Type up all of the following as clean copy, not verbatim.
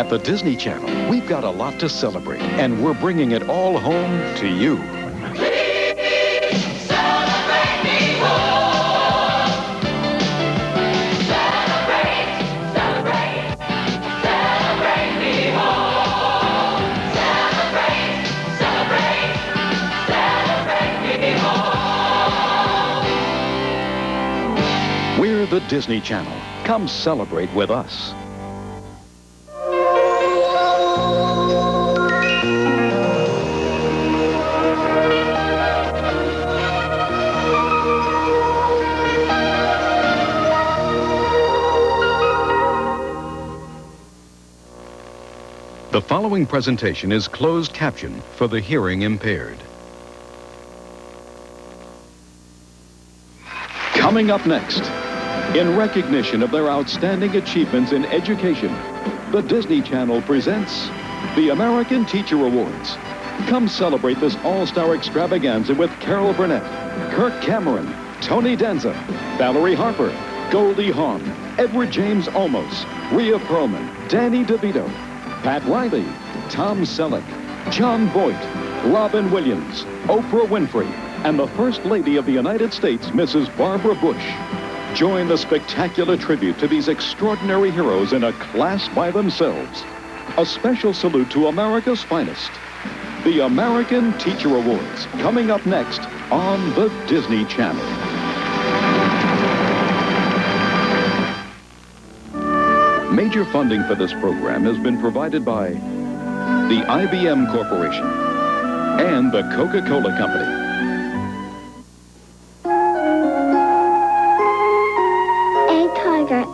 At the Disney Channel, we've got a lot to celebrate, and we're bringing it all home to you. Celebrate me home. Celebrate, celebrate, celebrate me home. Celebrate, celebrate, celebrate me home. We're the Disney Channel. Come celebrate with us. The following presentation is closed caption for the hearing impaired. Coming up next, in recognition of their outstanding achievements in education, the Disney Channel presents the American Teacher Awards. Come celebrate this all-star extravaganza with Carol Burnett, Kirk Cameron, Tony Danza, Valerie Harper, Goldie Hawn, Edward James Olmos, Rhea Perlman, Danny DeVito, Pat Riley, Tom Selleck, John Voight, Robin Williams, Oprah Winfrey, and the First Lady of the United States, Mrs. Barbara Bush. Join the spectacular tribute to these extraordinary heroes in a class by themselves. A special salute to America's finest. The American Teacher Awards, coming up next on the Disney Channel. Major funding for this program has been provided by the IBM Corporation and the Coca-Cola Company.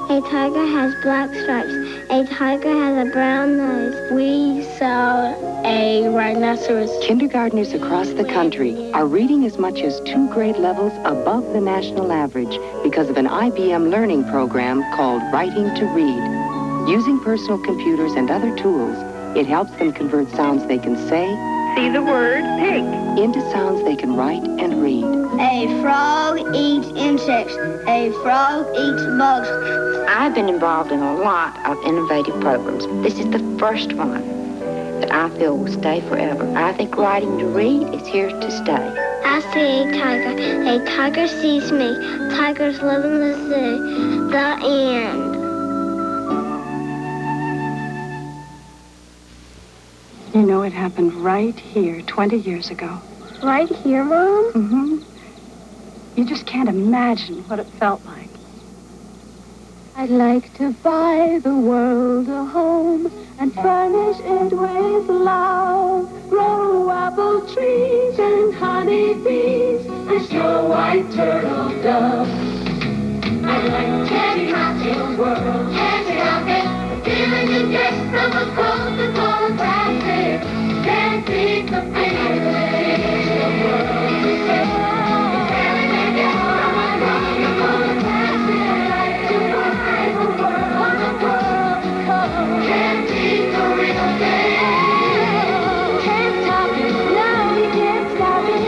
A tiger has black stripes. A tiger has a brown nose. We saw a rhinoceros. Kindergartners across the country are reading as much as 2 grade levels above the national average because of an IBM learning program called Writing to Read. Using personal computers and other tools, it helps them convert sounds they can say, see the word pig, into sounds they can write and read. A frog eats insects. A frog eats bugs. I've been involved in a lot of innovative programs. This is the first one that I feel will stay forever. I think Writing to Read is here to stay. I see a tiger. A tiger sees me. Tigers live in the zoo. The end. You know, it happened right here 20 years ago. Right here, Mom? Mm-hmm. You just can't imagine what it felt like. I'd like to buy the world a home and furnish it with love. Grow apple trees and honey bees and snow white turtle doves. I'd like candy hop in the world, candy hop it. The feeling you get from a Coca-Cola classic. Can't beat the feeling the world is good. The feeling you get from a Coca-Cola classic. I'd like to buy the world a Coca-Cola. Can't beat the real thing. Can't stop it, no, you can't stop it.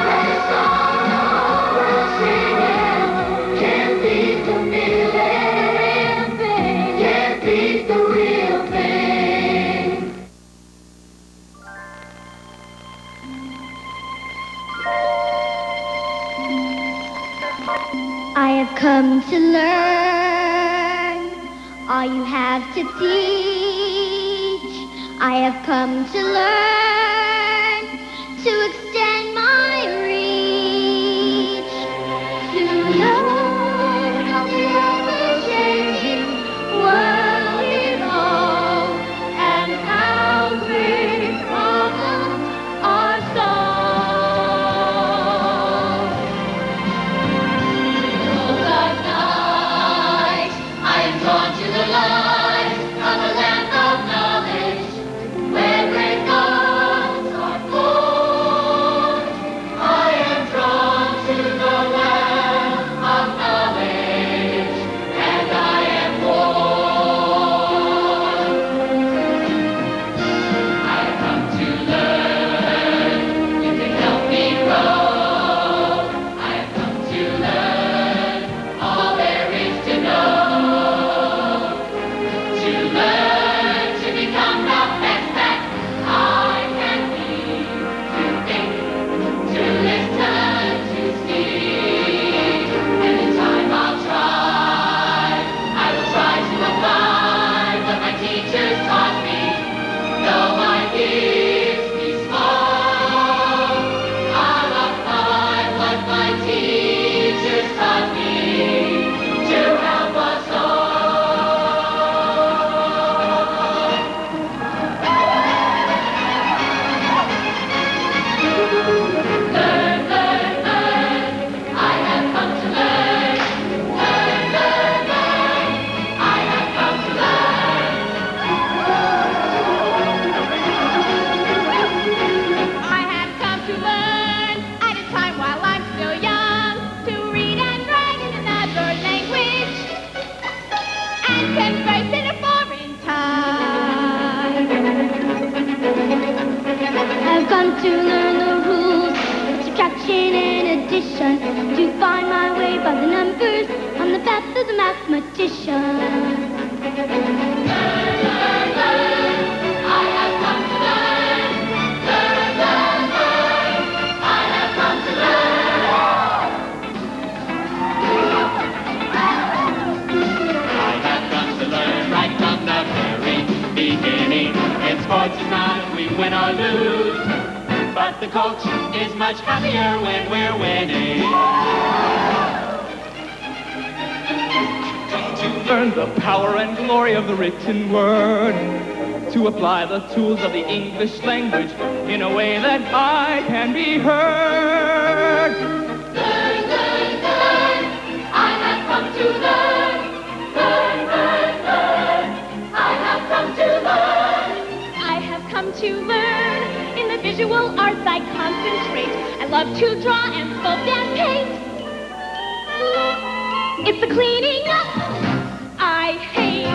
Let us all world singing. Can't beat the feeling. Can't beat the real thing. I have come to learn all you have to teach. I have come to learn to extend my reach, to know how the ever-changing world evolves and how great problems are solved. Dark night, I am drawn to the light of a land of knowledge, where great goals tradition to find my way by the numbers on the path of the mathematician. In sports it's not if we win or lose, but the coach is much happier when we're winning. To learn the power and glory of the written word, to apply the tools of the English language in a way that I can be heard. Learn, learn, learn, I have come to learn. Learn, learn, learn, I have come to learn. To learn in the visual arts I concentrate. I love to draw and sculpt and paint. It's the cleaning up I hate.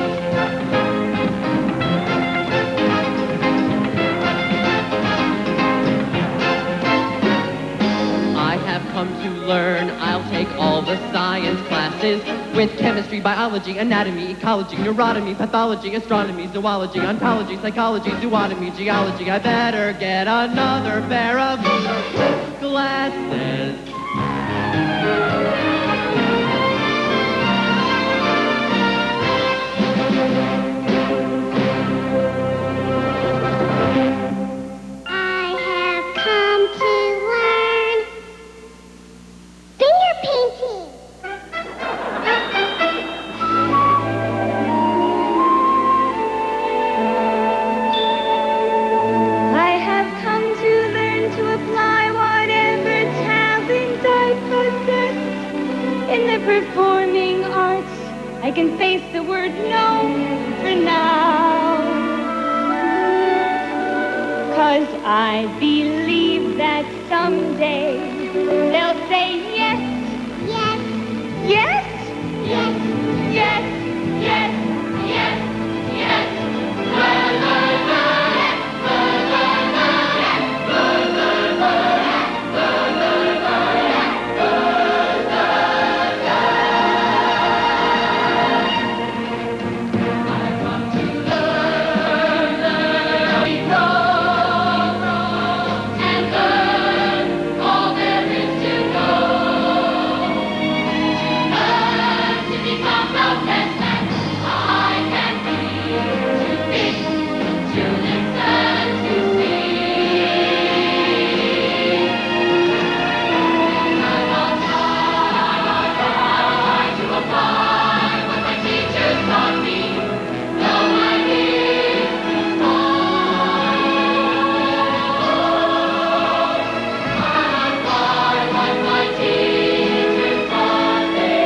I have come to learn. I'll take all the science classes with chemistry, biology, anatomy, ecology, neurotomy, pathology, astronomy, zoology, ontology, psychology, zootomy, geology. I better get another pair of glasses. I have come to learn finger painting. I have come to learn to apply whatever talent I possess in the performing arts. I can face the word no for now, 'cause I believe that someday they'll say yes, yes, yes, yes, yes, yes, yes, yes. Learn, learn, learn. Learn, learn, learn. Learn, learn, learn. Learn, learn, learn. Learn, learn, learn. I've come to learn, learn, and learn all there is to know. To learn to become the best that I can be. To think, to listen, to see. And I will try to apply what my teachers taught me. Though I hear what my teachers taught me.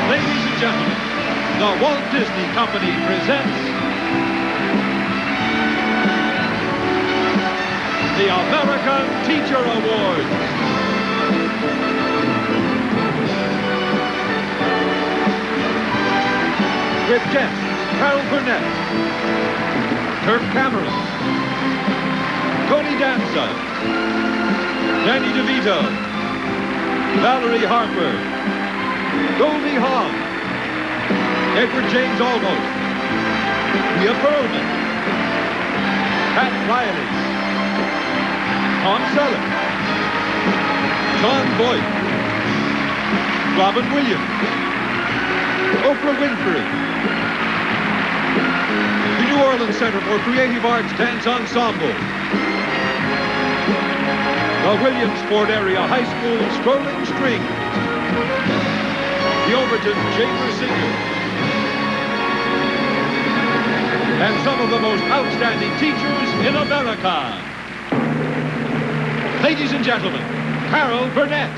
Ladies and gentlemen, the Walt Disney Company presents the American Teacher Awards. With guests Carol Burnett, Kirk Cameron, Tony Danza, Danny DeVito, Valerie Harper, Goldie Hawn, Edward James Olmos, Leah Pearlman, Pat Riley, Tom Selleck, John Voight, Robin Williams, Oprah Winfrey, the New Orleans Center for Creative Arts Dance Ensemble, the Williamsport Area High School Strolling Strings, the Overton Chamber Singers, and some of the most outstanding teachers in America. Ladies and gentlemen, Carol Burnett.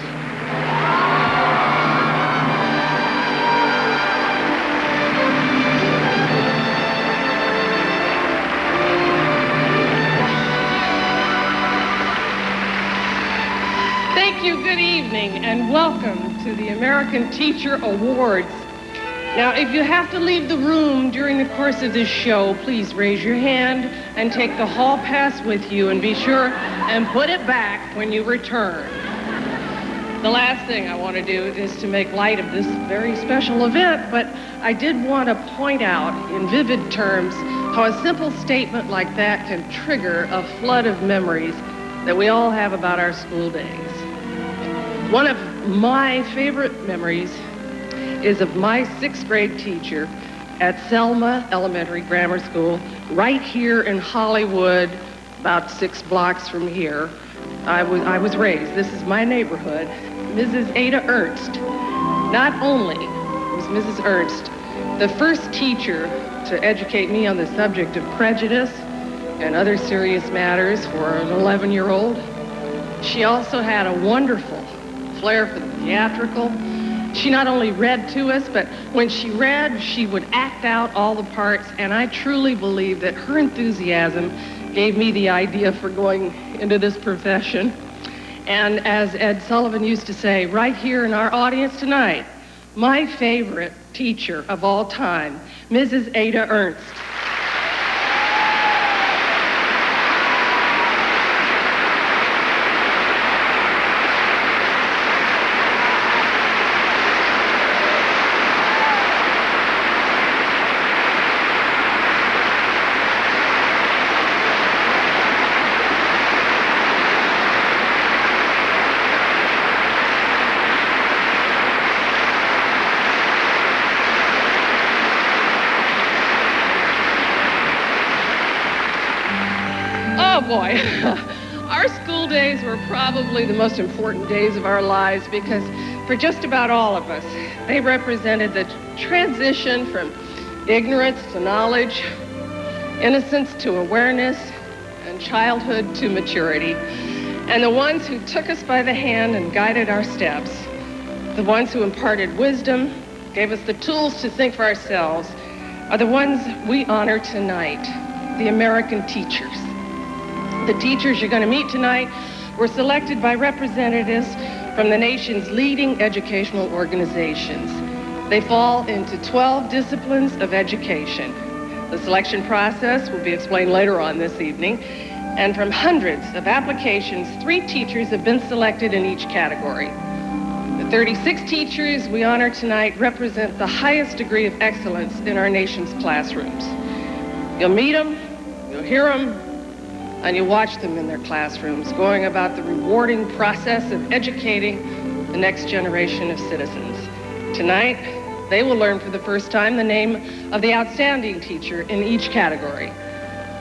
evening and welcome to the American Teacher Awards. Now, if you have to leave the room during the course of this show, please raise your hand and take the hall pass with you, and be sure and put it back when you return. The last thing I want to do is to make light of this very special event, but I did want to point out in vivid terms how a simple statement like that can trigger a flood of memories that we all have about our school days. One of my favorite memories is of my 6th grade teacher at Selma Elementary Grammar School, right here in Hollywood, about 6 blocks from here. I was raised. This is my neighborhood. Mrs. Ada Ernst. Not only was Mrs. Ernst the first teacher to educate me on the subject of prejudice and other serious matters for an 11-year-old, she also had a wonderful flair for the theatrical. She not only read to us, but when she read, she would act out all the parts, and I truly believe that her enthusiasm gave me the idea for going into this profession. And as Ed Sullivan used to say, right here in our audience tonight, my favorite teacher of all time, Mrs. Ada Ernst. Oh boy, our school days were probably the most important days of our lives because for just about all of us, they represented the transition from ignorance to knowledge, innocence to awareness, and childhood to maturity. And the ones who took us by the hand and guided our steps, the ones who imparted wisdom, gave us the tools to think for ourselves, are the ones we honor tonight, the American teachers. The teachers you're going to meet tonight were selected by representatives from the nation's leading educational organizations. They fall into 12 disciplines of education. The selection process will be explained later on this evening. And from hundreds of applications, 3 teachers have been selected in each category. The 36 teachers we honor tonight represent the highest degree of excellence in our nation's classrooms. You'll meet them, you'll hear them, and you watch them in their classrooms, going about the rewarding process of educating the next generation of citizens. Tonight, they will learn for the first time the name of the outstanding teacher in each category.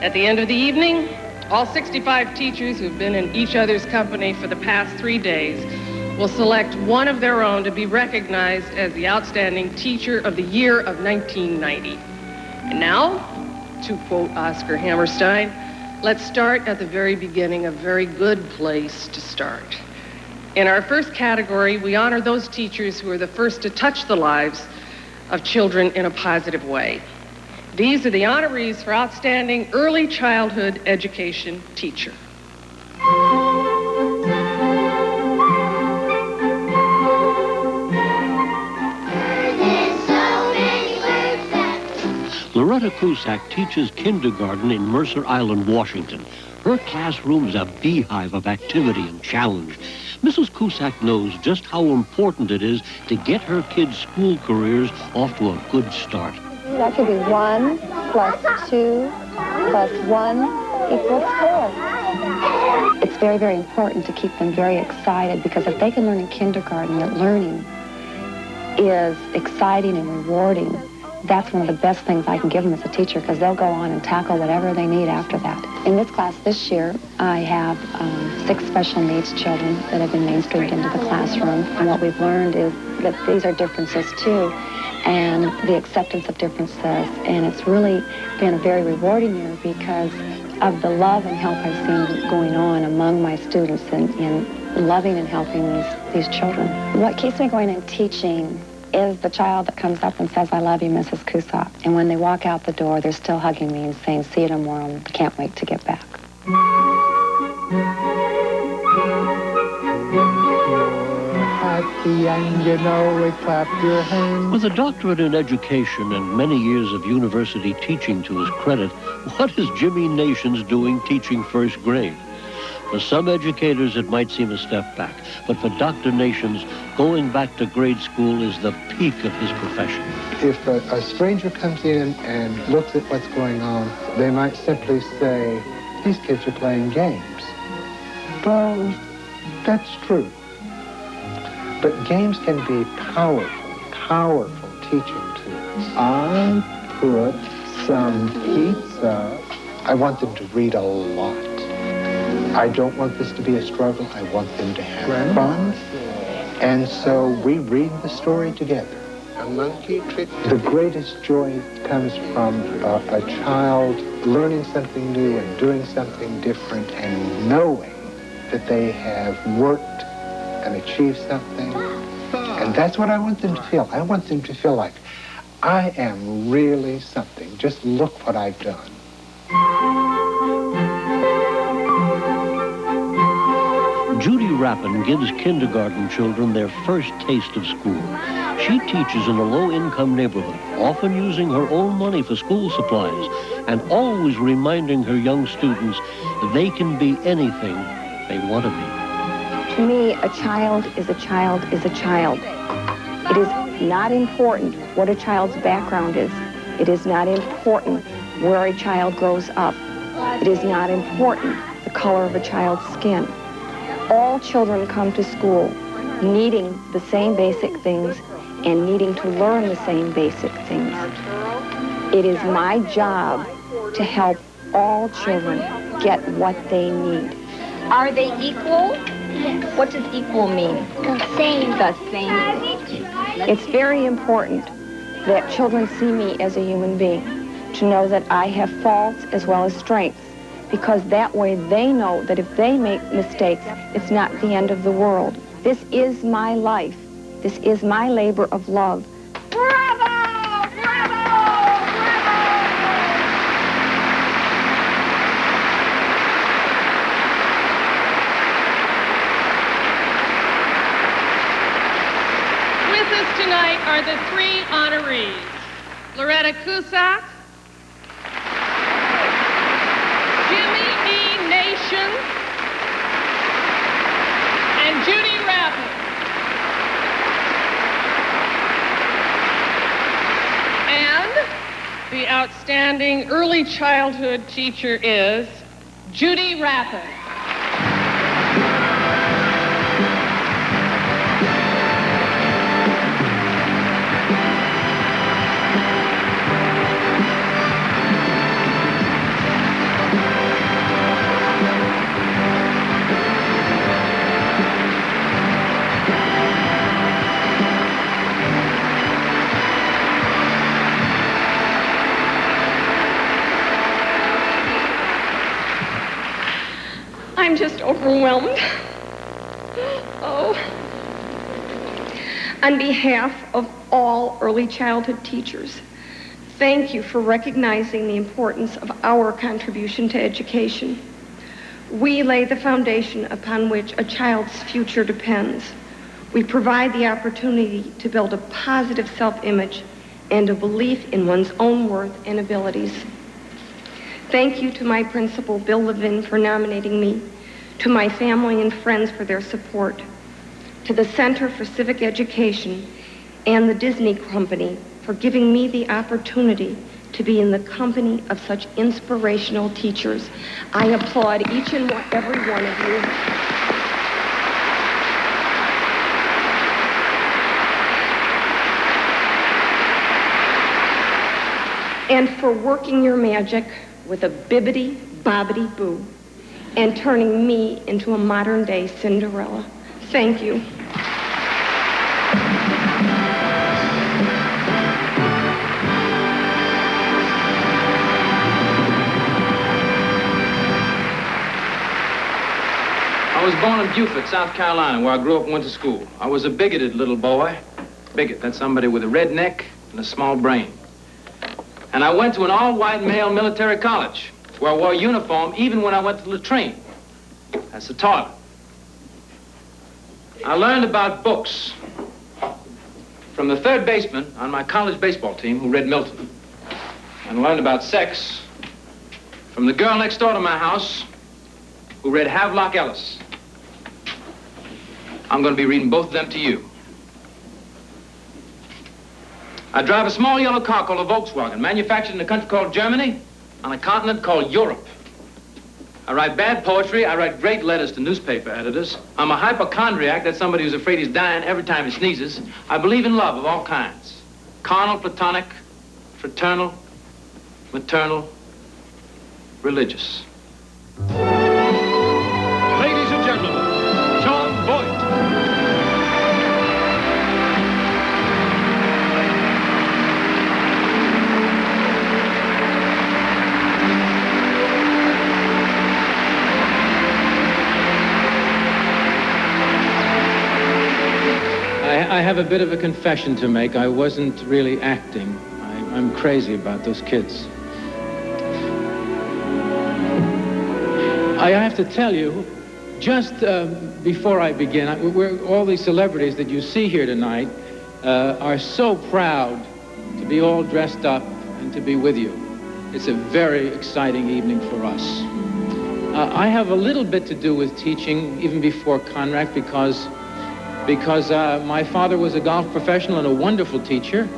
At the end of the evening, all 65 teachers who've been in each other's company for the past 3 days will select one of their own to be recognized as the outstanding teacher of the year of 1990. And now, to quote Oscar Hammerstein, let's start at the very beginning, a very good place to start. In our first category, we honor those teachers who are the first to touch the lives of children in a positive way. These are the honorees for Outstanding Early Childhood Education Teacher. Loretta Cusack teaches kindergarten in Mercer Island, Washington. Her classroom is a beehive of activity and challenge. Mrs. Cusack knows just how important it is to get her kids' school careers off to a good start. That could be 1 plus 2 plus 1 equals 4. It's very, very important to keep them very excited, because if they can learn in kindergarten that learning is exciting and rewarding, that's one of the best things I can give them as a teacher, because they'll go on and tackle whatever they need after that. In this class this year, I have 6 special needs children that have been mainstreamed into the classroom. And what we've learned is that these are differences too, and the acceptance of differences. And it's really been a very rewarding year because of the love and help I've seen going on among my students in loving and helping these children. What keeps me going in teaching is the child that comes up and says, "I love you, Mrs. Cusack." And when they walk out the door, they're still hugging me and saying, "See you tomorrow, and can't wait to get back." the end, you know, we clap your hands. With a doctorate in education and many years of university teaching to his credit, what is Jimmy Nations doing teaching first grade? For some educators, it might seem a step back, but for Dr. Nations, going back to grade school is the peak of his profession. If a stranger comes in and looks at what's going on, they might simply say, these kids are playing games. Well, that's true. But games can be powerful teaching tools. I put some pizza. I want them to read a lot. I don't want this to be a struggle. I want them to have fun. And so we read the story together. A monkey trick. The greatest joy comes from a child learning something new and doing something different and knowing that they have worked and achieved something. And that's what I want them to feel. I want them to feel like, I am really something. Just look what I've done. Judy Rappin gives kindergarten children their first taste of school. She teaches in a low-income neighborhood, often using her own money for school supplies, and always reminding her young students that they can be anything they want to be. To me, a child is a child is a child. It is not important what a child's background is. It is not important where a child grows up. It is not important the color of a child's skin. All children come to school needing the same basic things and needing to learn the same basic things. It is my job to help all children get what they need. Are they equal? Yes. What does equal mean? The same. The same. It's very important that children see me as a human being, to know that I have faults as well as strengths, because that way they know that if they make mistakes, it's not the end of the world. This is my life. This is my labor of love. Bravo! Bravo! Bravo! With us tonight are the three honorees: Loretta Cusack, Jimmy E. Nation, and Judy Rappin. And the outstanding early childhood teacher is Judy Rappin. I'm just overwhelmed. Oh. On behalf of all early childhood teachers, thank you for recognizing the importance of our contribution to education. We lay the foundation upon which a child's future depends. We provide the opportunity to build a positive self-image and a belief in one's own worth and abilities. Thank you to my principal, Bill Levin, for nominating me, to my family and friends for their support, to the Center for Civic Education and the Disney Company for giving me the opportunity to be in the company of such inspirational teachers. I applaud each and every one of you. And for working your magic with a bibbity-bobbity-boo and turning me into a modern-day Cinderella. Thank you. I was born in Beaufort, South Carolina, where I grew up and went to school. I was a bigoted little boy. Bigot, that's somebody with a red neck and a small brain. And I went to an all-white male military college, where I wore a uniform even when I went to the latrine. That's the toilet. I learned about books from the third baseman on my college baseball team who read Milton. And learned about sex from the girl next door to my house who read Havelock Ellis. I'm going to be reading both of them to you. I drive a small yellow car called a Volkswagen, manufactured in a country called Germany, on a continent called Europe. I write bad poetry. I write great letters to newspaper editors. I'm a hypochondriac. That's somebody who's afraid he's dying every time he sneezes. I believe in love of all kinds. Carnal, platonic, fraternal, maternal, religious. Ladies and gentlemen, John Voight. I have a bit of a confession to make. I wasn't really acting. I'm crazy about those kids. I have to tell you, just before I begin, all these celebrities that you see here tonight are so proud to be all dressed up and to be with you. It's a very exciting evening for us. I have a little bit to do with teaching even before Conrack because my father was a golf professional and a wonderful teacher.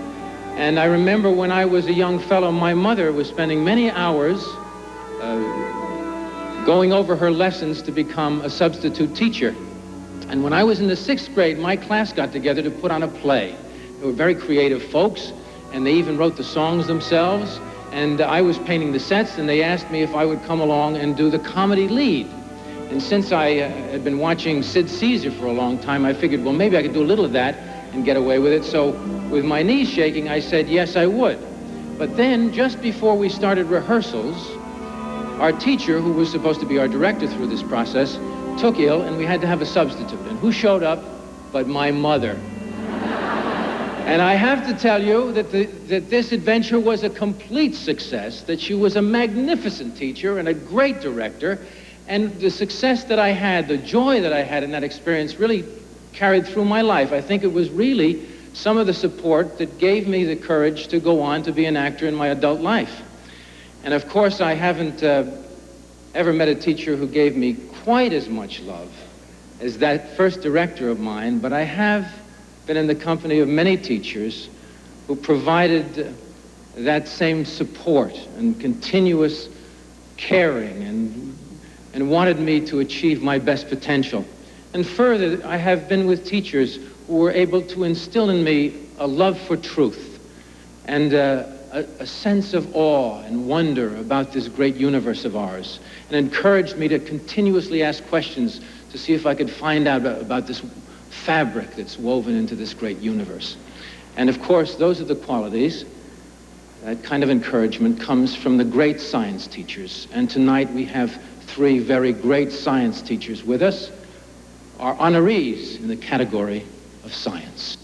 And I remember when I was a young fellow, my mother was spending many hours going over her lessons to become a substitute teacher. And when I was in the 6th grade, my class got together to put on a play. They were very creative folks, and they even wrote the songs themselves. And I was painting the sets, and they asked me if I would come along and do the comedy lead. And since I had been watching Sid Caesar for a long time, I figured, well, maybe I could do a little of that and get away with it. So with my knees shaking, I said, yes, I would. But then, just before we started rehearsals, our teacher, who was supposed to be our director through this process, took ill, and we had to have a substitute. And who showed up but my mother? And I have to tell you that this adventure was a complete success, that she was a magnificent teacher and a great director. And the success that I had, the joy that I had in that experience really carried through my life. I think it was really some of the support that gave me the courage to go on to be an actor in my adult life. And of course, I haven't ever met a teacher who gave me quite as much love as that first director of mine, but I have been in the company of many teachers who provided that same support and continuous caring and wanted me to achieve my best potential. And further, I have been with teachers who were able to instill in me a love for truth and a sense of awe and wonder about this great universe of ours, and encouraged me to continuously ask questions to see if I could find out about this fabric that's woven into this great universe. And of course, those are the qualities. That kind of encouragement comes from the great science teachers. And tonight we have 3 very great science teachers with us, our honorees in the category of science.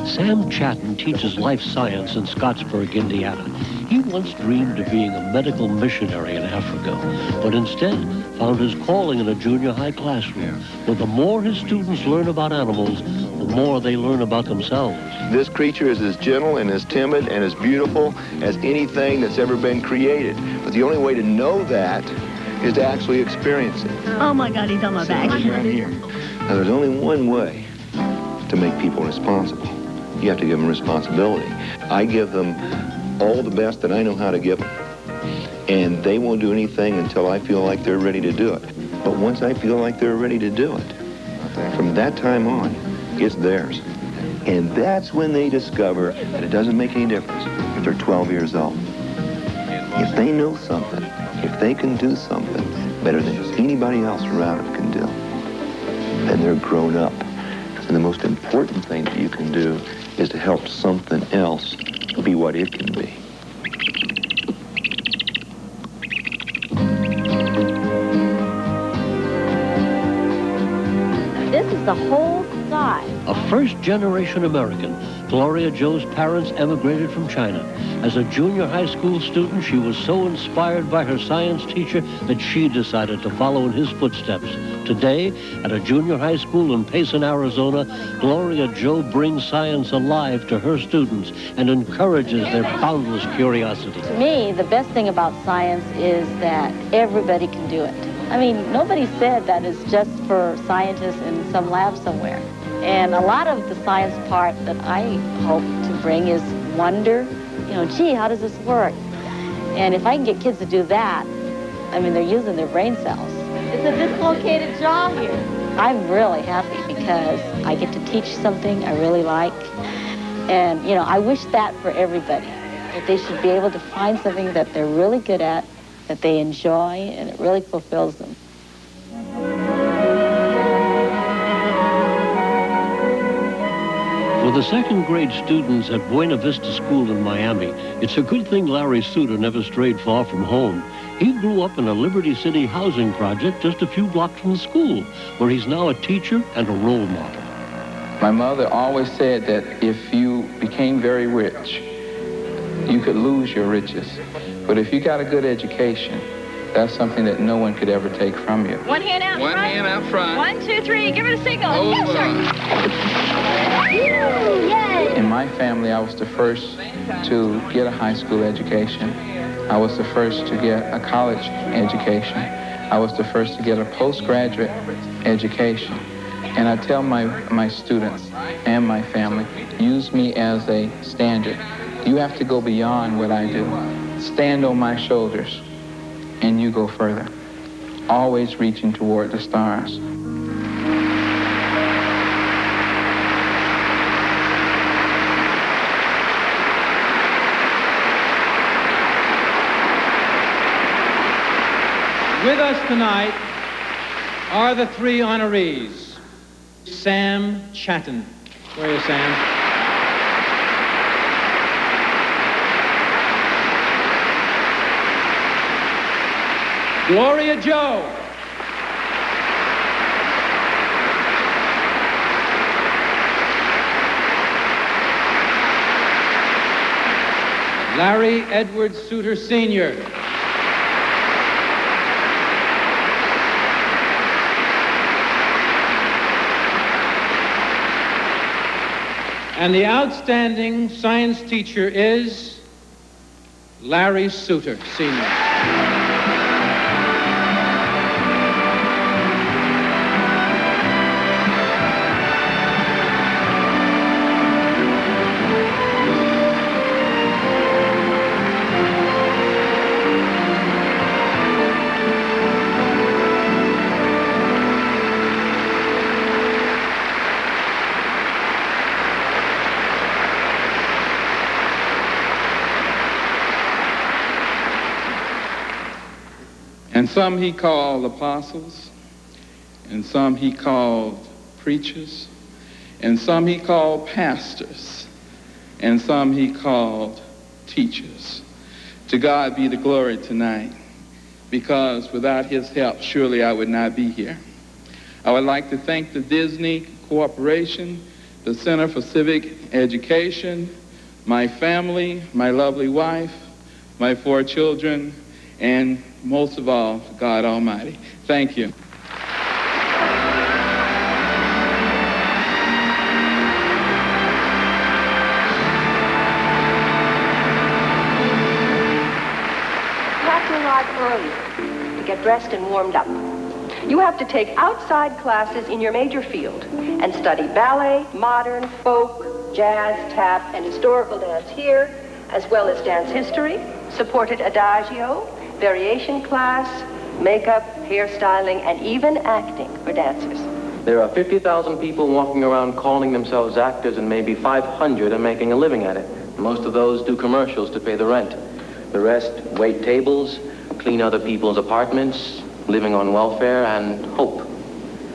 Sam Chatton teaches life science in Scottsburg, Indiana. He once dreamed of being a medical missionary in Africa, but instead found his calling in a junior high classroom, where the more his students learn about animals, the more they learn about themselves. This creature is as gentle and as timid and as beautiful as anything that's ever been created. But the only way to know that is to actually experience it. Oh my God, he's on my back. Right here. Now, there's only one way to make people responsible. You have to give them responsibility. I give them all the best that I know how to give them. And they won't do anything until I feel like they're ready to do it. But once I feel like they're ready to do it, from that time on, it's theirs. And that's when they discover that it doesn't make any difference if they're 12 years old. If they know something, if they can do something better than anybody else around them can do, then they're grown up. And the most important thing that you can do is to help something else be what it can be. This is the whole outside. A first-generation American, Gloria Joe's parents emigrated from China. As a junior high school student, she was so inspired by her science teacher that she decided to follow in his footsteps. Today, at a junior high school in Payson, Arizona, Gloria Joe brings science alive to her students and encourages their boundless curiosity. To me, the best thing about science is that everybody can do it. I mean, nobody said that it's just for scientists in some lab somewhere. And a lot of the science part that I hope to bring is wonder. You know, gee, how does this work? And if I can get kids to do that, I mean, they're using their brain cells. It's a dislocated jaw here. I'm really happy because I get to teach something I really like. And, you know, I wish that for everybody, that they should be able to find something that they're really good at, that they enjoy, and it really fulfills them. For the second grade students at Buena Vista School in Miami, it's a good thing Larry Suter never strayed far from home. He grew up in a Liberty City housing project just a few blocks from the school, where he's now a teacher and a role model. My mother always said that if you became very rich, you could lose your riches. But if you got a good education, that's something that no one could ever take from you. One hand out front. One hand out front. 1, 2, 3. Give it a signal. Over. Go, sir. Yay! In my family, I was the first to get a high school education. I was the first to get a college education. I was the first to get a postgraduate education. And I tell my students and my family, use me as a standard. You have to go beyond what I do. Stand on my shoulders, and you go further. Always reaching toward the stars. With us tonight are the three honorees. Sam Chatton. Where are you, Sam? Gloria Joe. Larry Edward Suter, Sr. And the outstanding science teacher is Larry Suter, Sr. And some he called apostles, and some he called preachers, and some he called pastors, and some he called teachers. To God be the glory tonight, because without his help, surely I would not be here. I would like to thank the Disney Corporation, the Center for Civic Education, my family, my lovely wife, my 4 children, and most of all, God Almighty. Thank you. Have to arrive early to get dressed and warmed up. You have to take outside classes in your major field and study ballet, modern, folk, jazz, tap, and historical dance here, as well as dance history, supported adagio, variation class, makeup, hairstyling, and even acting for dancers. There are 50,000 people walking around calling themselves actors, and maybe 500 are making a living at it. Most of those do commercials to pay the rent. The rest wait tables, clean other people's apartments, living on welfare, and hope.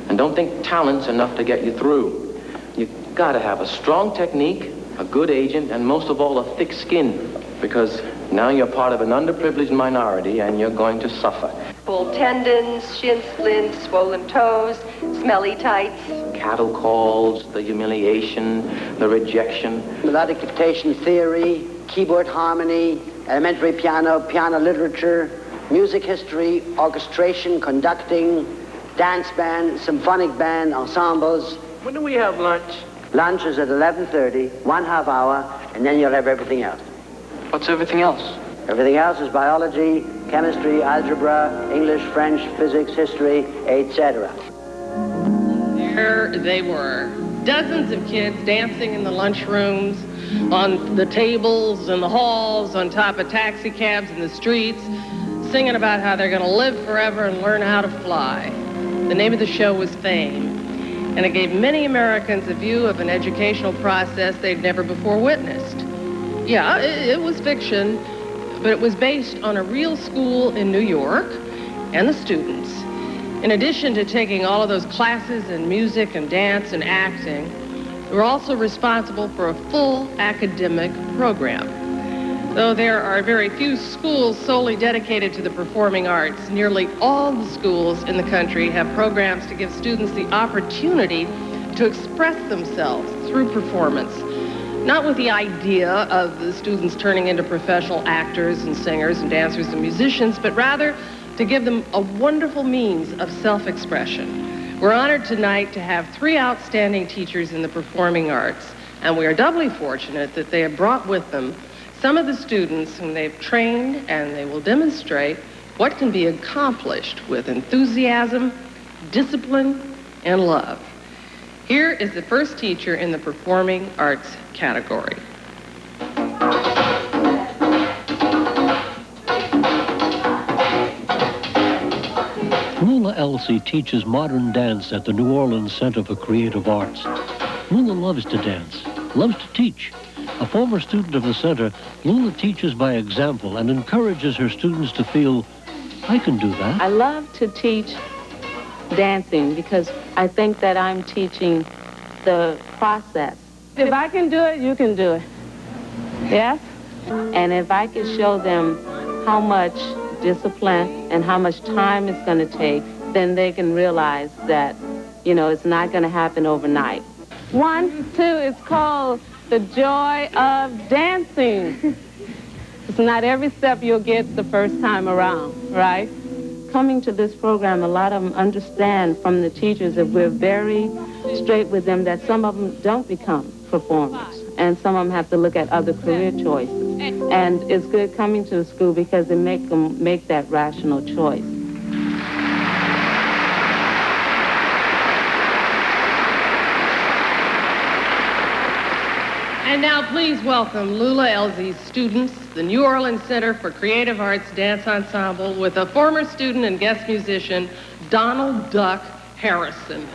And don't think talent's enough to get you through. You gotta have a strong technique, a good agent, and most of all, a thick skin, because now you're part of an underprivileged minority and you're going to suffer. Pulled tendons, shin splints, swollen toes, smelly tights. Cattle calls, the humiliation, the rejection. Melodic dictation theory, keyboard harmony, elementary piano, piano literature, music history, orchestration, conducting, dance band, symphonic band, ensembles. When do we have lunch? Lunch is at 11:30, 1/2 hour, and then you'll have everything else. What's everything else? Everything else is biology, chemistry, algebra, English, French, physics, history, etc. There they were, dozens of kids dancing in the lunchrooms, on the tables in the halls, on top of taxi cabs in the streets, singing about how they're going to live forever and learn how to fly. The name of the show was Fame, and it gave many Americans a view of an educational process they'd never before witnessed. Yeah, it was fiction, but it was based on a real school in New York and the students. In addition to taking all of those classes in music and dance and acting, they were also responsible for a full academic program. Though there are very few schools solely dedicated to the performing arts, nearly all the schools in the country have programs to give students the opportunity to express themselves through performance, not with the idea of the students turning into professional actors and singers and dancers and musicians, but rather to give them a wonderful means of self-expression. We're honored tonight to have 3 outstanding teachers in the performing arts, and we are doubly fortunate that they have brought with them some of the students whom they've trained, and they will demonstrate what can be accomplished with enthusiasm, discipline, and love. Here is the first teacher in the performing arts category. Lula Elsie teaches modern dance at the New Orleans Center for Creative Arts. Lula loves to dance, loves to teach. A former student of the center, Lula teaches by example and encourages her students to feel, I can do that. I love to teach dancing because I think that I'm teaching the process. If I can do it, you can do it. Yes? And if I can show them how much discipline and how much time it's going to take, then they can realize that, you know, it's not going to happen overnight. 1, 2, it's called the joy of dancing. It's not every step you'll get the first time around, right? Coming to this program, a lot of them understand from the teachers that we're very straight with them that some of them don't become performers, and some of them have to look at other career choices. And it's good coming to the school because it makes them make that rational choice. And now please welcome Lula Elsie's students, the New Orleans Center for Creative Arts Dance Ensemble, with a former student and guest musician, Donald Duck Harrison.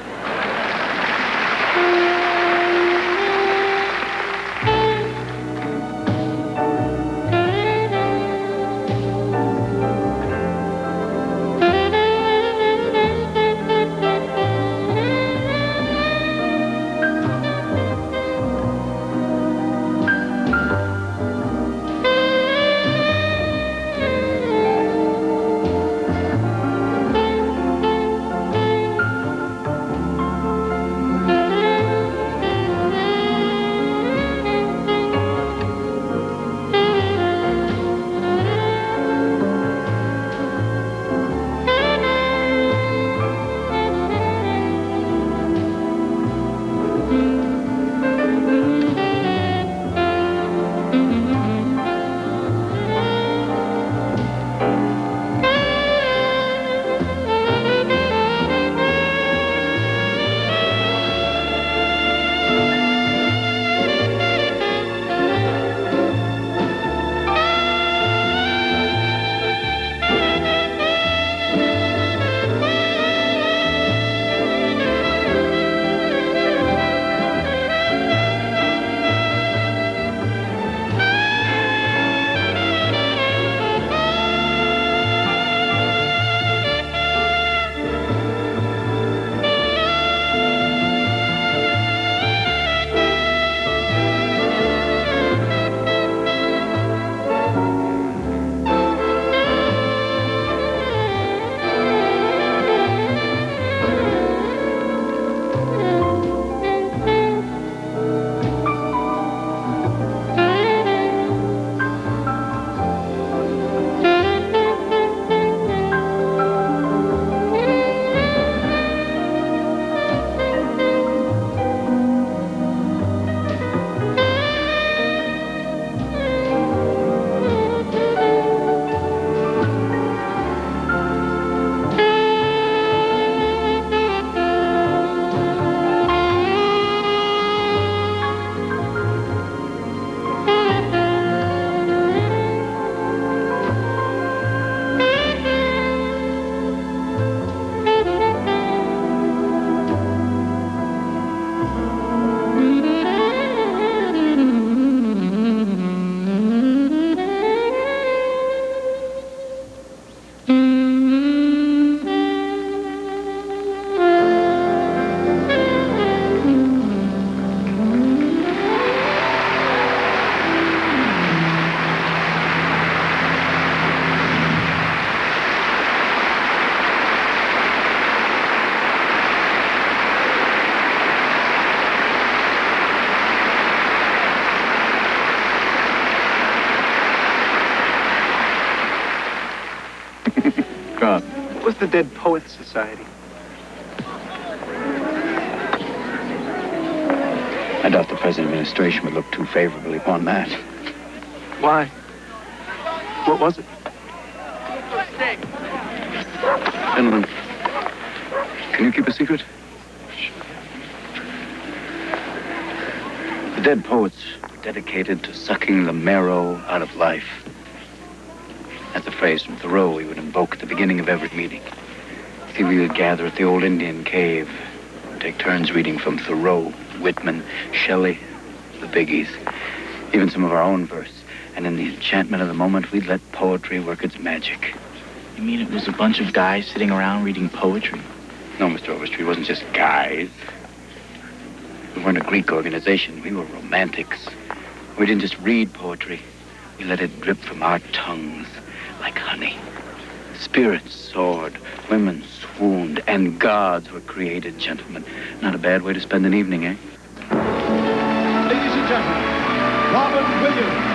was the Dead Poets Society? I doubt the present administration would look too favorably upon that. Why? What was it? Gentlemen, can you keep a secret? The Dead Poets were dedicated to sucking the marrow out of life. That's a phrase from Thoreau we would invoke at the beginning of every meeting. See, we would gather at the old Indian cave, take turns reading from Thoreau, Whitman, Shelley, the biggies, even some of our own verse. And in the enchantment of the moment, we'd let poetry work its magic. You mean it was a bunch of guys sitting around reading poetry? No, Mr. Overstreet, it wasn't just guys. We weren't a Greek organization. We were romantics. We didn't just read poetry. We let it drip from our tongues like honey. Spirits soared, women swooned, and gods were created, gentlemen. Not a bad way to spend an evening, eh? Ladies and gentlemen, Robin Williams.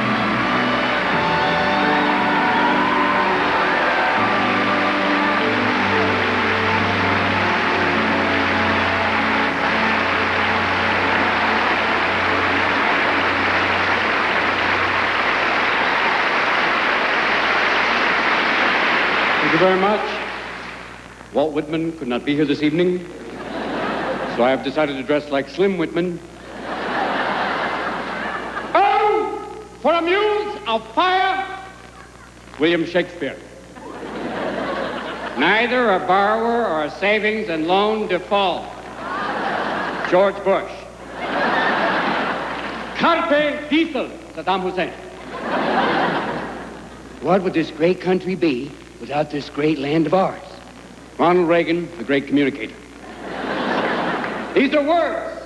Thank you very much. Walt Whitman could not be here this evening, so I have decided to dress like Slim Whitman. Oh, for a muse of fire, William Shakespeare. Neither a borrower or a savings and loan default, George Bush. Carpe diesel, Saddam Hussein. What would this great country be without this great land of ours? Ronald Reagan, the great communicator. These are words.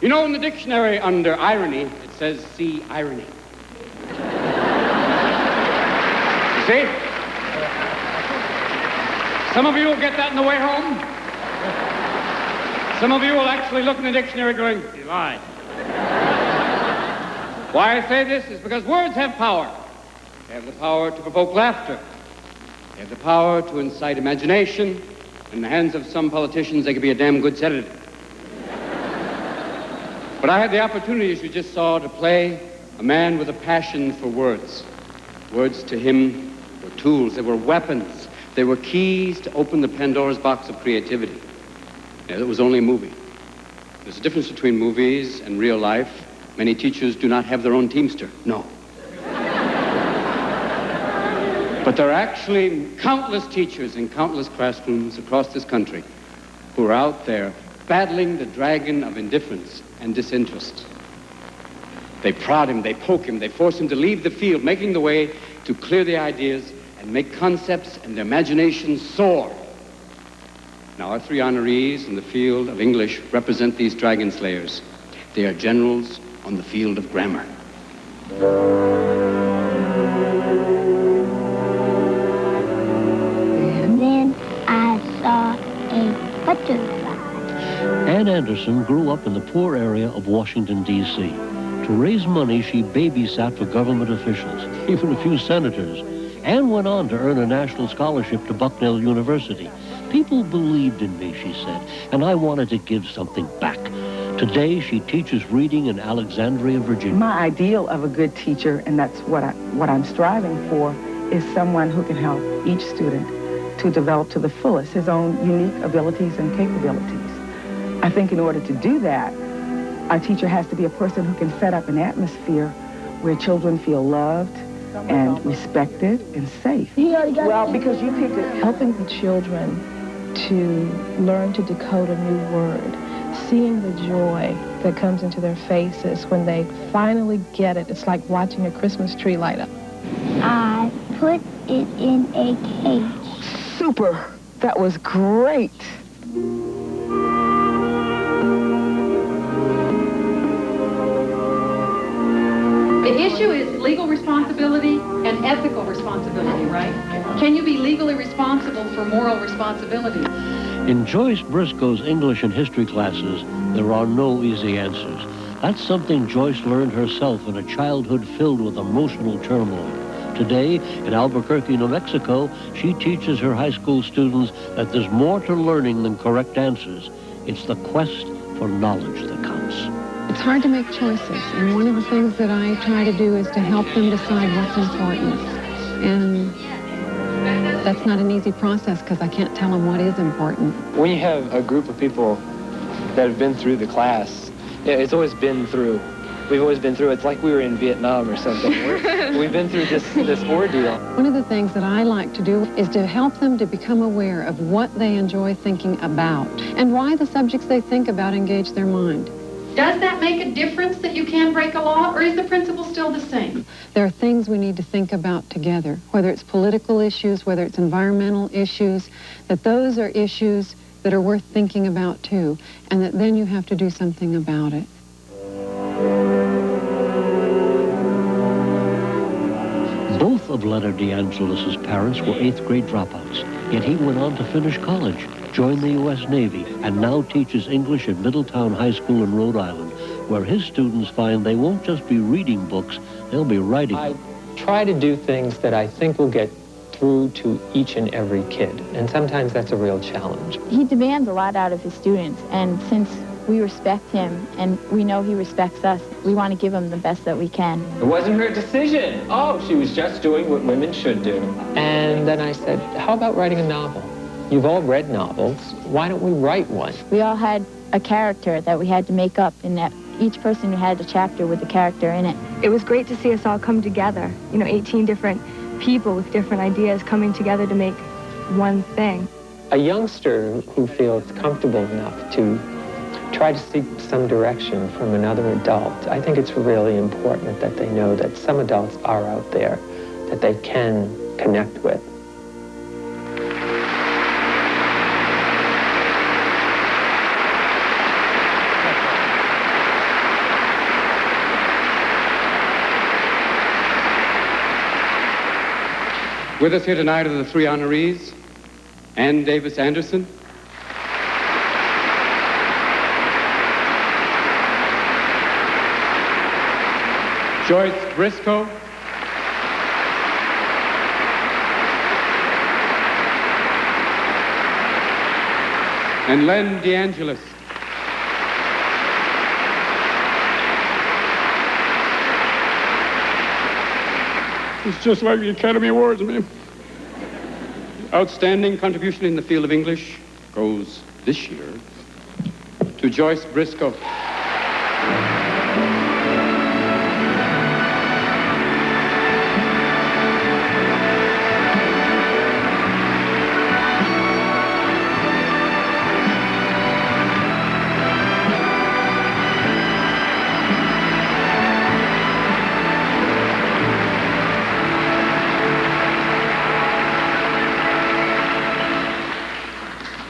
You know, in the dictionary under irony, it says, see irony. You see? Some of you will get that on the way home. Some of you will actually look in the dictionary going, you lied. Why I say this is because words have power. They have the power to provoke laughter. They have the power to incite imagination. In the hands of some politicians, they could be a damn good sedative. But I had the opportunity, as you just saw, to play a man with a passion for words. Words to him were tools. They were weapons. They were keys to open the Pandora's box of creativity. It was only a movie. There's a difference between movies and real life. Many teachers do not have their own Teamster. No. But there are actually countless teachers in countless classrooms across this country who are out there battling the dragon of indifference and disinterest. They prod him, they poke him, they force him to leave the field, making the way to clear the ideas and make concepts and their imaginations soar. Now, our three honorees in the field of English represent these dragon slayers. They are generals on the field of grammar. Then I saw a butterfly. Ann Anderson grew up in the poor area of Washington, D.C. To raise money, she babysat for government officials, even a few senators, and went on to earn a national scholarship to Bucknell University. People believed in me, she said, and I wanted to give something back. Today, she teaches reading in Alexandria, Virginia. My ideal of a good teacher, and that's what I'm striving for, is someone who can help each student to develop to the fullest his own unique abilities and capabilities. I think in order to do that, our teacher has to be a person who can set up an atmosphere where children feel loved and respected and safe. Well, because you picked it. Helping the children to learn to decode a new word, seeing the joy that comes into their faces when they finally get it. It's like watching a Christmas tree light up. I put it in a cage. Super. That was great. The issue is legal responsibility and ethical responsibility, right? Can you be legally responsible for moral responsibility? In Joyce Briscoe's English and history classes, there are no easy answers. That's something Joyce learned herself in a childhood filled with emotional turmoil. Today, in Albuquerque, New Mexico, she teaches her high school students that there's more to learning than correct answers. It's the quest for knowledge that counts. It's hard to make choices, and one of the things that I try to do is to help them decide what's important. And that's not an easy process because I can't tell them what is important. When you have a group of people that have been through the class, it's always been through. We've always been through. It's like we were in Vietnam or something. We've been through this ordeal. One of the things that I like to do is to help them to become aware of what they enjoy thinking about and why the subjects they think about engage their mind. Does that make a difference that you can break a law, or is the principle still the same? There are things we need to think about together, whether it's political issues, whether it's environmental issues, that those are issues that are worth thinking about too, and that then you have to do something about it. Both of Leonard DeAngelis' parents were 8th grade dropouts, yet he went on to finish college, joined the U.S. Navy, and now teaches English at Middletown High School in Rhode Island, where his students find they won't just be reading books, they'll be writing them. I try to do things that I think will get through to each and every kid, and sometimes that's a real challenge. He demands a lot out of his students, and since we respect him and we know he respects us, we want to give him the best that we can. It wasn't her decision. Oh, she was just doing what women should do. And then I said, how about writing a novel? You've all read novels. Why don't we write one? We all had a character that we had to make up, and that each person had a chapter with a character in it. It was great to see us all come together, 18 different people with different ideas coming together to make one thing. A youngster who feels comfortable enough to try to seek some direction from another adult, I think it's really important that they know that some adults are out there that they can connect with. With us here tonight are the 3 honorees: Ann Davis Anderson, Joyce Briscoe, and Len DeAngelis. It's just like the Academy Awards, man. Outstanding contribution in the field of English goes this year to Joyce Briscoe.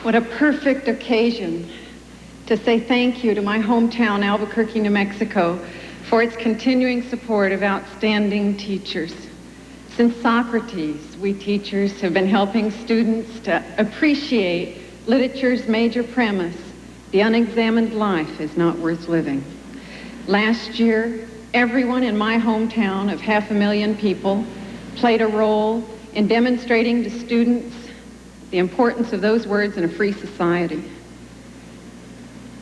What a perfect occasion to say thank you to my hometown, Albuquerque, New Mexico, for its continuing support of outstanding teachers. Since Socrates, we teachers have been helping students to appreciate literature's major premise: the unexamined life is not worth living. Last year, everyone in my hometown of 500,000 people played a role in demonstrating to students the importance of those words in a free society.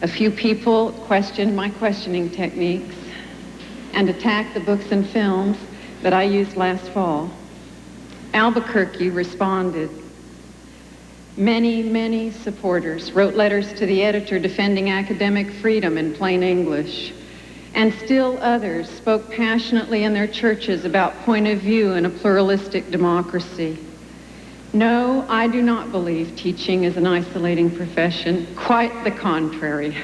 A few people questioned my questioning techniques and attacked the books and films that I used last fall. Albuquerque responded. Many, many supporters wrote letters to the editor defending academic freedom in plain English. And still others spoke passionately in their churches about point of view in a pluralistic democracy. No, I do not believe teaching is an isolating profession. Quite the contrary.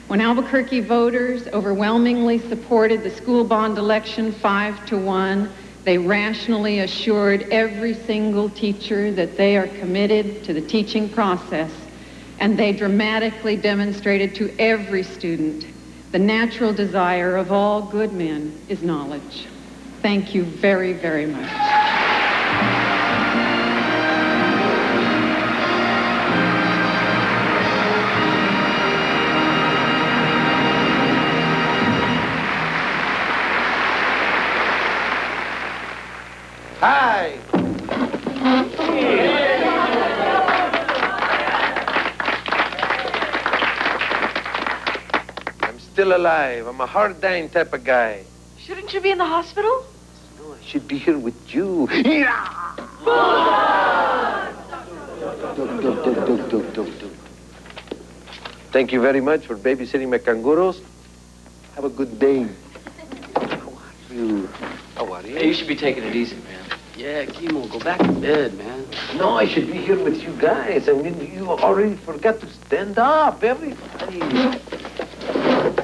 When Albuquerque voters overwhelmingly supported the school bond election 5-1, they rationally assured every single teacher that they are committed to the teaching process, and they dramatically demonstrated to every student the natural desire of all good men is knowledge. Thank you very, very much. still alive. I'm a hard-dying type of guy. Shouldn't you be in the hospital? No, I should be here with you. Thank you very much for babysitting my kangaroos. Have a good day. How are you? Hey, you should be taking it easy, man. Yeah, Kimo, go back to bed, man. No, I should be here with you guys. I mean, you already forgot to stand up, everybody.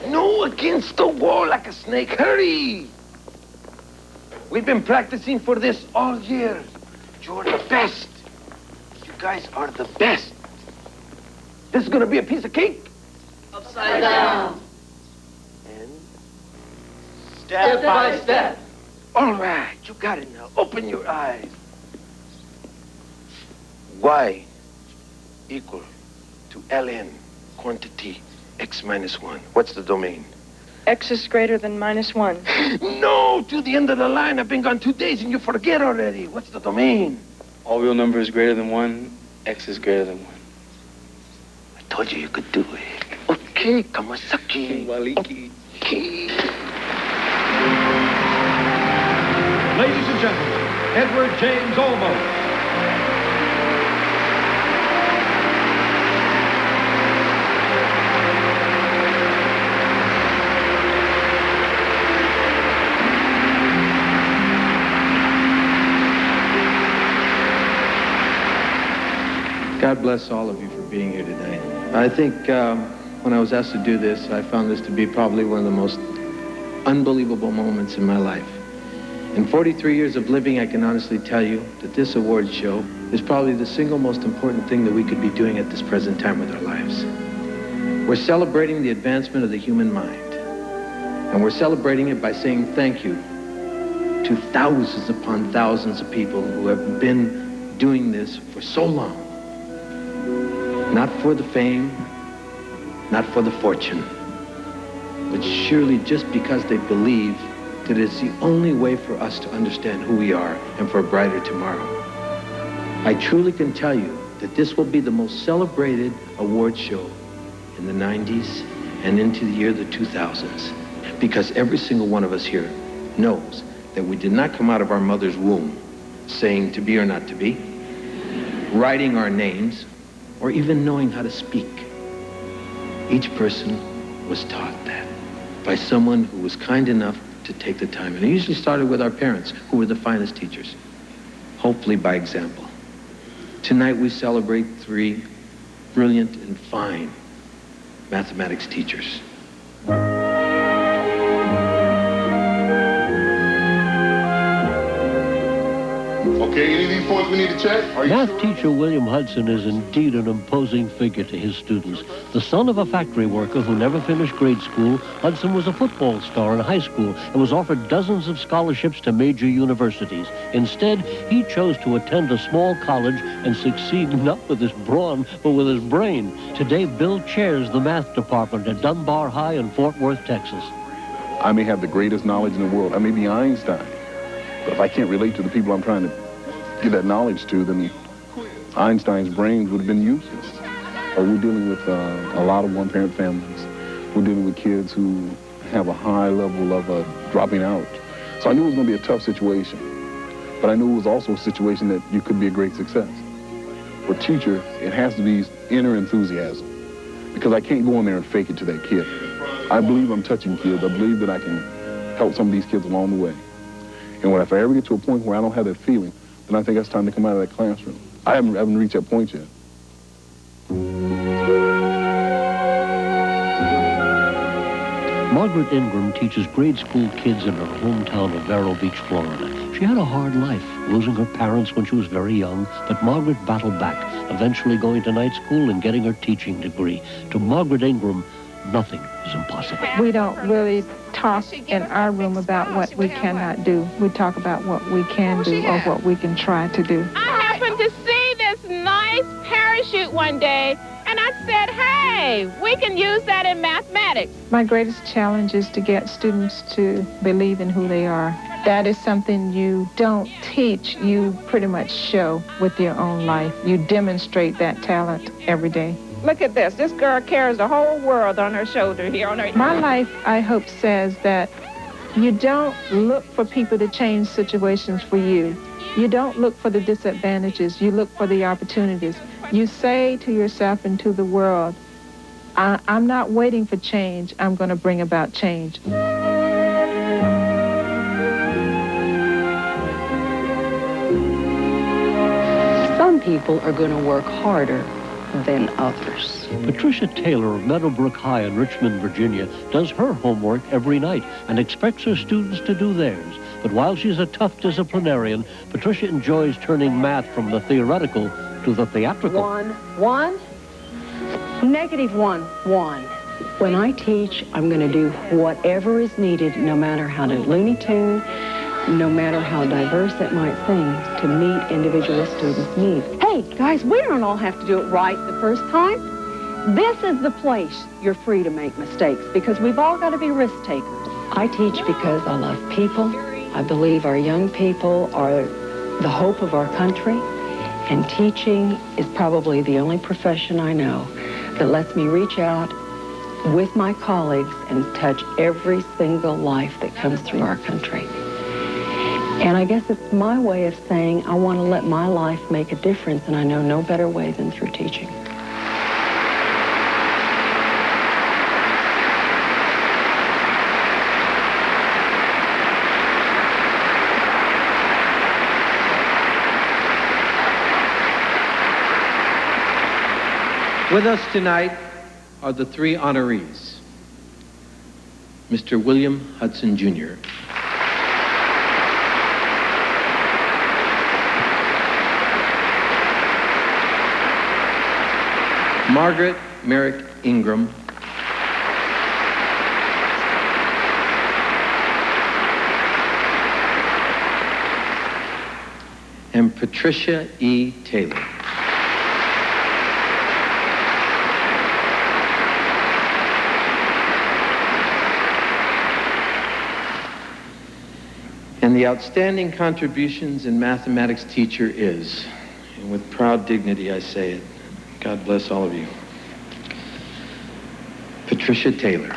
No, against the wall like a snake. Hurry! We've been practicing for this all year. You're the best. You guys are the best. This is gonna be a piece of cake. Upside down. And Step by step. all right, you got it now. Open your eyes. Y equal to ln quantity x minus 1. What's the domain? X is greater than -1. No, to the end of the line. I've been gone 2 days and you forget already. What's the domain? All real numbers greater than 1, x is greater than 1. I told you you could do it. Okay, Kamasaki. Waliki. Okay. Ladies and gentlemen, Edward James Olmos. God bless all of you for being here tonight. I think when I was asked to do this, I found this to be probably one of the most unbelievable moments in my life. In 43 years of living, I can honestly tell you that this award show is probably the single most important thing that we could be doing at this present time with our lives. We're celebrating the advancement of the human mind. And we're celebrating it by saying thank you to thousands upon thousands of people who have been doing this for so long. Not for the fame, not for the fortune, but surely just because they believe that it's the only way for us to understand who we are and for a brighter tomorrow. I truly can tell you that this will be the most celebrated award show in the 90s and into the year the 2000s, because every single one of us here knows that we did not come out of our mother's womb saying to be or not to be, writing our names, or even knowing how to speak. Each person was taught that by someone who was kind enough to take the time. And it usually started with our parents, who were the finest teachers, hopefully by example. Tonight we celebrate 3 brilliant and fine mathematics teachers. Okay, any of these points we need to check? Are you Math sure? teacher William Hudson is indeed an imposing figure to his students. The son of a factory worker who never finished grade school, Hudson was a football star in high school and was offered dozens of scholarships to major universities. Instead, he chose to attend a small college and succeed not with his brawn, but with his brain. Today, Bill chairs the math department at Dunbar High in Fort Worth, Texas. I may have the greatest knowledge in the world. I may be Einstein. But if I can't relate to the people I'm trying to give that knowledge to, then Einstein's brains would have been useless. We're dealing with a lot of one-parent families. We're dealing with kids who have a high level of dropping out. So I knew it was going to be a tough situation, but I knew it was also a situation that you could be a great success. For a teacher, it has to be inner enthusiasm, because I can't go in there and fake it to that kid. I believe I'm touching kids. I believe that I can help some of these kids along the way. And if I ever get to a point where I don't have that feeling, then I think it's time to come out of that classroom. I haven't reached that point yet. Margaret Ingram teaches grade school kids in her hometown of Vero Beach, Florida. She had a hard life, losing her parents when she was very young, but Margaret battled back, eventually going to night school and getting her teaching degree. To Margaret Ingram, nothing is impossible. We don't really talk in our room about what we cannot do. We talk about what we can do or what we can try to do. I happened to see this nice parachute one day, and I said, hey, we can use that in mathematics. My greatest challenge is to get students to believe in who they are. That is something you don't teach, you pretty much show with your own life. You demonstrate that talent every day. Look at this. This girl carries the whole world on her shoulder here on her. My life, I hope, says that you don't look for people to change situations for you. You don't look for the disadvantages. You look for the opportunities. You say to yourself and to the world, I'm not waiting for change. I'm going to bring about change. Some people are going to work harder than others. Patricia Taylor of Meadowbrook High in Richmond, Virginia, does her homework every night and expects her students to do theirs. But while she's a tough disciplinarian, Patricia enjoys turning math from the theoretical to the theatrical. 1, 1, -1, 1. When I teach, I'm going to do whatever is needed, no matter how Looney Tune, no matter how diverse it might seem, to meet individual students' needs. Hey, guys, we don't all have to do it right the first time. This is the place you're free to make mistakes, because we've all got to be risk takers. I teach because I love people. I believe our young people are the hope of our country, and teaching is probably the only profession I know that lets me reach out with my colleagues and touch every single life that comes through our country. And I guess it's my way of saying I want to let my life make a difference, and I know no better way than through teaching. With us tonight are the three honorees. Mr. William Hudson, Jr., Margaret Merrick Ingram, and Patricia E. Taylor. And the outstanding contributions in mathematics teacher is, and with proud dignity I say it, God bless all of you, Patricia Taylor.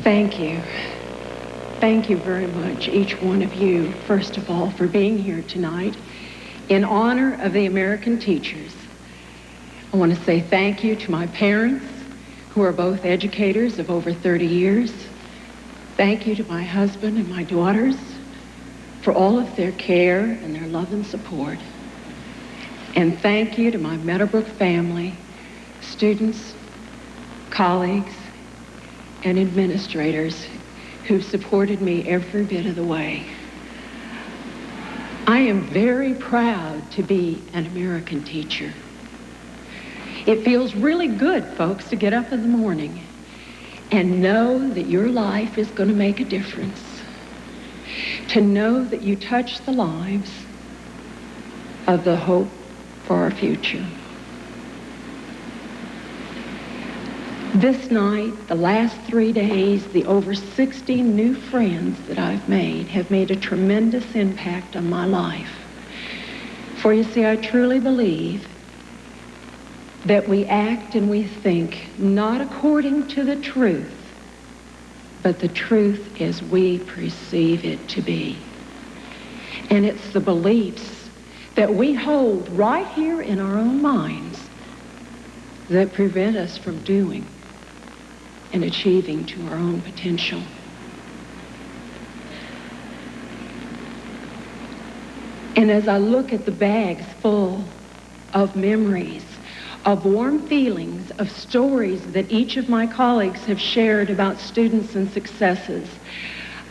Thank you. Thank you very much, each one of you, first of all, for being here tonight in honor of the American teachers. I want to say thank you to my parents, who are both educators of over 30 years. Thank you to my husband and my daughters for all of their care and their love and support. And thank you to my Meadowbrook family, students, colleagues, and administrators who supported me every bit of the way. I am very proud to be an American teacher. It feels really good, folks, to get up in the morning and know that your life is going to make a difference. To know that you touch the lives of the hope for our future. This night, the last 3 days, the over 60 new friends that I've made have made a tremendous impact on my life. For you see, I truly believe that we act and we think not according to the truth, but the truth as we perceive it to be. And it's the beliefs that we hold right here in our own minds that prevent us from doing and achieving to our own potential. And as I look at the bags full of memories, of warm feelings, of stories that each of my colleagues have shared about students and successes,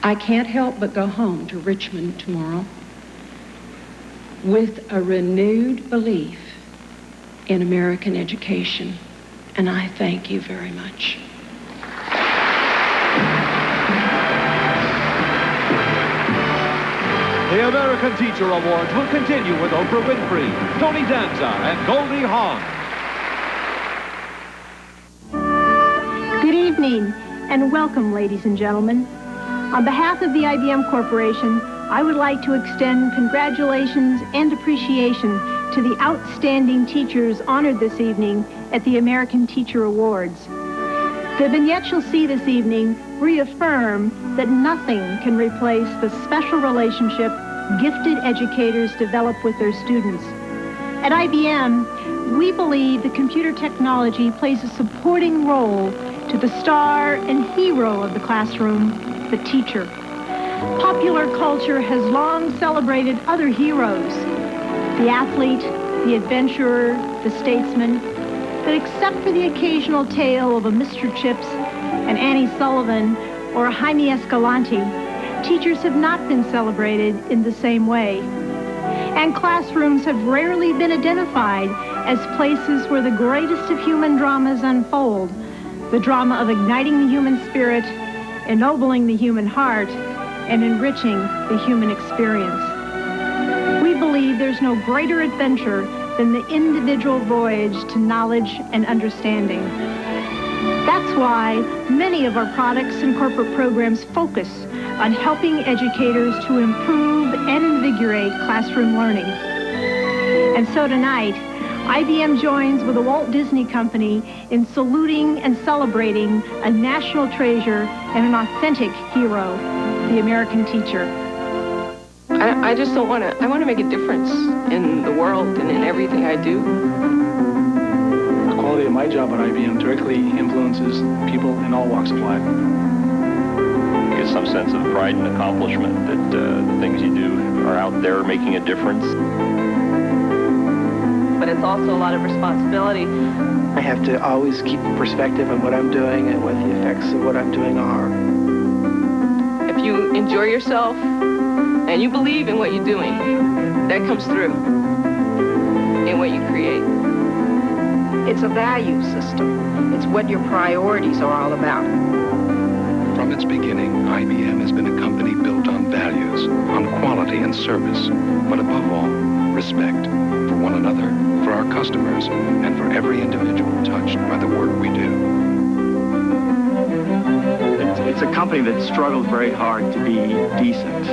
I can't help but go home to Richmond tomorrow with a renewed belief in American education. And I thank you very much. The American Teacher Awards will continue with Oprah Winfrey, Tony Danza, and Goldie Hawn. Good evening, and welcome, ladies and gentlemen. On behalf of the IBM Corporation, I would like to extend congratulations and appreciation to the outstanding teachers honored this evening at the American Teacher Awards. The vignettes you'll see this evening reaffirm that nothing can replace the special relationship gifted educators develop with their students. At IBM, we believe that computer technology plays a supporting role to the star and hero of the classroom, the teacher. Popular culture has long celebrated other heroes, the athlete, the adventurer, the statesman, but except for the occasional tale of a Mr. Chips, an Annie Sullivan, or a Jaime Escalante, teachers have not been celebrated in the same way. And classrooms have rarely been identified as places where the greatest of human dramas unfold, the drama of igniting the human spirit, ennobling the human heart, and enriching the human experience. We believe there's no greater adventure than the individual voyage to knowledge and understanding. That's why many of our products and corporate programs focus on helping educators to improve and invigorate classroom learning. And so tonight, IBM joins with the Walt Disney Company in saluting and celebrating a national treasure and an authentic hero, the American teacher. I just don't want to, I want to make a difference in the world and in everything I do. The quality of my job at IBM directly influences people in all walks of life. You get some sense of pride and accomplishment that the things you do are out there making a difference. But it's also a lot of responsibility. I have to always keep perspective on what I'm doing and what the effects of what I'm doing are. If you enjoy yourself and you believe in what you're doing, that comes through in what you create. It's a value system. It's what your priorities are all about. From its beginning, IBM has been a company built on values, on quality and service, but above all, respect for one another, for our customers, and for every individual touched by the work we do. It's a company that struggles very hard to be decent.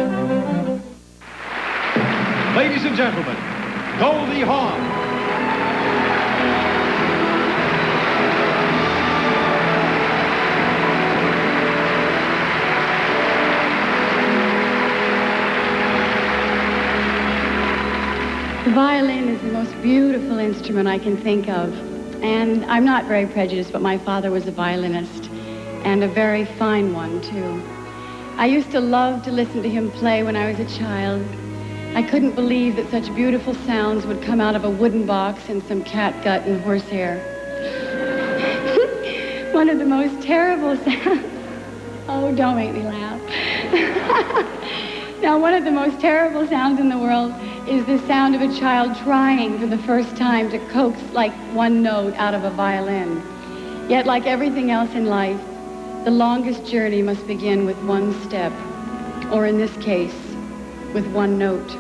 Ladies and gentlemen, Goldie Hawn. The violin is the most beautiful instrument I can think of. And I'm not very prejudiced, but my father was a violinist, and a very fine one, too. I used to love to listen to him play when I was a child. I couldn't believe that such beautiful sounds would come out of a wooden box and some catgut and horsehair. One of the most terrible sounds. Oh, don't make me laugh. Now, one of the most terrible sounds in the world is the sound of a child trying for the first time to coax like one note out of a violin. Yet, like everything else in life, the longest journey must begin with one step, or in this case, with one note.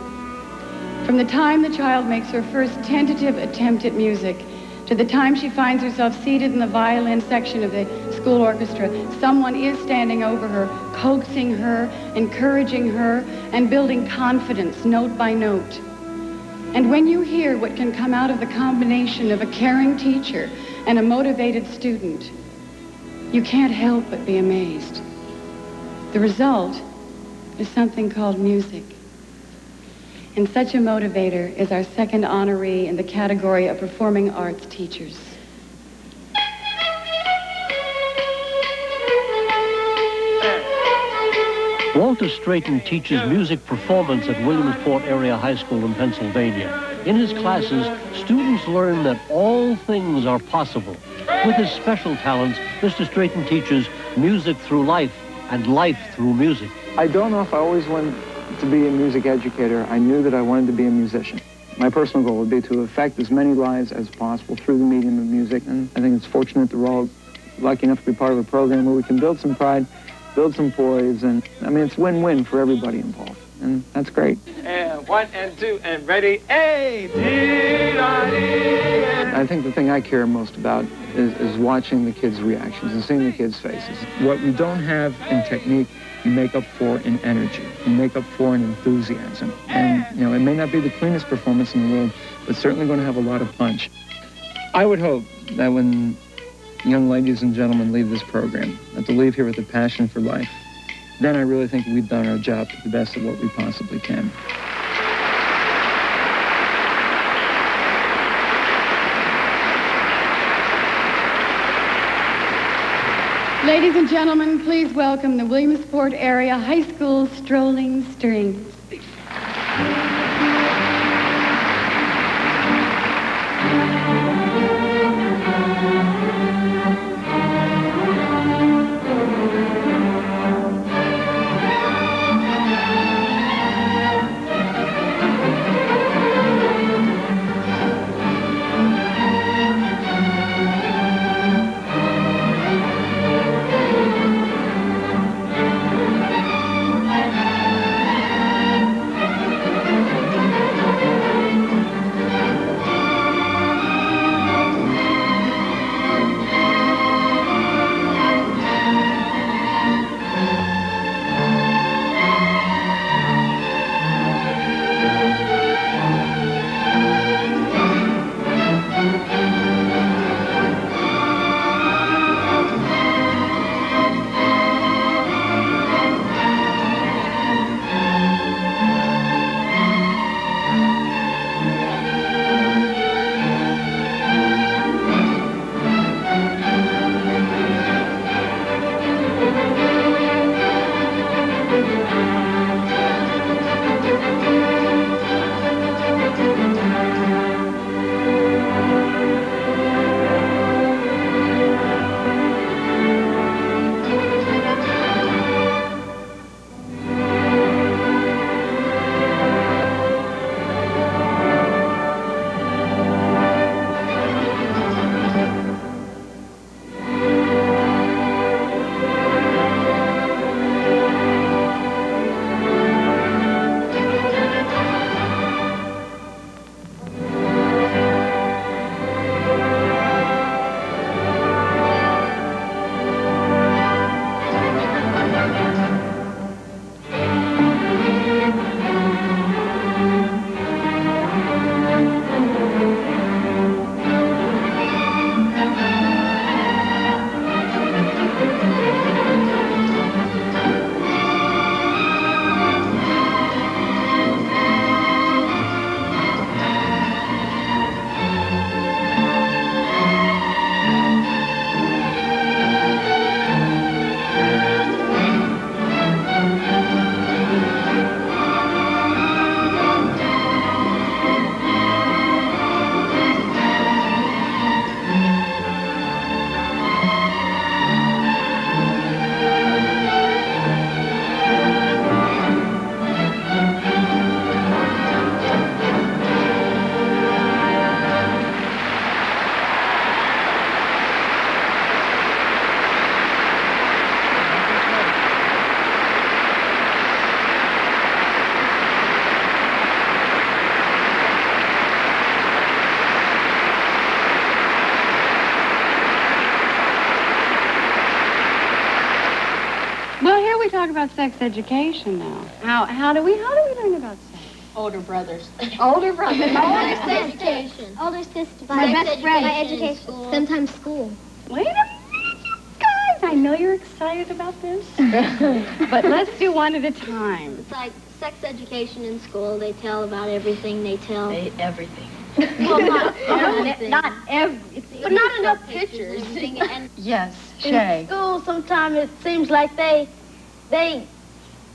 From the time the child makes her first tentative attempt at music to the time she finds herself seated in the violin section of the school orchestra, someone is standing over her, coaxing her, encouraging her, and building confidence note by note. And when you hear what can come out of the combination of a caring teacher and a motivated student, you can't help but be amazed. The result is something called music. And such a motivator is our second honoree in the category of performing arts teachers. Walter Straighton teaches music performance at Williamsport Area High School in Pennsylvania. In his classes, students learn that all things are possible. With his special talents, Mr. Straighton teaches music through life and life through music. I don't know if I always wanted to be a music educator. I knew that I wanted to be a musician. My personal goal would be to affect as many lives as possible through the medium of music. And I think it's fortunate that we're all lucky enough to be part of a program where we can build some pride, build some poise, and I mean, it's win-win for everybody involved. and that's great. And 1 and 2 and ready, A, D-I-D. I think the thing I care most about is watching the kids' reactions and seeing the kids' faces. What we don't have in technique, you make up for in energy. You make up for in enthusiasm. And, you know, it may not be the cleanest performance in the world, but certainly going to have a lot of punch. I would hope that when young ladies and gentlemen leave this program, that they leave here with a passion for life, then I really think we've done our job to the best of what we possibly can. Ladies and gentlemen, please welcome the Williamsport Area High School Strolling Strings. Talk about sex education now. How do we learn about sex? Older brothers. Older brothers. Older sisters. Older sister. My best friend. My education. Sometimes school. Wait a minute, you guys. I know you're excited about this. But let's do one at a time. It's like sex education in school. They tell about everything. They tell... Everything. Well, not everything. Not everything. But not enough pictures. Yes, Shay. In school, sometimes it seems like they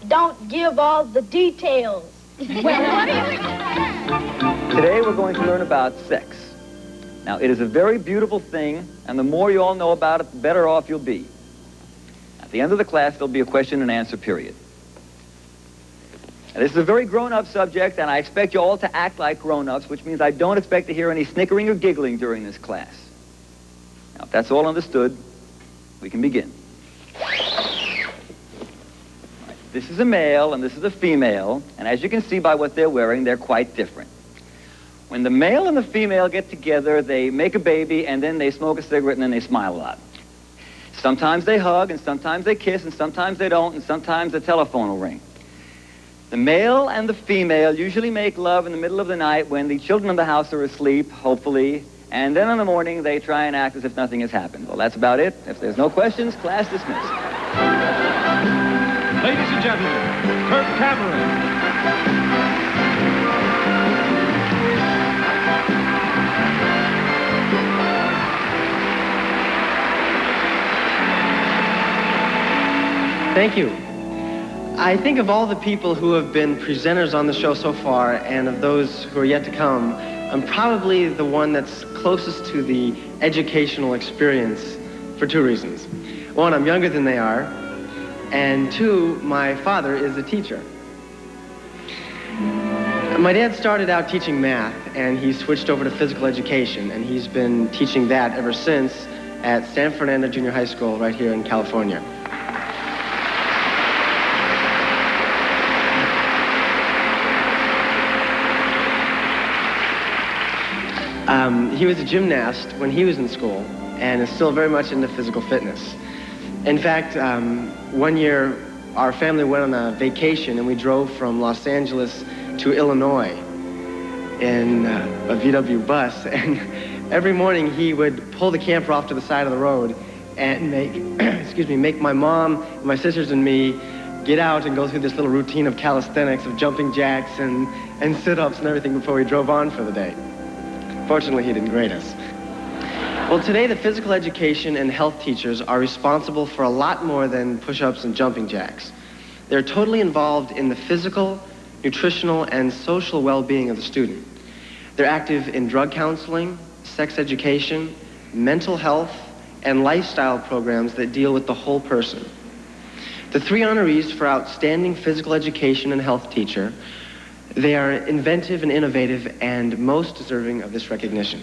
don't give all the details. Well, what do you Today we're going to learn about sex. Now, it is a very beautiful thing, and the more you all know about it, the better off you'll be. At the end of the class, there'll be a question and answer period. Now, this is a very grown-up subject, and I expect you all to act like grown-ups, which means I don't expect to hear any snickering or giggling during this class. Now, if that's all understood, we can begin. This is a male and this is a female, and as you can see by what they're wearing, they're quite different. When the male and the female get together, they make a baby, and then they smoke a cigarette, and then they smile a lot. Sometimes they hug, and sometimes they kiss, and sometimes they don't, and sometimes the telephone will ring. The male and the female usually make love in the middle of the night when the children in the house are asleep, hopefully, and then in the morning they try and act as if nothing has happened. Well, that's about it. If there's no questions, class dismissed. Ladies and gentlemen, Kirk Cameron. Thank you. I think of all the people who have been presenters on the show so far and of those who are yet to come, I'm probably the one that's closest to the educational experience for two reasons. One, I'm younger than they are, and two, my father is a teacher. My dad started out teaching math, and he switched over to physical education, and he's been teaching that ever since at San Fernando Junior High School right here in California. He was a gymnast when he was in school and is still very much into physical fitness. In fact, one year our family went on a vacation and we drove from Los Angeles to Illinois in a VW bus, and every morning he would pull the camper off to the side of the road and make my mom, my sisters and me get out and go through this little routine of calisthenics, of jumping jacks and sit-ups and everything before we drove on for the day. Fortunately, he didn't grade us. Well, today the physical education and health teachers are responsible for a lot more than push-ups and jumping jacks. They're totally involved in the physical, nutritional, and social well-being of the student. They're active in drug counseling, sex education, mental health, and lifestyle programs that deal with the whole person. The three honorees for Outstanding Physical Education and Health Teacher, they are inventive and innovative and most deserving of this recognition.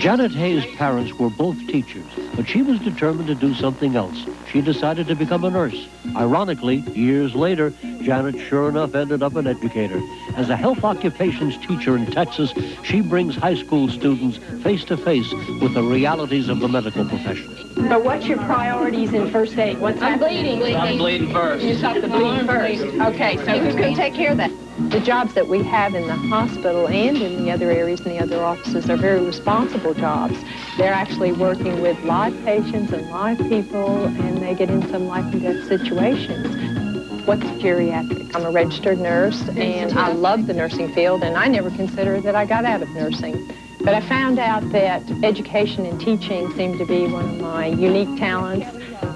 Janet Hayes' parents were both teachers, but she was determined to do something else. She decided to become a nurse. Ironically, years later, Janet sure enough ended up an educator. As a health occupations teacher in Texas, she brings high school students face to face with the realities of the medical profession. But what's your priorities in first aid? What's I'm bleeding. Stop bleeding first. You stop the bleeding first. Okay, so who's going to take care of that? The jobs that we have in the hospital and in the other areas and the other offices are very responsible jobs. They're actually working with live patients and live people, and they get in some life and death situations. What's geriatrics? I'm a registered nurse, and I love the nursing field, and I never considered that I got out of nursing. But I found out that education and teaching seemed to be one of my unique talents.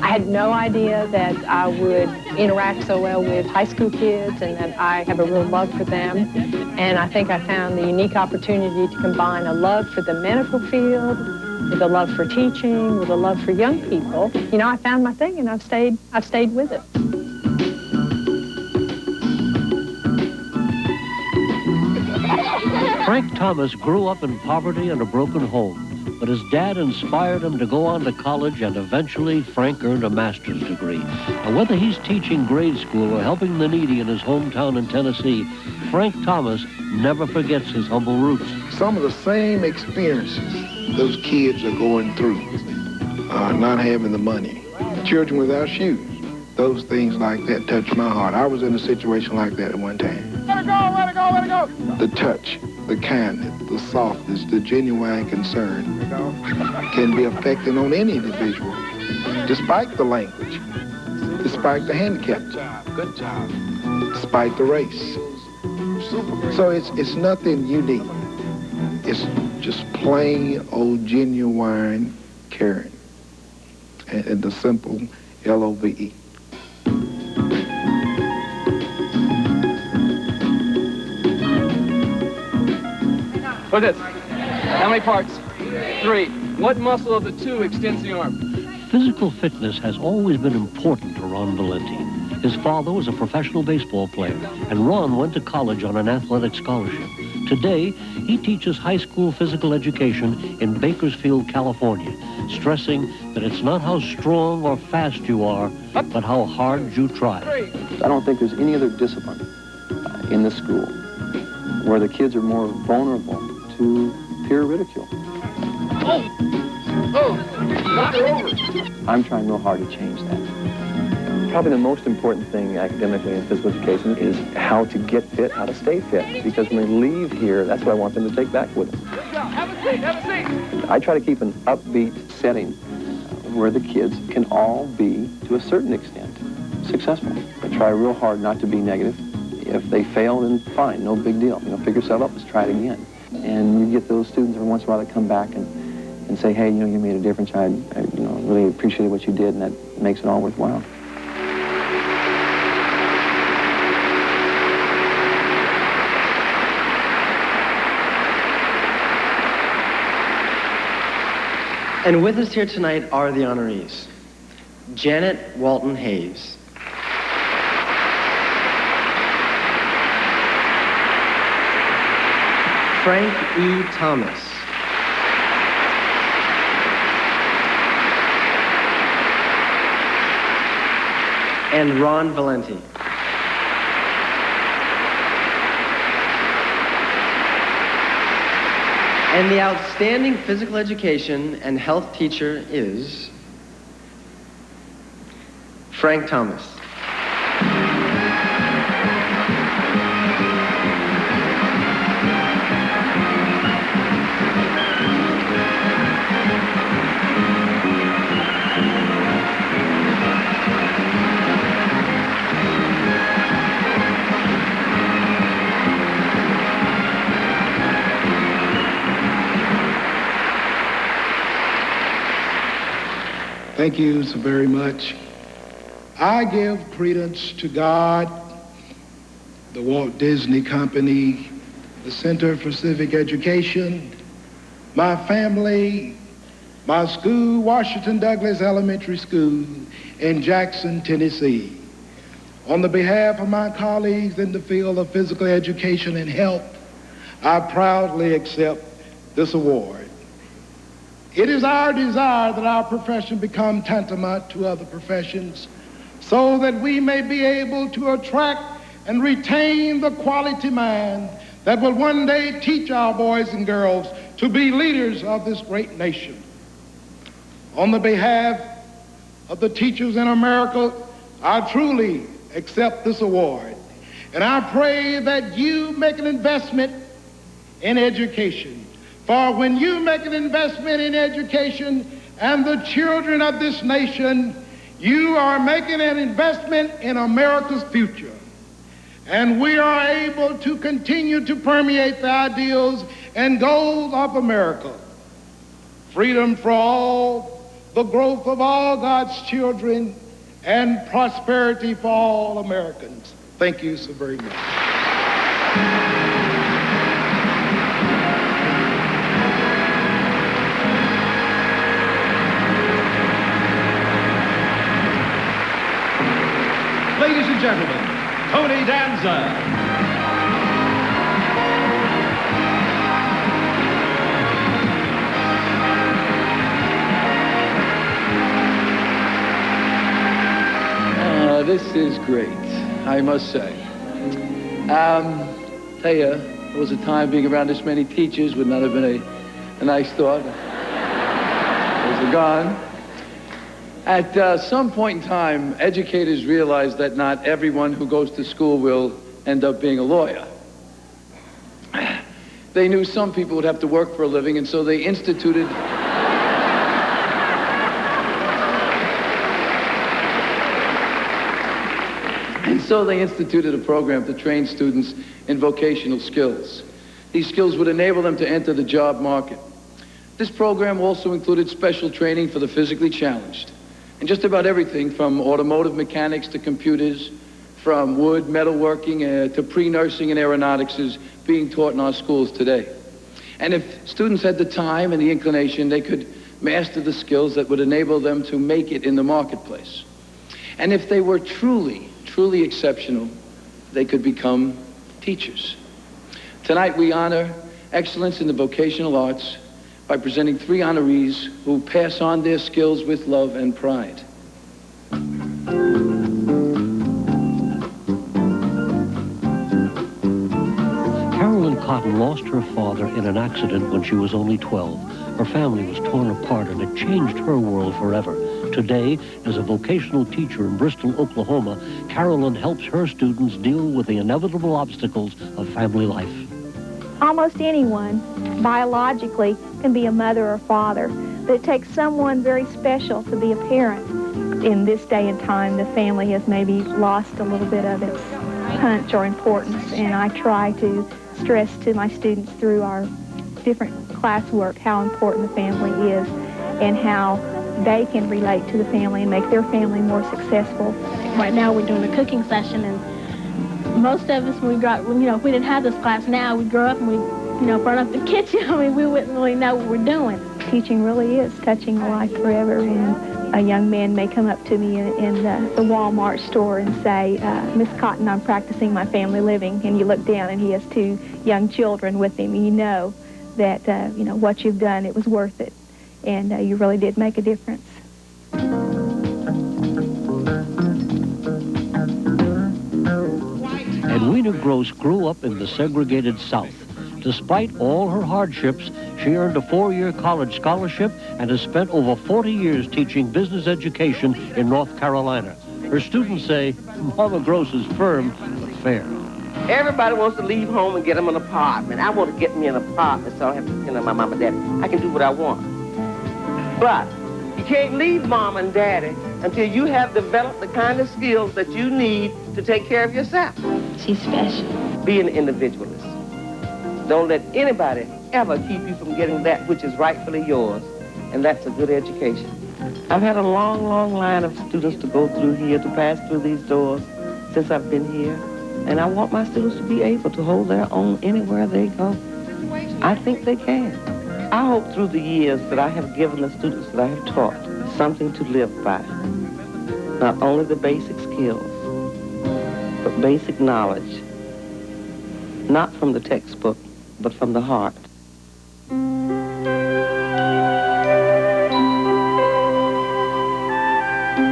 I had no idea that I would interact so well with high school kids and that I have a real love for them. And I think I found the unique opportunity to combine a love for the medical field with a love for teaching, with a love for young people. You know, I found my thing and I've stayed with it. Frank Thomas grew up in poverty and a broken home, but his dad inspired him to go on to college, and eventually Frank earned a master's degree. And whether he's teaching grade school or helping the needy in his hometown in Tennessee, Frank Thomas never forgets his humble roots. Some of the same experiences those kids are going through, not having the money, children without shoes, those things like that touch my heart. I was in a situation like that at one time. Let it go, let it go, let it go. The touch, the kindness, the softness, the genuine concern can be affecting on any individual, despite the language, despite the handicap, Good job. despite the race. So it's nothing unique. It's just plain old genuine caring, and the simple L-O-V-E. What's this? How many parts? 3. What muscle of the 2 extends the arm? Physical fitness has always been important to Ron Valenti. His father was a professional baseball player, and Ron went to college on an athletic scholarship. Today, he teaches high school physical education in Bakersfield, California. stressing that it's not how strong or fast you are, but how hard you try. I don't think there's any other discipline in the school where the kids are more vulnerable to peer ridicule. Knock her over. I'm trying real hard to change that. Probably the most important thing academically in physical education is how to get fit, how to stay fit. Because when they leave here, that's what I want them to take back with them. Have a seat, have a seat. I try to keep an upbeat setting where the kids can all be, to a certain extent, successful. I try real hard not to be negative. If they fail, then fine, no big deal. Pick yourself up, let's try it again. And you get those students every once in a while that come back and say, hey, you made a difference. I really appreciated what you did, and that makes it all worthwhile. And with us here tonight are the honorees. Janet Walton Hayes. Frank E. Thomas. And Ron Valenti. And the outstanding physical education and health teacher is Frank Thomas. Thank you so very much. I give credence to God, the Walt Disney Company, the Center for Civic Education, my family, my school, Washington Douglas Elementary School in Jackson, Tennessee. On the behalf of my colleagues in the field of physical education and health, I proudly accept this award. It is our desire that our profession become tantamount to other professions so that we may be able to attract and retain the quality mind that will one day teach our boys and girls to be leaders of this great nation. On the behalf of the teachers in America, I truly accept this award. And I pray that you make an investment in education. For when you make an investment in education and the children of this nation, you are making an investment in America's future. And we are able to continue to permeate the ideals and goals of America. Freedom for all, the growth of all God's children, and prosperity for all Americans. Thank you so very much. Ladies and gentlemen, Tony Danza. This is great, I must say. Tell you, there was a time being around this many teachers would not have been a nice thought. Those are gone. At some point in time, educators realized that not everyone who goes to school will end up being a lawyer. They knew some people would have to work for a living, and so they instituted a program to train students in vocational skills. These skills would enable them to enter the job market. This program also included special training for the physically challenged. And just about everything from automotive mechanics to computers, from wood, metalworking, to pre-nursing and aeronautics is being taught in our schools today. And if students had the time and the inclination, they could master the skills that would enable them to make it in the marketplace. And if they were truly exceptional, they could become teachers. Tonight we honor excellence in the vocational arts by presenting 3 honorees who pass on their skills with love and pride. Carolyn Cotton lost her father in an accident when she was only 12. Her family was torn apart, and it changed her world forever. Today, as a vocational teacher in Bristol, Oklahoma, Carolyn helps her students deal with the inevitable obstacles of family life. Almost anyone, biologically, can be a mother or father, but it takes someone very special to be a parent. In this day and time, the family has maybe lost a little bit of its punch or importance, and I try to stress to my students through our different classwork how important the family is and how they can relate to the family and make their family more successful. Right now we're doing a cooking session, and most of us, when we got, if we didn't have this class now, we'd grow up and we'd, burn up the kitchen. I mean, we wouldn't really know what we're doing. Teaching really is touching a life forever, and a young man may come up to me in the Walmart store and say, Miss Cotton, I'm practicing my family living, and you look down and he has 2 young children with him, and you know that, what you've done, it was worth it, and you really did make a difference. Edwina Gross grew up in the segregated South. Despite all her hardships, she earned a 4-year college scholarship and has spent over 40 years teaching business education in North Carolina. Her students say Mama Gross is firm but fair. Everybody wants to leave home and get them an apartment. I want to get me an apartment so I don't have to depend on my mom and daddy. I can do what I want. But you can't leave mom and daddy until you have developed the kind of skills that you need to take care of yourself. She's special. Be an individualist. Don't let anybody ever keep you from getting that which is rightfully yours, and that's a good education. I've had a long, long line of students to go through here, to pass through these doors since I've been here, and I want my students to be able to hold their own anywhere they go. I think they can. I hope through the years that I have given the students that I have taught something to live by. Not only the basic skills, but basic knowledge. Not from the textbook, but from the heart.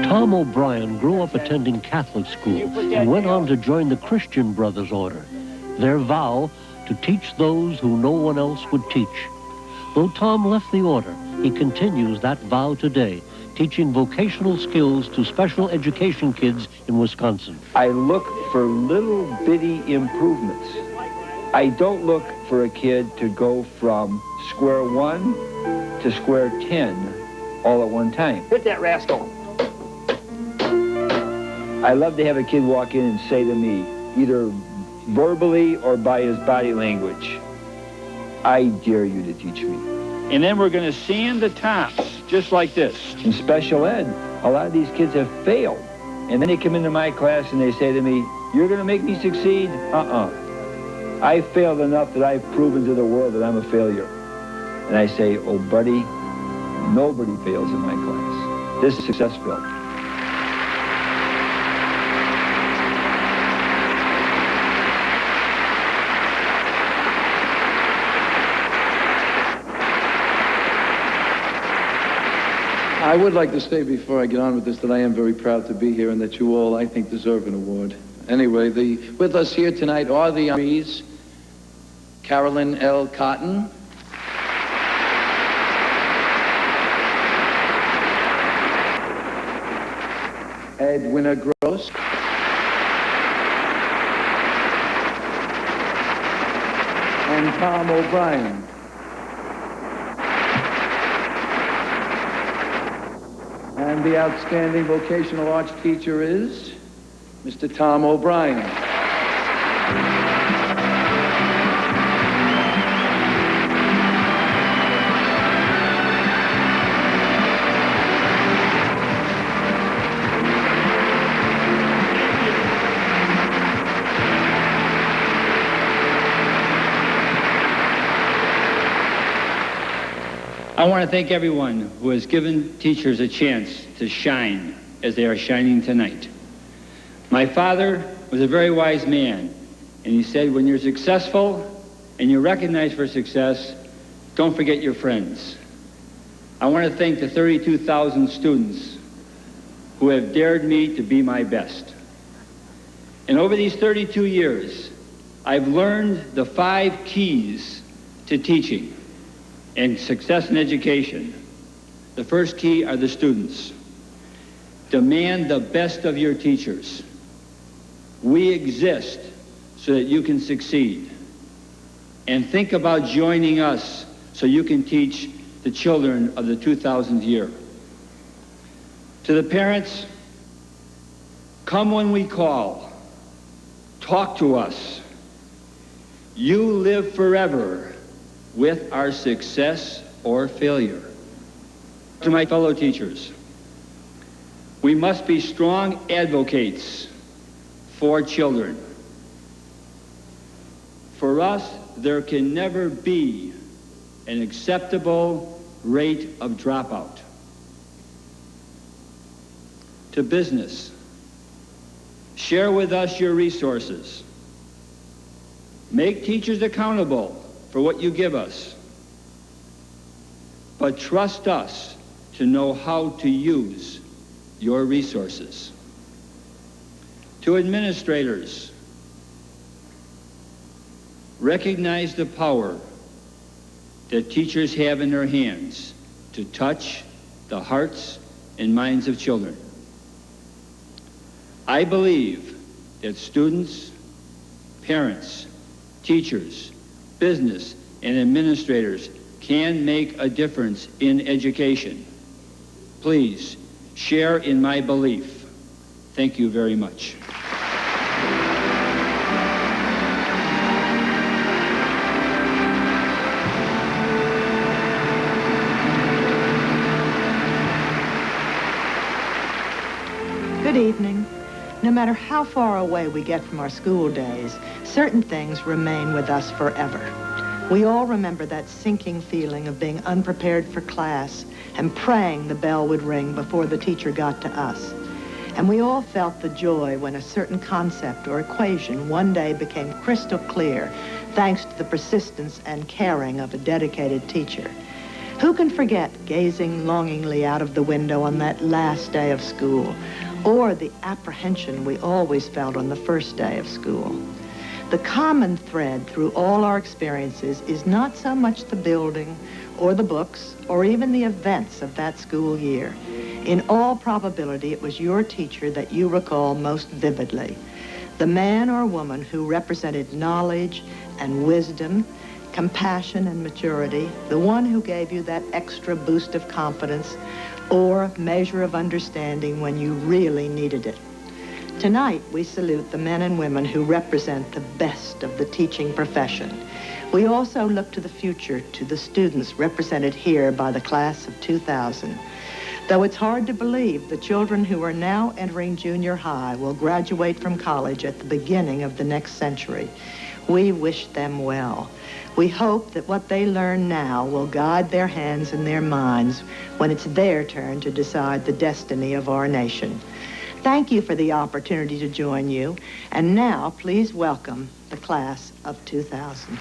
Tom O'Brien grew up attending Catholic school and went on to join the Christian Brothers Order. Their vow, to teach those who no one else would teach. Though Tom left the order, he continues that vow today, teaching vocational skills to special education kids in Wisconsin. I look for little bitty improvements. I don't look for a kid to go from square 1 to square 10 all at one time. Hit that rascal. I love to have a kid walk in and say to me, either verbally or by his body language, I dare you to teach me. And then we're going to sand the tops, just like this. In special ed, a lot of these kids have failed. And then they come into my class and they say to me, you're going to make me succeed? I failed enough that I've proven to the world that I'm a failure. And I say, oh, buddy, nobody fails in my class. This is successful. I would like to say before I get on with this that I am very proud to be here and that you all, I think, deserve an award. Anyway, with us here tonight are the honorees: Carolyn L. Cotton, Edwina Gross, and Tom O'Brien. And the outstanding vocational arts teacher is Mr. Tom O'Brien. I want to thank everyone who has given teachers a chance to shine as they are shining tonight. My father was a very wise man, and he said, when you're successful and you're recognized for success, don't forget your friends. I want to thank the 32,000 students who have dared me to be my best. And over these 32 years, I've learned the 5 keys to teaching and success in education. The first key are the students. Demand the best of your teachers. We exist so that you can succeed. And think about joining us so you can teach the children of the 2000th year. To the parents, come when we call. Talk to us. You live forever with our success or failure. To my fellow teachers, we must be strong advocates for children. For us, there can never be an acceptable rate of dropout. To business, share with us your resources. Make teachers accountable for what you give us. But trust us to know how to use your resources. To administrators, recognize the power that teachers have in their hands to touch the hearts and minds of children. I believe that students, parents, teachers, business, and administrators can make a difference in education. Please share in my belief. Thank you very much. Good evening. No matter how far away we get from our school days, certain things remain with us forever. We all remember that sinking feeling of being unprepared for class and praying the bell would ring before the teacher got to us. And we all felt the joy when a certain concept or equation one day became crystal clear thanks to the persistence and caring of a dedicated teacher. Who can forget gazing longingly out of the window on that last day of school, or the apprehension we always felt on the first day of school? The common thread through all our experiences is not so much the building or the books or even the events of that school year. In all probability, it was your teacher that you recall most vividly. The man or woman who represented knowledge and wisdom, compassion and maturity, the one who gave you that extra boost of confidence or measure of understanding when you really needed it. Tonight, we salute the men and women who represent the best of the teaching profession. We also look to the future, to the students represented here by the class of 2000. Though it's hard to believe, the children who are now entering junior high will graduate from college at the beginning of the next century. We wish them well. We hope that what they learn now will guide their hands and their minds when it's their turn to decide the destiny of our nation. Thank you for the opportunity to join you. And now, please welcome the class of 2000.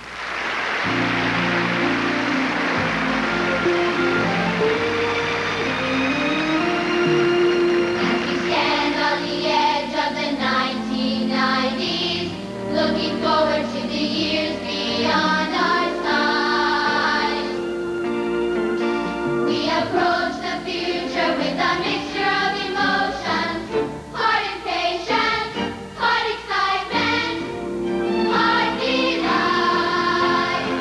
Stand on the edge of the 1990s, looking forward to the years beyond our skies. We approach the future with a mixture of emotions, heart impatience, heart excitement, heart delight.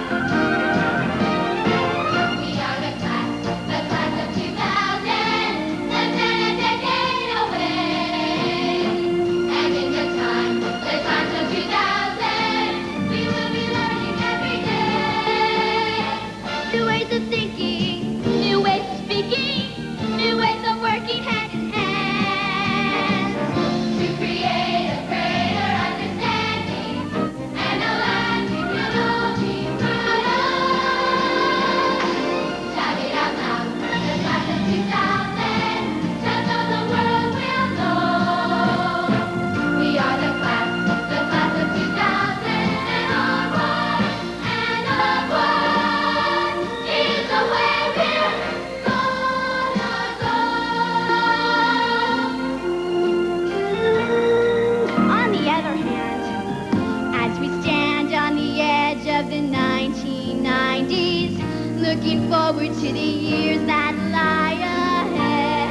forward to the years that lie ahead.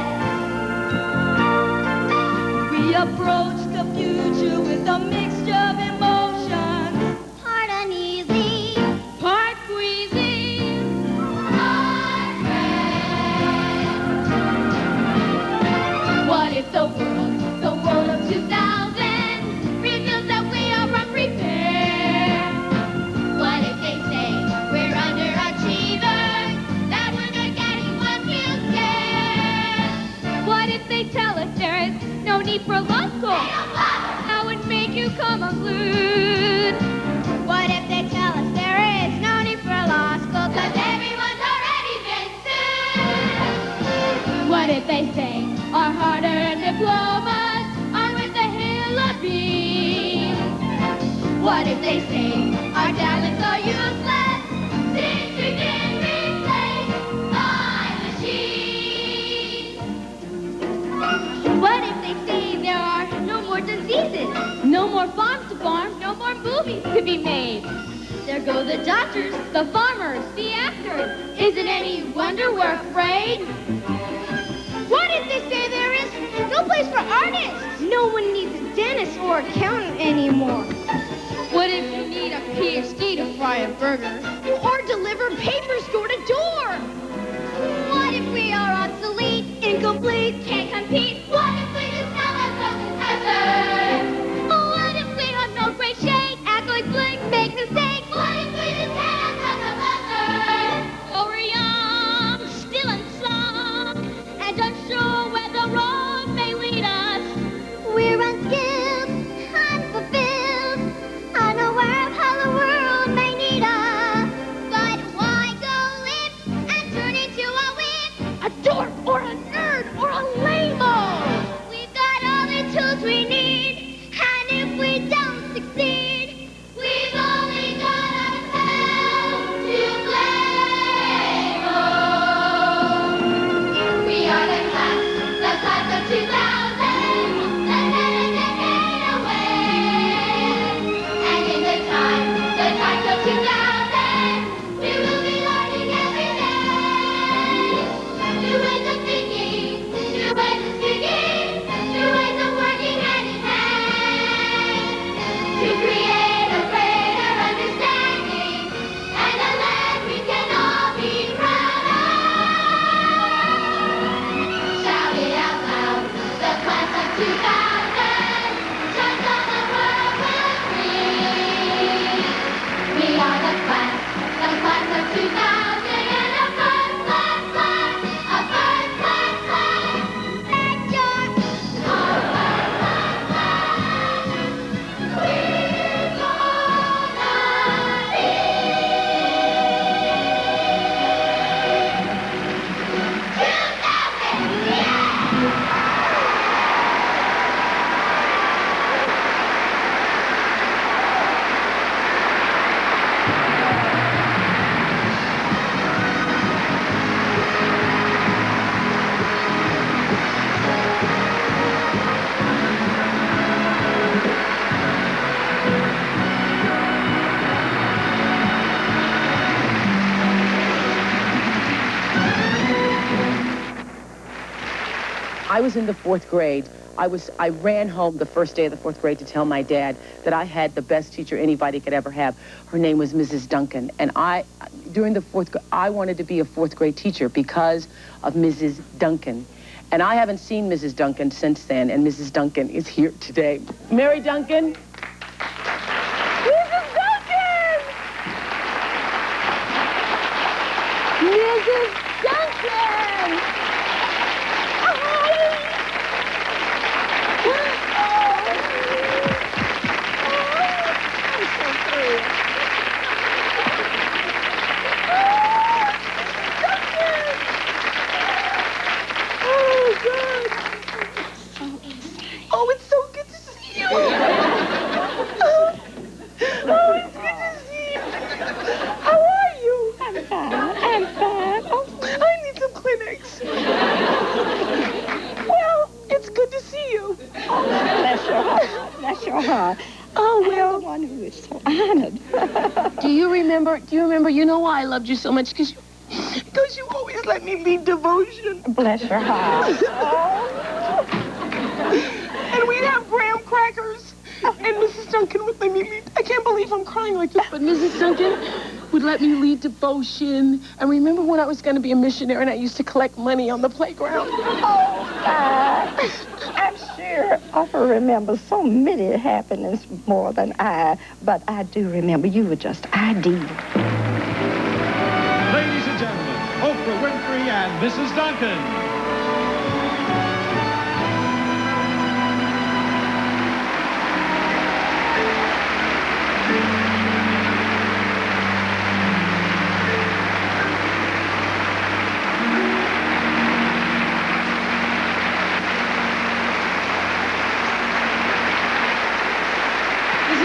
We approach the future with a mixture of emotions. Part uneasy, part queasy, part red. What if the world of 2000 reveals that we are unprepared? What if they say we're underachievers, that we're not getting what you get? What if they tell us there is no need for law school? That would make you come unglued. What if they tell us there is no need for law school, cause everyone's already been sued? What if they say our hard-earned diplomas are worth a hill of beans? What if they say our talents are useless since we've been replaced by machines? What if they say there are no more diseases, no more farms to farm, no more movies to be made? There go the doctors, the farmers, the actors. Is it any wonder we're afraid? What if they say there is no place for artists? No one needs a dentist or accountant anymore. What if you need a PhD to fry a burger? Or deliver papers door to door? What if we are obsolete, incomplete, can't compete? What if we just have a successor? What if we have no great shade, act like blink, make mistakes? What if we just have a successor? Oh, we're young, still unsung, and unsure where the road may lead us. We're unskilled, unfulfilled, unaware of how the world may need us. But why go live and turn into a whip, a dork, or a nerd, or a lame-o? We've got all the tools we need, and if we don't succeed, we've only got ourselves to blame. Oh, we are the class of 2000, less than a decade away. And in the times of 2000, we will be learning every day. New ways of thinking, new ways of speaking, new ways of working hand in hand, to create a greater understanding and a land we can all be proud of. Shout it out loud, the class of 2000, just so the world will free. We are the class of 2000, and a first class, a first class. Let your our first class. We're gonna be 2000, yeah! I was in the 4th grade. I ran home the first day of the 4th grade to tell my dad that I had the best teacher anybody could ever have. Her name was Mrs. Duncan. And during the 4th grade, I wanted to be a 4th grade teacher because of Mrs. Duncan. And I haven't seen Mrs. Duncan since then, and Mrs. Duncan is here today. Mary Duncan. Mrs. Duncan! Mrs. Duncan! Oh, it's so good to see you. How are you? I'm fine. Oh, I need some Kleenex. Well, it's good to see you. Oh, bless your heart. Bless your heart. Oh, well. I'm the one who is so honored. Do you remember, you know why I loved you so much? because you always let me lead devotion. Bless your heart. And we'd have graham crackers. And Mrs. Duncan would let me lead. I can't believe I'm crying like this, but Mrs. Duncan would let me lead devotion. And remember when I was going to be a missionary and I used to collect money on the playground? Oh, God. I'm sure Arthur remembers so many happenings more than I, but I do remember you were just ideal. Ladies and gentlemen, Oprah Winfrey and Mrs. Duncan.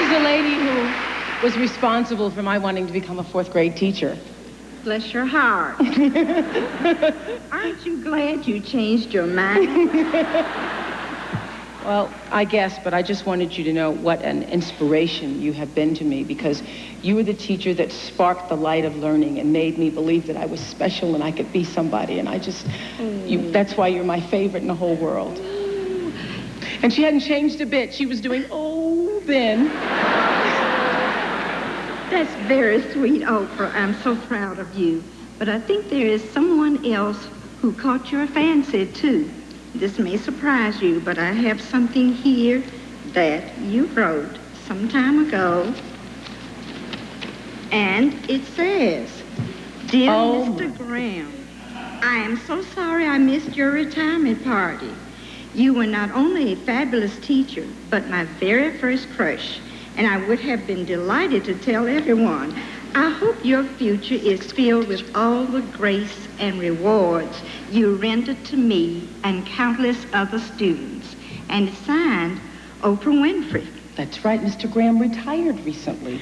The lady who was responsible for my wanting to become a fourth grade teacher. Bless your heart. Aren't you glad you changed your mind? Well, I guess, but I just wanted you to know what an inspiration you have been to me, because you were the teacher that sparked the light of learning and made me believe that I was special and I could be somebody. And I just, that's why you're my favorite in the whole world. And she hadn't changed a bit. She was doing, then. That's very sweet, Oprah. I'm so proud of you. But I think there is someone else who caught your fancy, too. This may surprise you, but I have something here that you wrote some time ago. And it says, Dear Mr. Graham, I am so sorry I missed your retirement party. You were not only a fabulous teacher, but my very first crush, and I would have been delighted to tell everyone. I hope your future is filled with all the grace and rewards you rendered to me and countless other students. And it's signed, Oprah Winfrey. That's right, Mr. Graham retired recently.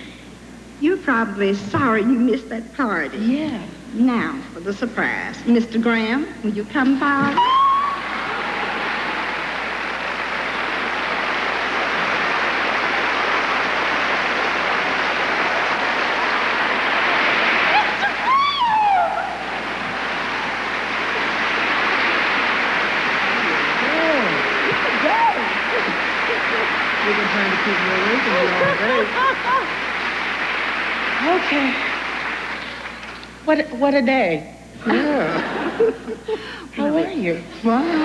You're probably sorry you missed that party. Yeah. Now for the surprise. Mr. Graham, will you come by? We've been trying to keep you away from you all day. Okay. What a day. Yeah. How are you? Fine.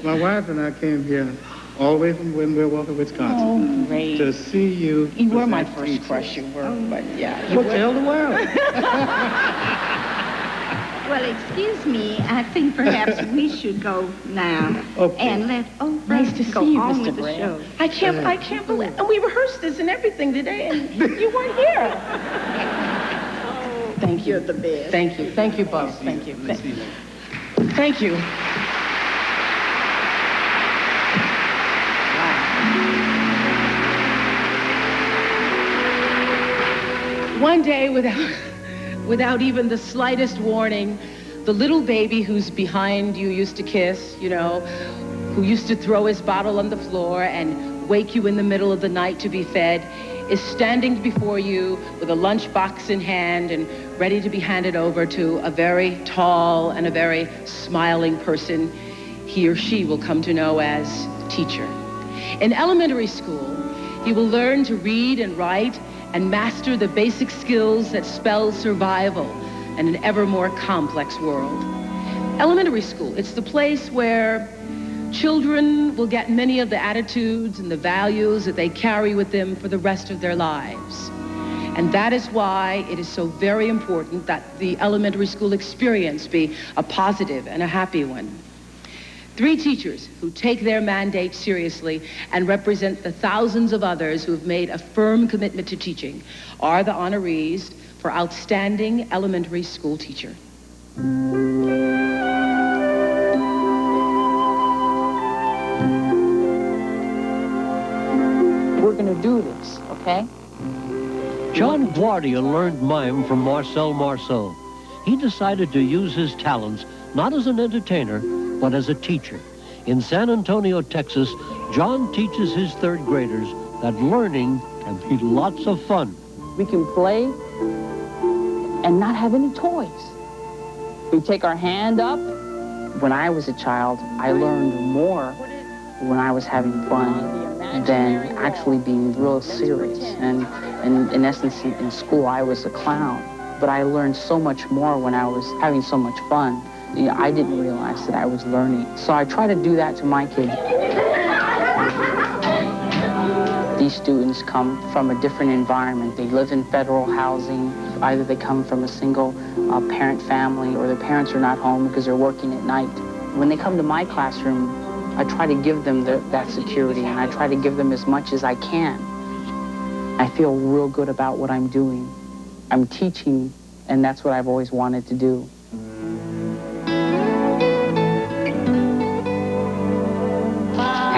My wife and I came here all the way from Milwaukee, Wisconsin. Oh, great. To see you. You were my first crush, you were, but yeah. Well, tell the world. Well, excuse me. I think perhaps we should go now. Okay. And let Oprah Nice to go see you, on Mr. with the Graham. show. I can't believe, and we rehearsed this and everything today, and you weren't here. Thank you. You're the best. Thank you both. Thank you. Thank you. One day, without even the slightest warning, the little baby who's behind you used to kiss, who used to throw his bottle on the floor and wake you in the middle of the night to be fed, is standing before you with a lunchbox in hand and ready to be handed over to a very tall and a very smiling person he or she will come to know as teacher. In elementary school, he will learn to read and write and master the basic skills that spell survival in an ever more complex world. Elementary school, it's the place where children will get many of the attitudes and the values that they carry with them for the rest of their lives. And that is why it is so very important that the elementary school experience be a positive and a happy one. 3 teachers who take their mandate seriously and represent the thousands of others who have made a firm commitment to teaching are the honorees for Outstanding Elementary School Teacher. We're going to do this, okay? John Guardia learned mime from Marcel Marceau. He decided to use his talents not as an entertainer, but as a teacher. In San Antonio, Texas, John teaches his 3rd graders that learning can be lots of fun. We can play and not have any toys. We take our hand up. When I was a child, I learned more when I was having fun than actually being real serious. And in essence, in school, I was a clown. But I learned so much more when I was having so much fun. You know, I didn't realize that I was learning. So I try to do that to my kids. These students come from a different environment. They live in federal housing. Either they come from a single parent family or their parents are not home because they're working at night. When they come to my classroom, I try to give them that security, and I try to give them as much as I can. I feel real good about what I'm doing. I'm teaching, and that's what I've always wanted to do.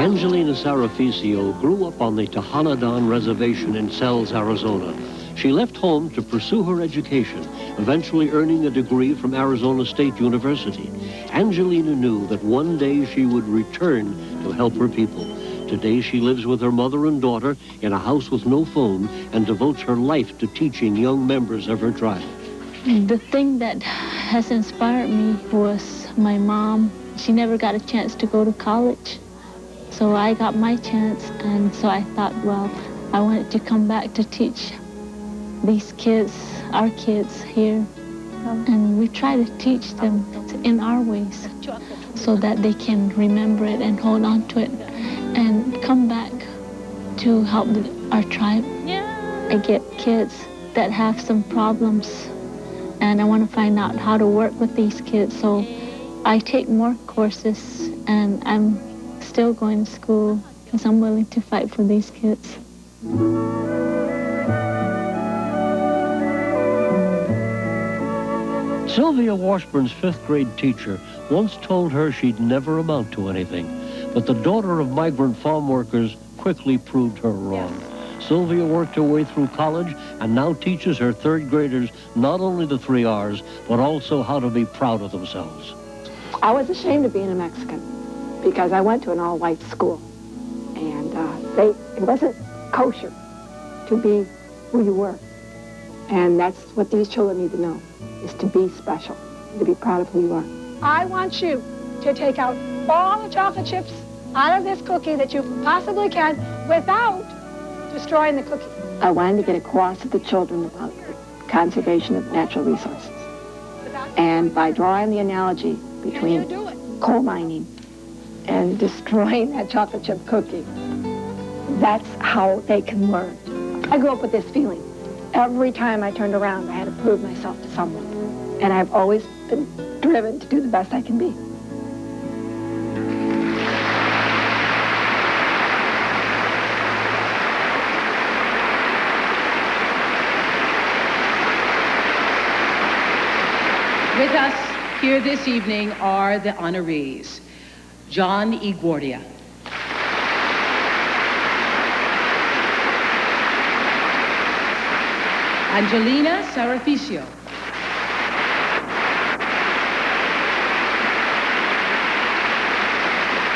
Angelina Saraficio grew up on the Tahanadan Reservation in Sells, Arizona. She left home to pursue her education, eventually earning a degree from Arizona State University. Angelina knew that one day she would return to help her people. Today she lives with her mother and daughter in a house with no phone and devotes her life to teaching young members of her tribe. The thing that has inspired me was my mom. She never got a chance to go to college. So I got my chance, and so I thought, well, I wanted to come back to teach these kids, our kids here. And we try to teach them in our ways so that they can remember it and hold on to it and come back to help our tribe. I get kids that have some problems, and I want to find out how to work with these kids. So I take more courses, and I'm still going to school because I'm willing to fight for these kids. Sylvia Washburn's fifth grade teacher once told her she'd never amount to anything, but the daughter of migrant farm workers quickly proved her wrong. Sylvia worked her way through college and now teaches her third graders not only the 3 R's, but also how to be proud of themselves. I was ashamed of being a Mexican because I went to an all-white school, and it wasn't kosher to be who you were. And that's what these children need to know, is to be special, to be proud of who you are. I want you to take out all the chocolate chips out of this cookie that you possibly can without destroying the cookie. I wanted to get across to the children about the conservation of natural resources. And by drawing the analogy between coal mining and destroying that chocolate chip cookie, that's how they can learn. I grew up with this feeling. Every time I turned around, I had to prove myself to someone. And I've always been driven to do the best I can be. With us here this evening are the honorees. John E. Guardia. Angelina Saraficio.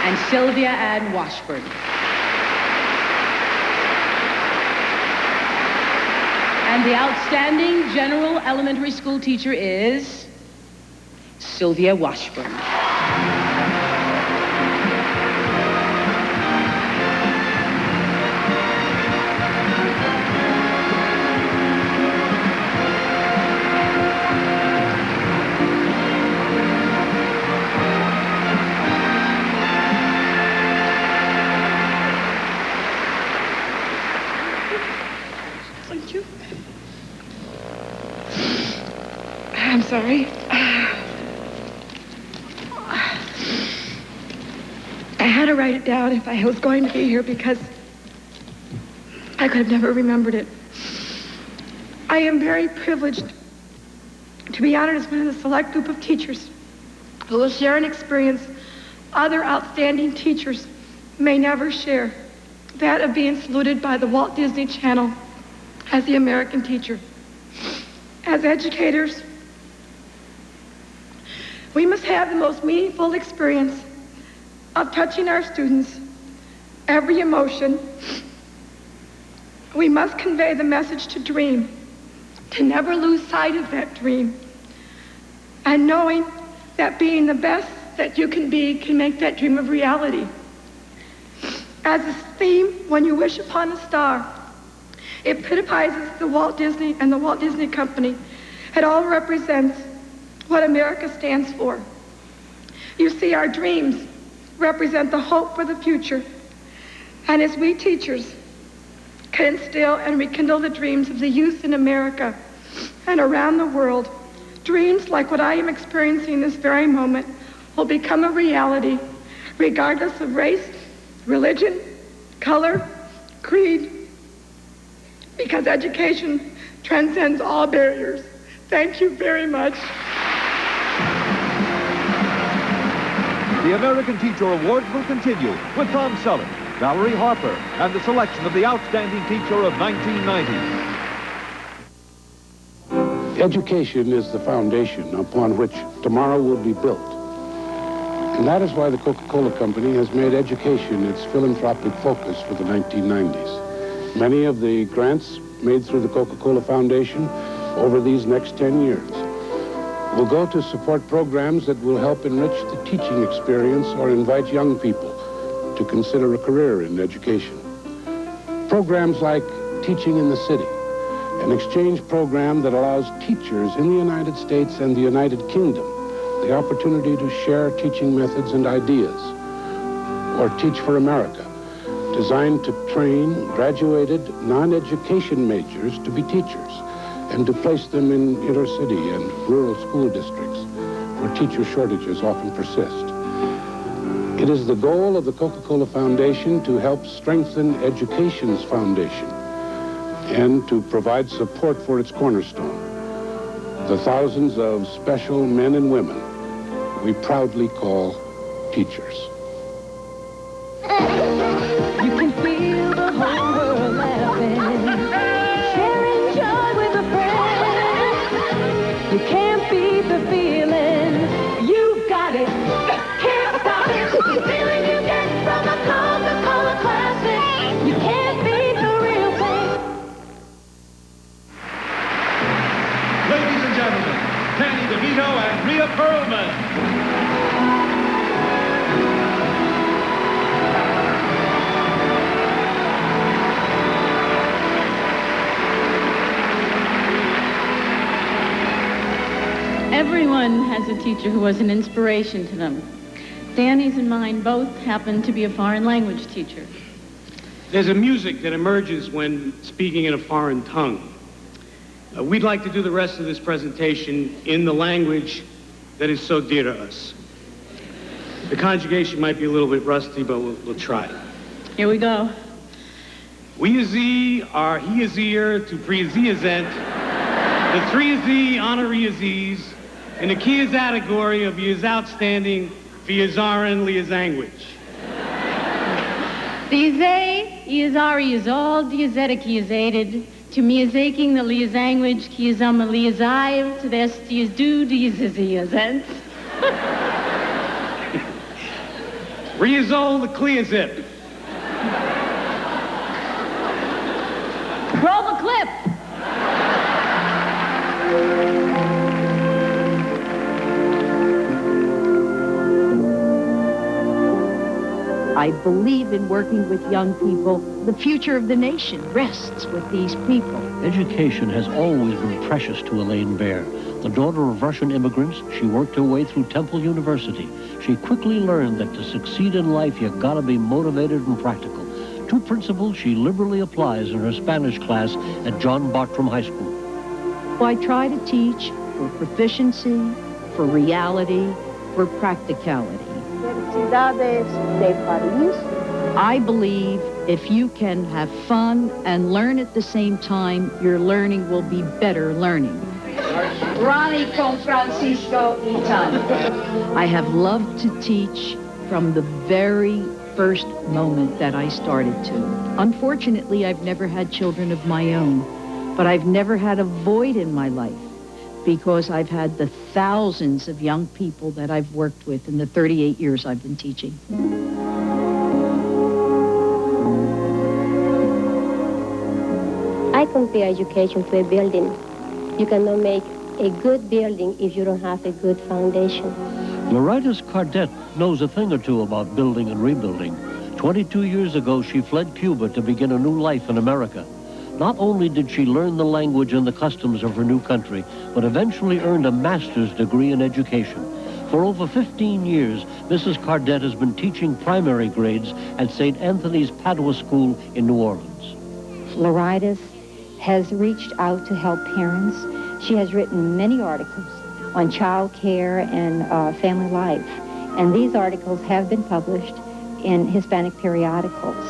And Sylvia Ann Washburn. And the outstanding general elementary school teacher is Sylvia Washburn. Thank you. I'm sorry. I had to write it down if I was going to be here because I could have never remembered it. I am very privileged to be honored as one of the select group of teachers who will share an experience other outstanding teachers may never share, that of being saluted by the Walt Disney Channel as the American teacher. As educators, we must have the most meaningful experience of touching our students, every emotion. We must convey the message to dream, to never lose sight of that dream. And knowing that being the best that you can be can make that dream a reality. As a theme, When You Wish Upon a Star, it epitomizes the Walt Disney and the Walt Disney Company. It all represents what America stands for. You see, our dreams represent the hope for the future. And as we teachers can instill and rekindle the dreams of the youth in America and around the world, dreams like what I am experiencing this very moment will become a reality, regardless of race, religion, color, creed, because education transcends all barriers. Thank you very much. The American Teacher Awards will continue with Tom Selleck, Valerie Harper, and the selection of the Outstanding Teacher of 1990. Education is the foundation upon which tomorrow will be built. And that is why the Coca-Cola Company has made education its philanthropic focus for the 1990s. Many of the grants made through the Coca-Cola Foundation over these next 10 years will go to support programs that will help enrich the teaching experience or invite young people to consider a career in education. Programs like Teaching in the City, an exchange program that allows teachers in the United States and the United Kingdom the opportunity to share teaching methods and ideas, or Teach for America, designed to train graduated non-education majors to be teachers and to place them in inner city and rural school districts where teacher shortages often persist. It is the goal of the Coca-Cola Foundation to help strengthen education's foundation and to provide support for its cornerstone, the thousands of special men and women we proudly call teachers. You can feel the whole world laughing, sharing joy with a friend. You can't beat the feeling, you've got it, can't stop it. The feeling you get from a Coca-Cola Classic, you can't beat the real thing. Ladies and gentlemen, Danny DeVito and Rhea Perlman. Everyone has a teacher who was an inspiration to them. Danny's and mine both happen to be a foreign language teacher. There's a music that emerges when speaking in a foreign tongue. We'd like to do the rest of this presentation in the language that is so dear to us. The conjugation might be a little bit rusty, but we'll try. Here we go. We is thee, are he is ear, to pre is thee is ent, the three is thee, honor is these, and the key is allegory of his outstanding Viazaran Liazanguage. These is ari is all diazetic is aided. To me is aching the Liazanguage, ki is am a Liazive, to this is do diazizent. Riazol the Cleazip. Roll the clip. I believe in working with young people. The future of the nation rests with these people. Education has always been precious to Elaine Baer. The daughter of Russian immigrants, she worked her way through Temple University. She quickly learned that to succeed in life, you gotta be motivated and practical. Two principles she liberally applies in her Spanish class at John Bartram High School. I try to teach for proficiency, for reality, for practicality. I believe if you can have fun and learn at the same time, your learning will be better learning. Ronnie con Francisco Itan. I have loved to teach from the very first moment that I started to. Unfortunately, I've never had children of my own, but I've never had a void in my life because I've had the thousands of young people that I've worked with in the 38 years I've been teaching. I compare education to a building. You cannot make a good building if you don't have a good foundation. Lourdes Cardet knows a thing or two about building and rebuilding. 22 years ago, she fled Cuba to begin a new life in America. Not only did she learn the language and the customs of her new country, but eventually earned a master's degree in education. For over 15 years, Mrs. Cardet has been teaching primary grades at St. Anthony's Padua School in New Orleans. Lourdes has reached out to help parents. She has written many articles on child care and family life, and these articles have been published in Hispanic periodicals.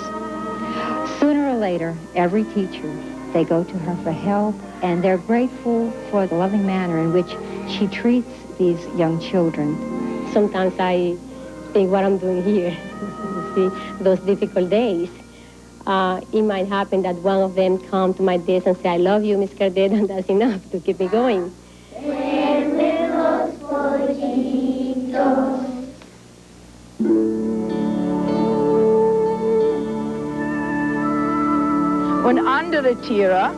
Sooner or later, every teacher, they go to her for help, and they're grateful for the loving manner in which she treats these young children. Sometimes I think what I'm doing here, you see, those difficult days, it might happen that one of them come to my desk and say, I love you, Miss Cardet, and that's enough to keep me going. Und andere Tiere?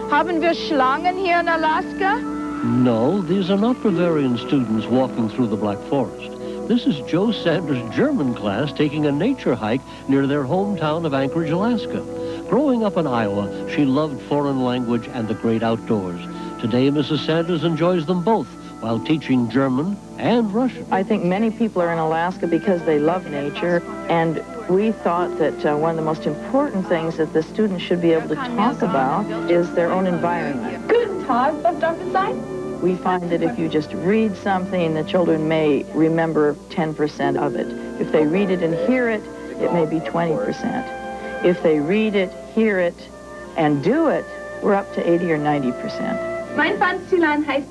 Haben wir Schlangen hier in Alaska? No, these are not Bavarian students walking through the Black Forest. This is Joe Sanders' German class taking a nature hike near their hometown of Anchorage, Alaska. Growing up in Iowa, she loved foreign language and the great outdoors. Today, Mrs. Sanders enjoys them both while teaching German and Russian. I think many people are in Alaska because they love nature, and we thought that one of the most important things that the students should be able to talk about is their own environment. Guten Tag, Dr. Stein. We find that if you just read something, the children may remember 10% of it. If they read it and hear it, it may be 20%. If they read it, hear it, and do it, we're up to 80 or 90%.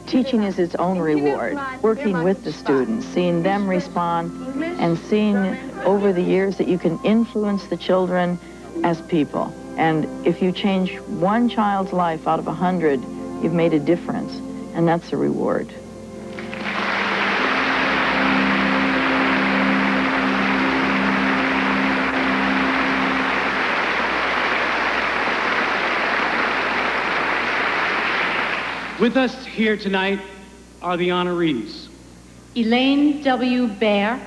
Teaching is its own reward. Working with the students, seeing them respond, and seeing over the years that you can influence the children as people. And if you change one child's life out of 100, you've made a difference, and that's a reward. With us here tonight are the honorees. Elaine W. Baer.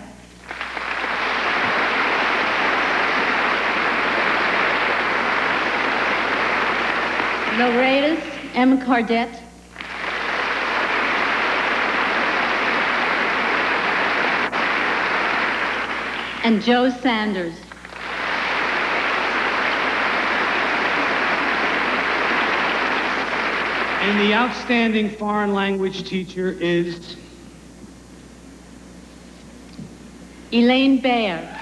Lourdes M. Cardet. And Joe Sanders. And the outstanding foreign language teacher is Elaine Baer.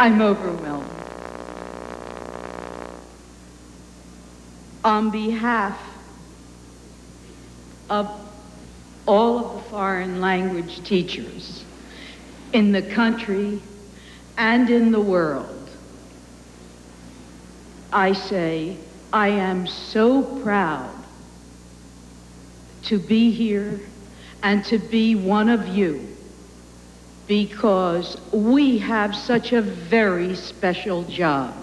I'm overwhelmed. On behalf of all of the foreign language teachers in the country and in the world, I say I am so proud to be here and to be one of you, because we have such a very special job.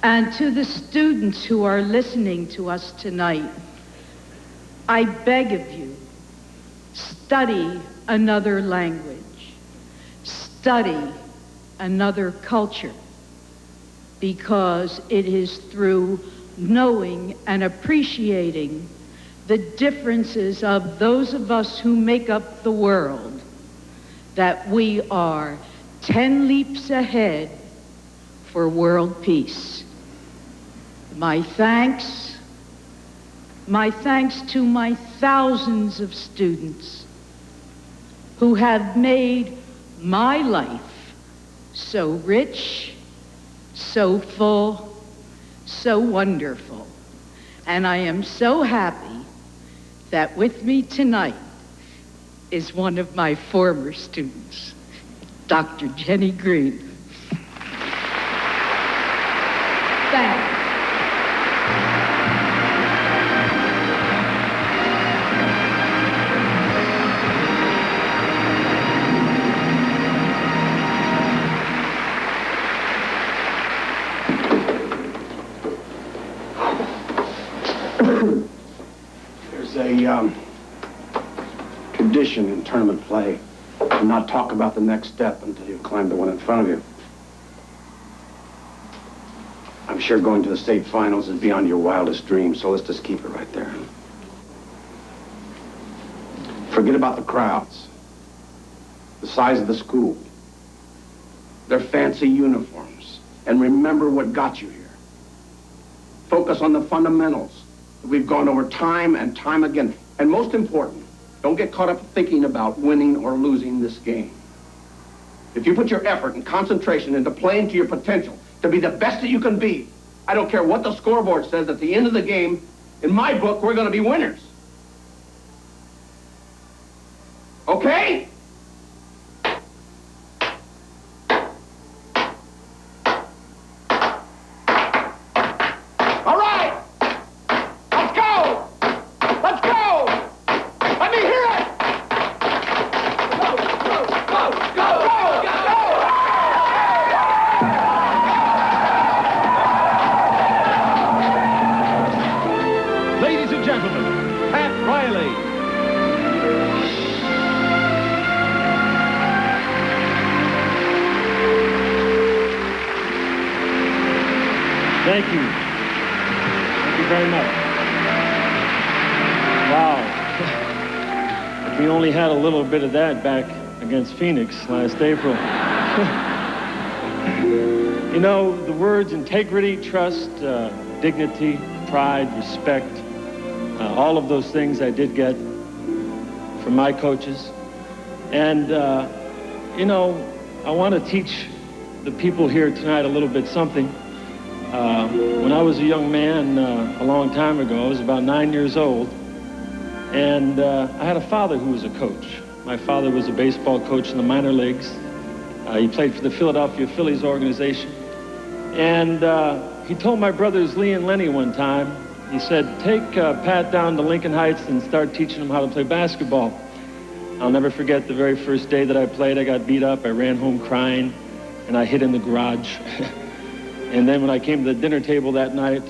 And to the students who are listening to us tonight, I beg of you, study another language, study another culture, because it is through knowing and appreciating the differences of those of us who make up the world that we are 10 leaps ahead for world peace. My thanks to my thousands of students who have made my life so rich, so full, so wonderful. And I am so happy that with me tonight is one of my former students, Dr. Jenny Green. Thank you. There's a tradition in tournament play to not talk about the next step until you've climbed the one in front of you. I'm sure going to the state finals is beyond your wildest dreams, so let's just keep it right there. Forget about the crowds, the size of the school, their fancy uniforms, and remember what got you here. Focus on the fundamentals that we've gone over time and time again. And most important, don't get caught up thinking about winning or losing this game. If you put your effort and concentration into playing to your potential, to be the best that you can be, I don't care what the scoreboard says, at the end of the game, in my book, we're going to be winners. Okay? All right! Let's go! Let's go! Let me hear it! Go, go, go, go, go, go! Ladies and gentlemen, Pat Riley. Thank you. Thank you very much. Wow. We only had a little bit of that back against Phoenix last April. You know, the words integrity, trust, dignity, pride, respect, all of those things I did get from my coaches. And, you know, I want to teach the people here tonight a little bit something. When I was a young man a long time ago, I was about 9 years old, and I had a father who was a coach. My father was a baseball coach in the minor leagues. He played for the Philadelphia Phillies organization. And he told my brothers Lee and Lenny one time, he said, take Pat down to Lincoln Heights and start teaching him how to play basketball. I'll never forget the very first day that I played. I got beat up, I ran home crying, and I hid in the garage. And then when I came to the dinner table that night,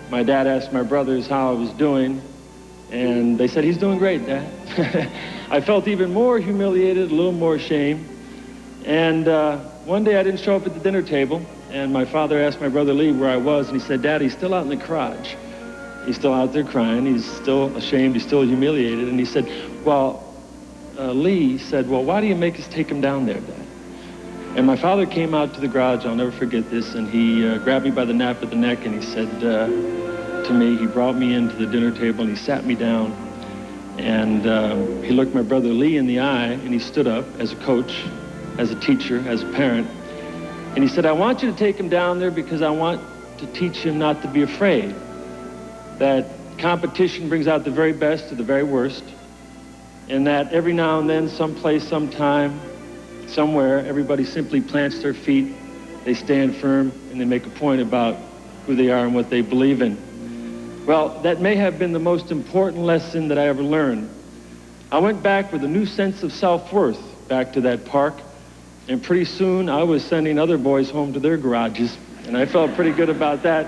my dad asked my brothers how I was doing, and they said, he's doing great, Dad. I felt even more humiliated, a little more ashamed. And one day I didn't show up at the dinner table, and my father asked my brother Lee where I was, and he said, Dad, he's still out in the garage. He's still out there crying, he's still ashamed, he's still humiliated. And he said, well, Lee said, well, why do you make us take him down there, Dad? And my father came out to the garage, I'll never forget this, and he grabbed me by the nape of the neck, and he said to me, he brought me into the dinner table, and he sat me down, and he looked my brother Lee in the eye, and he stood up as a coach, as a teacher, as a parent, and he said, I want you to take him down there because I want to teach him not to be afraid, that competition brings out the very best to the very worst, and that every now and then, someplace, sometime, somewhere, everybody simply plants their feet, they stand firm, and they make a point about who they are and what they believe in. Well, that may have been the most important lesson that I ever learned. I went back with a new sense of self-worth back to that park, and pretty soon I was sending other boys home to their garages, and I felt pretty good about that.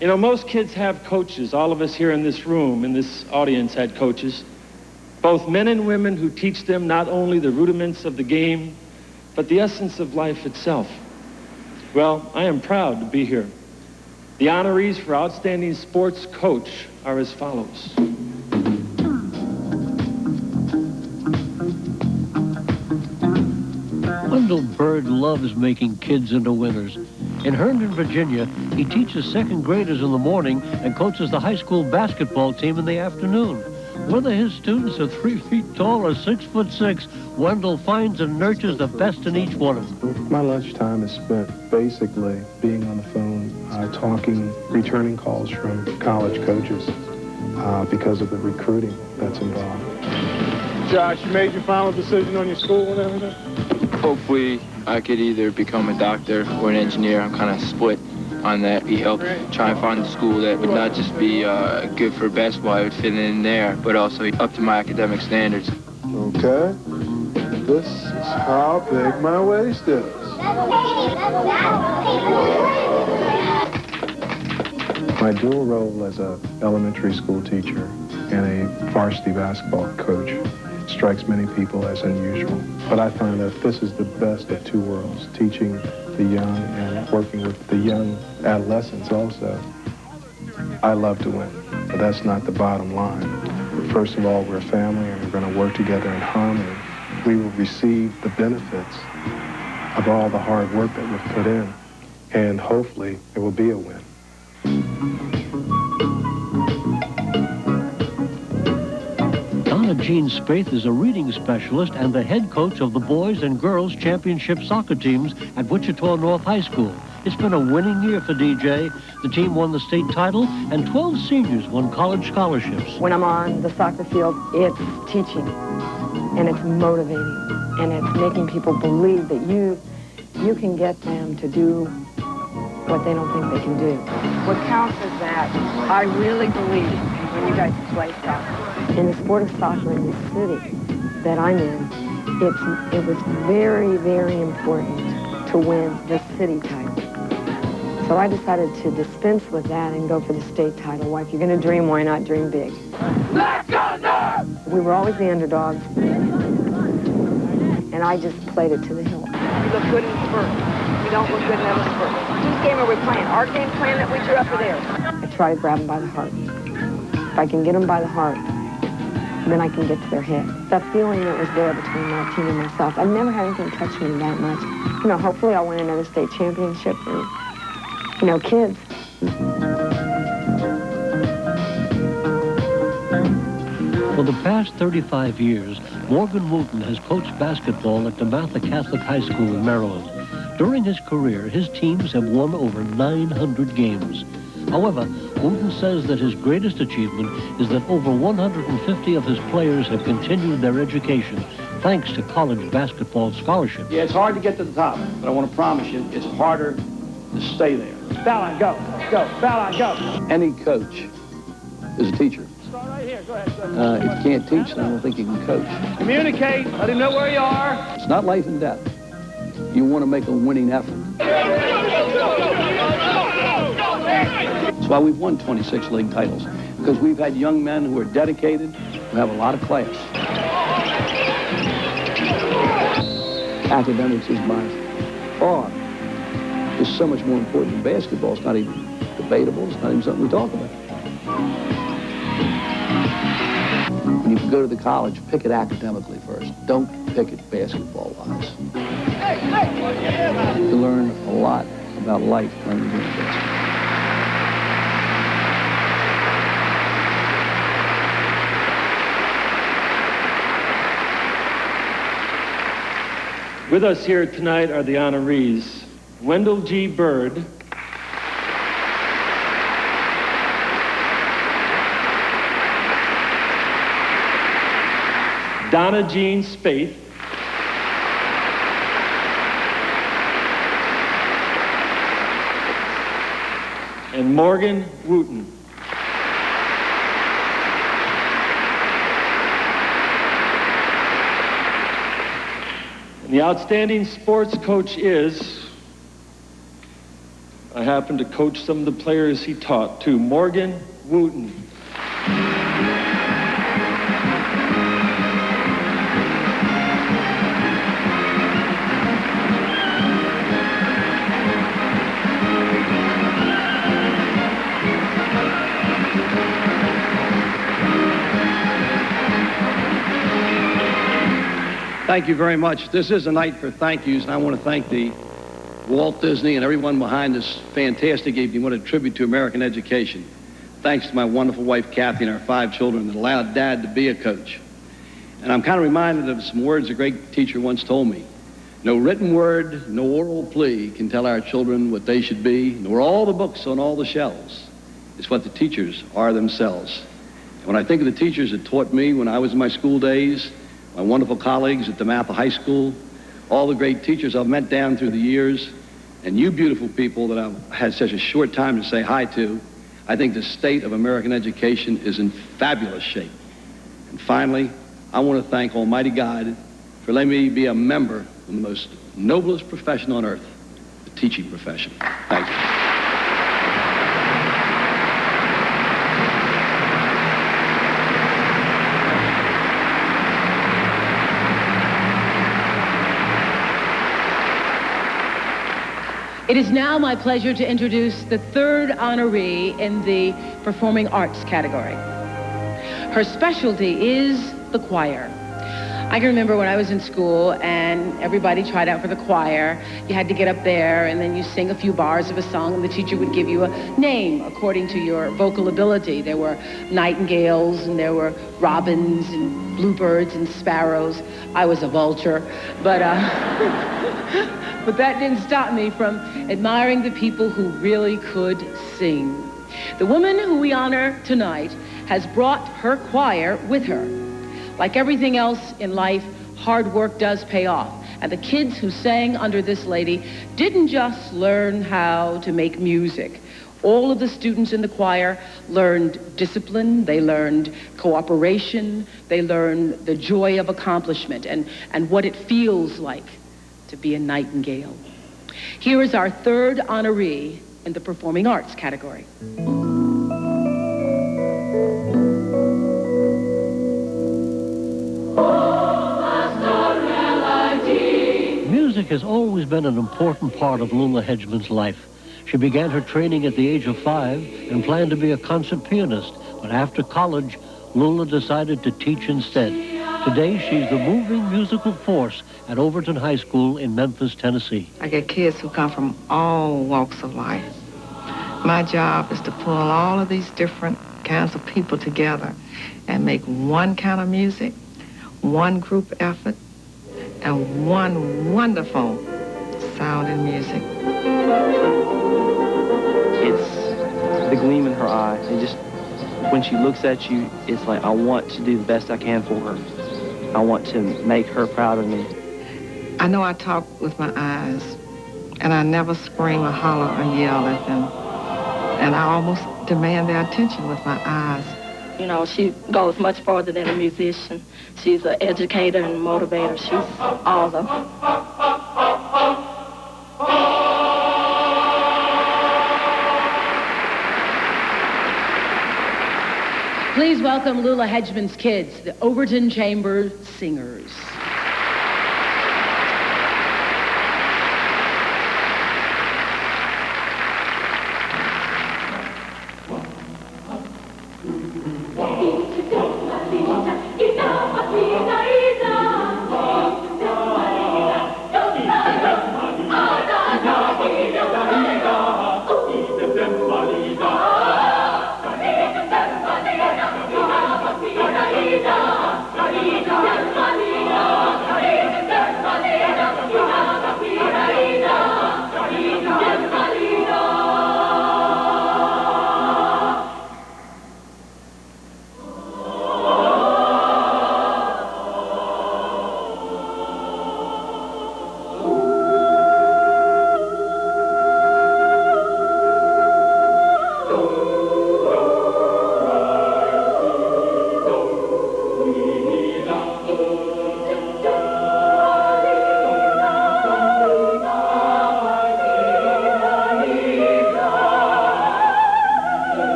You know, most kids have coaches. All of us here in this room, in this audience, had coaches. Both men and women who teach them not only the rudiments of the game, but the essence of life itself. Well, I am proud to be here. The honorees for Outstanding Sports Coach are as follows. Wendell Bird loves making kids into winners. In Herndon, Virginia, he teaches second graders in the morning and coaches the high school basketball team in the afternoon. Whether his students are 3 feet tall or 6'6", Wendell finds and nurtures the best in each one of them. My lunchtime is spent basically being on the phone talking, returning calls from college coaches because of the recruiting that's involved. Josh, you made your final decision on your school and everything? Hopefully, I could either become a doctor or an engineer. I'm kind of split on that. Try and find a school that would not just be good for basketball, I would fit in there, but also up to my academic standards. Okay. This is how big my waist is. My dual role as an elementary school teacher and a varsity basketball coach strikes many people as unusual. But I find that this is the best of two worlds, teaching the young and working with the young adolescents also. I love to win, but that's not the bottom line. First of all, we're a family and we're going to work together in harmony. We will receive the benefits of all the hard work that we've put in, and hopefully it will be a win. Donna Jean Spaeth is a reading specialist and the head coach of the boys and girls championship soccer teams at Wichita North High School. It's been a winning year for DJ. The team won the state title, and 12 seniors won college scholarships. When I'm on the soccer field, it's teaching, and it's motivating, and it's making people believe that you can get them to do what they don't think they can do. What counts is that I really believe when you guys play soccer. In the sport of soccer in the city that I'm in, it was very, very important to win the city title. So I decided to dispense with that and go for the state title. Why, if you're going to dream, why not dream big? Let's go, North! We were always the underdogs, and I just played it to the hill. We look good in the spurt. We don't look good in the spurt. Whose game are we playing? Our game plan that we drew up or theirs? I try to grab them by the heart. If I can get them by the heart, then I can get to their head. That feeling that was there between my team and myself, I've never had anything touch me that much. You know, hopefully I'll win another state championship. And, you know, kids. For the past 35 years, Morgan Wooten has coached basketball at DeMatha Catholic High School in Maryland. During his career, his teams have won over 900 games. However, Wooten says that his greatest achievement is that over 150 of his players have continued their education thanks to college basketball scholarships. Yeah, it's hard to get to the top, but I want to promise you, it's harder to stay there. Foul line, go, go, foul line, go. Any coach is a teacher. Start right here, go ahead. If you can't teach, then I don't think you can coach. Communicate, let him know where you are. It's not life and death. You want to make a winning effort. That's why we've won 26 league titles, because we've had young men who are dedicated, who have a lot of class. Academics is by far is so much more important than basketball. It's not even debatable. It's not even something we talk about. When you go to the college, pick it academically first. Don't pick it basketball-wise. You learn a lot about life playing the game of basketball. With us here tonight are the honorees, Wendell G. Bird, Donna Jean Spaeth, and Morgan Wooten. The outstanding sports coach is, I happen to coach some of the players he taught too, Morgan Wooten. Thank you very much. This is a night for thank yous, and I want to thank the Walt Disney and everyone behind this fantastic evening. What a tribute to American education. Thanks to my wonderful wife, Kathy, and our 5 children that allowed Dad to be a coach. And I'm kind of reminded of some words a great teacher once told me. No written word, no oral plea can tell our children what they should be, nor all the books on all the shelves. It's what the teachers are themselves. And when I think of the teachers that taught me when I was in my school days, my wonderful colleagues at DeMatha High School, all the great teachers I've met down through the years, and you beautiful people that I've had such a short time to say hi to, I think the state of American education is in fabulous shape. And finally, I want to thank Almighty God for letting me be a member of the most noblest profession on earth, the teaching profession. Thank you. It is now my pleasure to introduce the third honoree in the Performing Arts category. Her specialty is the choir. I can remember when I was in school and everybody tried out for the choir. You had to get up there and then you sing a few bars of a song and the teacher would give you a name according to your vocal ability. There were nightingales and there were robins and bluebirds and sparrows. I was a vulture, but that didn't stop me from admiring the people who really could sing. The woman who we honor tonight has brought her choir with her. Like everything else in life, hard work does pay off. And the kids who sang under this lady didn't just learn how to make music. All of the students in the choir learned discipline, they learned cooperation, they learned the joy of accomplishment and what it feels like to be a nightingale. Here is our third honoree in the Performing Arts category. Music has always been an important part of Lula Hedgeman's life. She began her training at the age of 5 and planned to be a concert pianist, but after college, Lula decided to teach instead. Today, she's the moving musical force at Overton High School in Memphis, Tennessee. I get kids who come from all walks of life. My job is to pull all of these different kinds of people together and make one kind of music, one group effort, and one wonderful sounding music. It's the gleam in her eye. It just, when she looks at you, it's like, I want to do the best I can for her. I want to make her proud of me. I know I talk with my eyes, and I never scream or holler or yell at them. And I almost demand their attention with my eyes. You know, she goes much farther than a musician. She's an educator and motivator. She's all of them. Please welcome Lula Hedgeman's kids, the Overton Chamber Singers. Maria.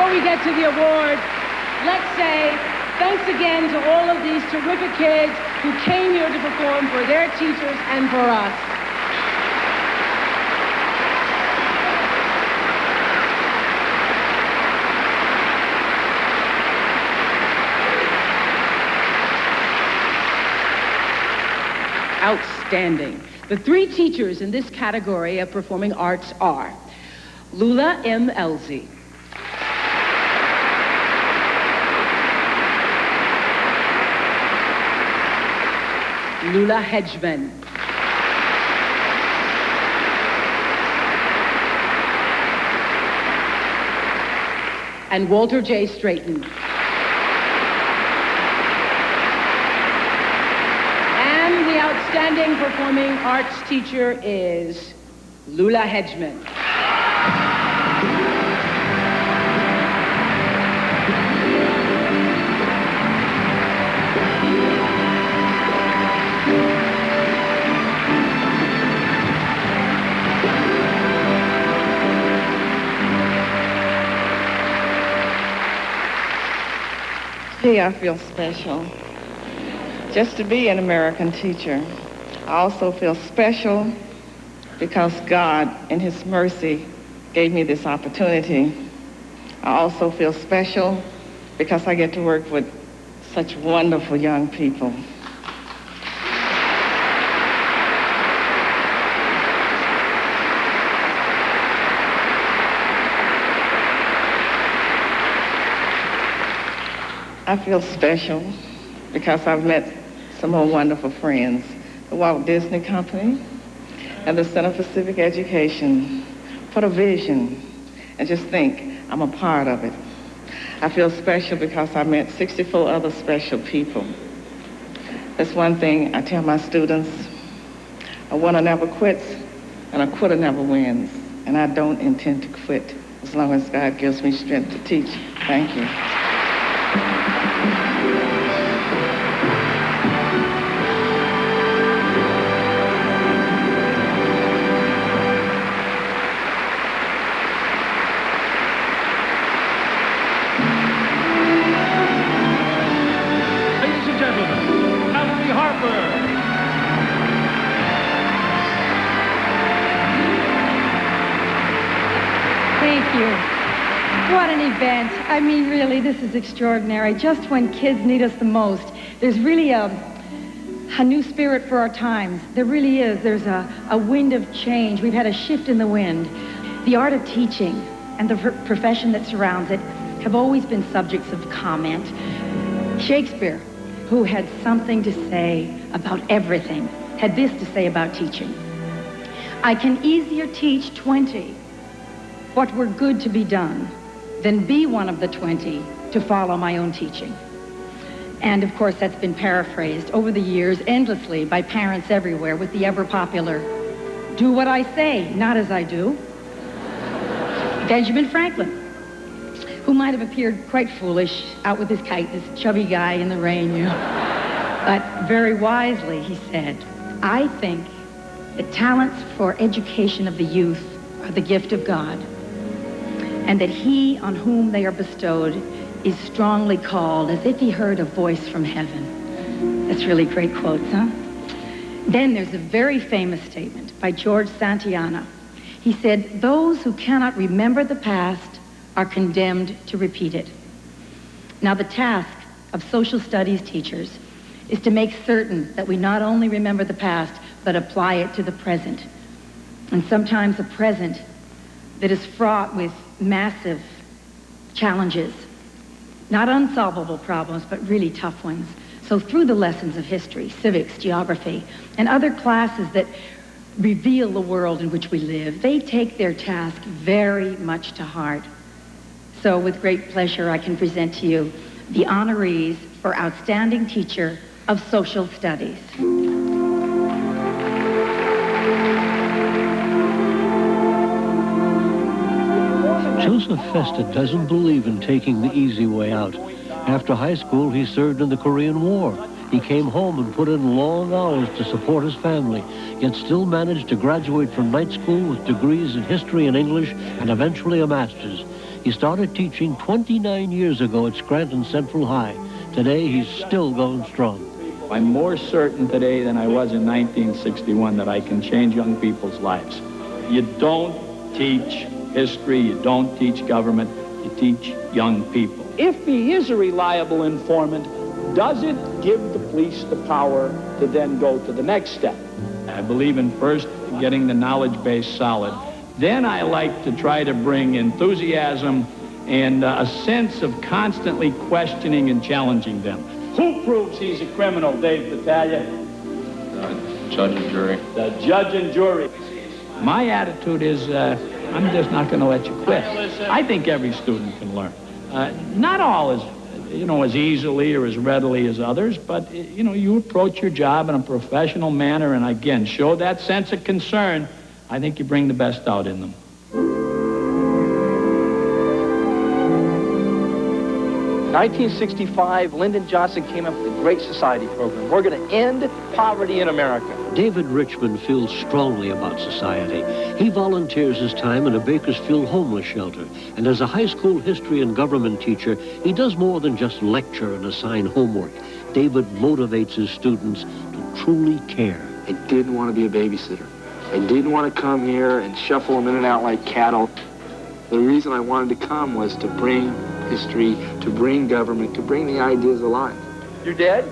before we get to the awards, let's say thanks again to all of these terrific kids who came here to perform for their teachers and for us. Outstanding. The three teachers in this category of performing arts are Lula M. Elsie, Lula Hedgeman, and Walter J. Straighton. And the outstanding performing arts teacher is Lula Hedgeman. Gee, I feel special just to be an American teacher. I also feel special because God, in His mercy, gave me this opportunity. I also feel special because I get to work with such wonderful young people. I feel special because I've met some more wonderful friends. The Walt Disney Company and the Center for Civic Education for the vision, and just think I'm a part of it. I feel special because I met 64 other special people. That's one thing I tell my students: a winner never quits and a quitter never wins. And I don't intend to quit as long as God gives me strength to teach. Thank you. Ladies and gentlemen, Valerie Harper. Thank you. What an event. I mean, really, this is extraordinary. Just when kids need us the most, there's really a new spirit for our times. There really is. There's a wind of change. We've had a shift in the wind. The art of teaching and the profession that surrounds it have always been subjects of comment. Shakespeare, who had something to say about everything, had this to say about teaching: I can easier teach 20 what were good to be done than be one of the 20 to follow my own teaching. And of course, that's been paraphrased over the years endlessly by parents everywhere with the ever popular, do what I say, not as I do. Benjamin Franklin, who might have appeared quite foolish out with his kite, this chubby guy in the rain, you know. But very wisely, he said, I think that talents for education of the youth are the gift of God, and that he on whom they are bestowed is strongly called as if he heard a voice from heaven. That's really great quotes, huh? Then there's a very famous statement by George Santayana. He said, those who cannot remember the past are condemned to repeat it. Now, the task of social studies teachers is to make certain that we not only remember the past, but apply it to the present. And sometimes a present that is fraught with massive challenges, not unsolvable problems, but really tough ones. So through the lessons of history, civics, geography, and other classes that reveal the world in which we live, they take their task very much to heart. So with great pleasure, I can present to you the honorees for Outstanding Teacher of Social Studies. Joseph Festa doesn't believe in taking the easy way out. After high school, he served in the Korean War. He came home and put in long hours to support his family, yet still managed to graduate from night school with degrees in history and English and eventually a master's. He started teaching 29 years ago at Scranton Central High. Today, he's still going strong. I'm more certain today than I was in 1961 that I can change young people's lives. You don't teach history, you don't teach government, you teach young people. If he is a reliable informant, does it give the police the power to then go to the next step? I believe in first getting the knowledge base solid. Then I like to try to bring enthusiasm and a sense of constantly questioning and challenging them. Who proves he's a criminal, Dave Battaglia? Judge and jury. The judge and jury. My attitude is I'm just not going to let you quit. I think every student can learn. Not all as easily or as readily as others, but, you approach your job in a professional manner and, again, show that sense of concern. I think you bring the best out in them. 1965, Lyndon Johnson came up with the Great Society program. We're going to end poverty in America. David Richmond feels strongly about society. He volunteers his time in a Bakersfield homeless shelter. And as a high school history and government teacher, he does more than just lecture and assign homework. David motivates his students to truly care. I didn't want to be a babysitter. I didn't want to come here and shuffle them in and out like cattle. The reason I wanted to come was to bring history, to bring government, to bring the ideas alive. You're dead?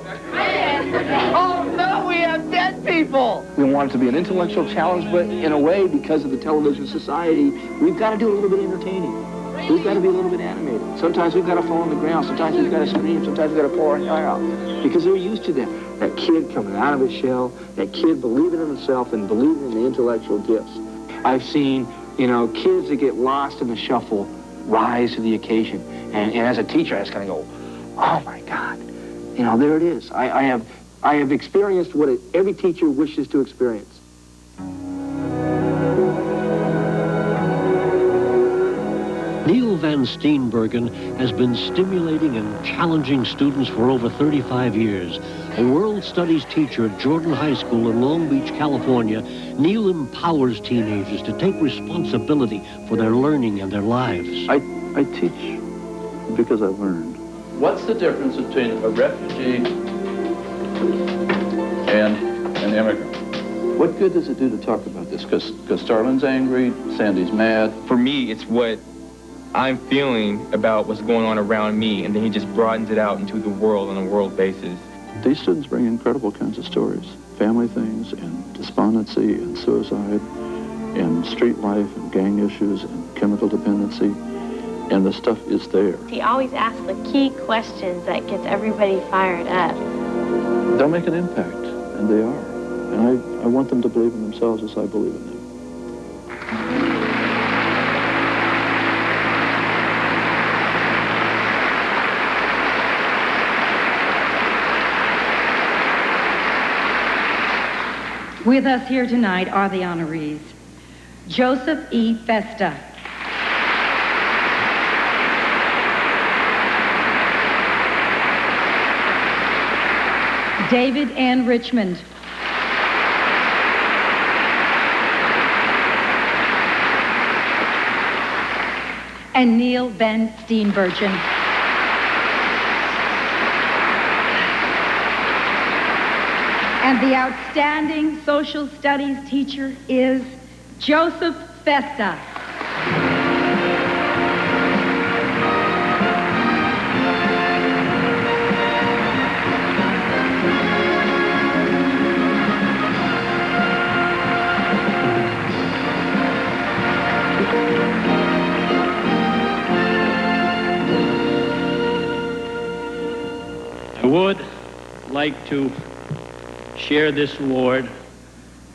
Oh, no, we have dead people! We want it to be an intellectual challenge, but in a way, because of the television society, we've got to do a little bit entertaining. We've got to be a little bit animated. Sometimes we've got to fall on the ground. Sometimes we've got to scream. Sometimes we've got to pull our hair out. Because they're used to that. That kid coming out of his shell, that kid believing in himself and believing in the intellectual gifts. I've seen, kids that get lost in the shuffle rise to the occasion. And as a teacher, I just kind of go, oh my God, there it is. I have experienced what every teacher wishes to experience. Neil Van Steenbergen has been stimulating and challenging students for over 35 years. A world studies teacher at Jordan High School in Long Beach, California, Neil empowers teenagers to take responsibility for their learning and their lives. I teach because I learned. What's the difference between a refugee and an immigrant? What good does it do to talk about this? Because Starlin's angry, Sandy's mad. For me, it's what I'm feeling about what's going on around me, and then he just broadens it out into the world on a world basis. These students bring incredible kinds of stories. Family things, and despondency, and suicide, and street life, and gang issues, and chemical dependency. And the stuff is there. He always asks the key questions that gets everybody fired up. They'll make an impact, and they are. And I want them to believe in themselves as I believe in them. With us here tonight are the honorees. Joseph E. Festa. David N. Richmond. And Neil Van Steenbergen. And the outstanding social studies teacher is Joseph Festa. I would like to share this award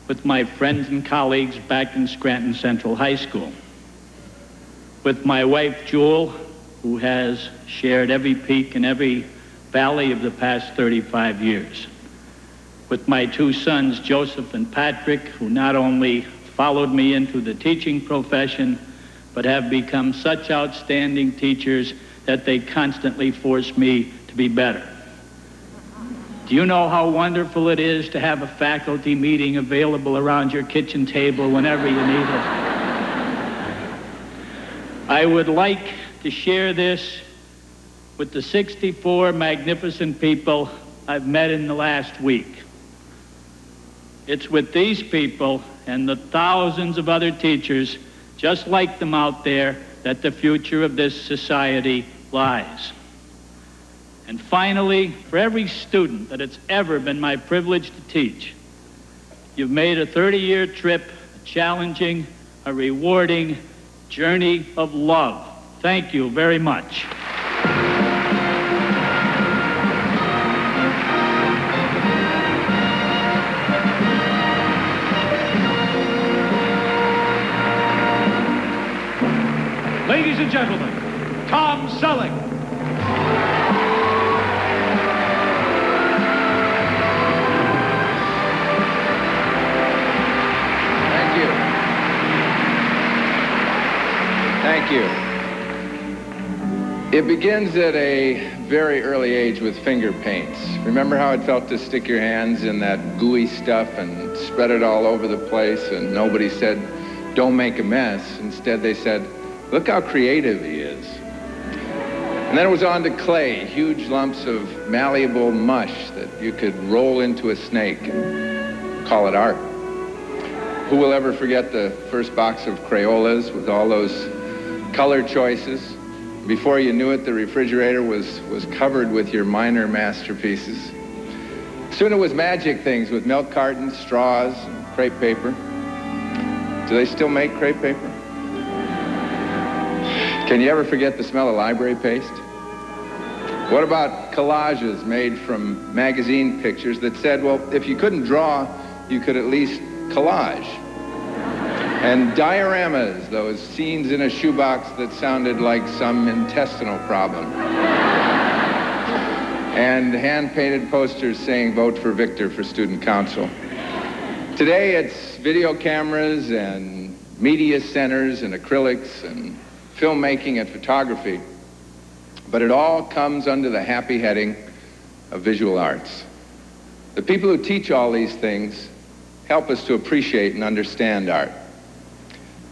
with my friends and colleagues back in Scranton Central High School. With my wife, Jewel, who has shared every peak and every valley of the past 35 years. With my two sons, Joseph and Patrick, who not only followed me into the teaching profession, but have become such outstanding teachers that they constantly force me to be better. Do you know how wonderful it is to have a faculty meeting available around your kitchen table whenever you need it? I would like to share this with the 64 magnificent people I've met in the last week. It's with these people and the thousands of other teachers just like them out there that the future of this society lies. And finally, for every student that it's ever been my privilege to teach, you've made a 30-year trip a challenging, a rewarding journey of love. Thank you very much. Ladies and gentlemen, Tom Selleck. Thank you. It begins at a very early age with finger paints. Remember how it felt to stick your hands in that gooey stuff and spread it all over the place, and nobody said, "Don't make a mess." Instead, they said, "Look how creative he is." And then it was on to clay, huge lumps of malleable mush that you could roll into a snake and call it art. Who will ever forget the first box of Crayolas with all those color choices? Before you knew it, the refrigerator was covered with your minor masterpieces. Soon it was magic things with milk cartons, straws, and crepe paper. Do they still make crepe paper? Can you ever forget the smell of library paste? What about collages made from magazine pictures that said, well, if you couldn't draw, you could at least collage? And dioramas, those scenes in a shoebox that sounded like some intestinal problem. And hand-painted posters saying, "Vote for Victor for Student Council." Today, it's video cameras and media centers and acrylics and filmmaking and photography. But it all comes under the happy heading of visual arts. The people who teach all these things help us to appreciate and understand art.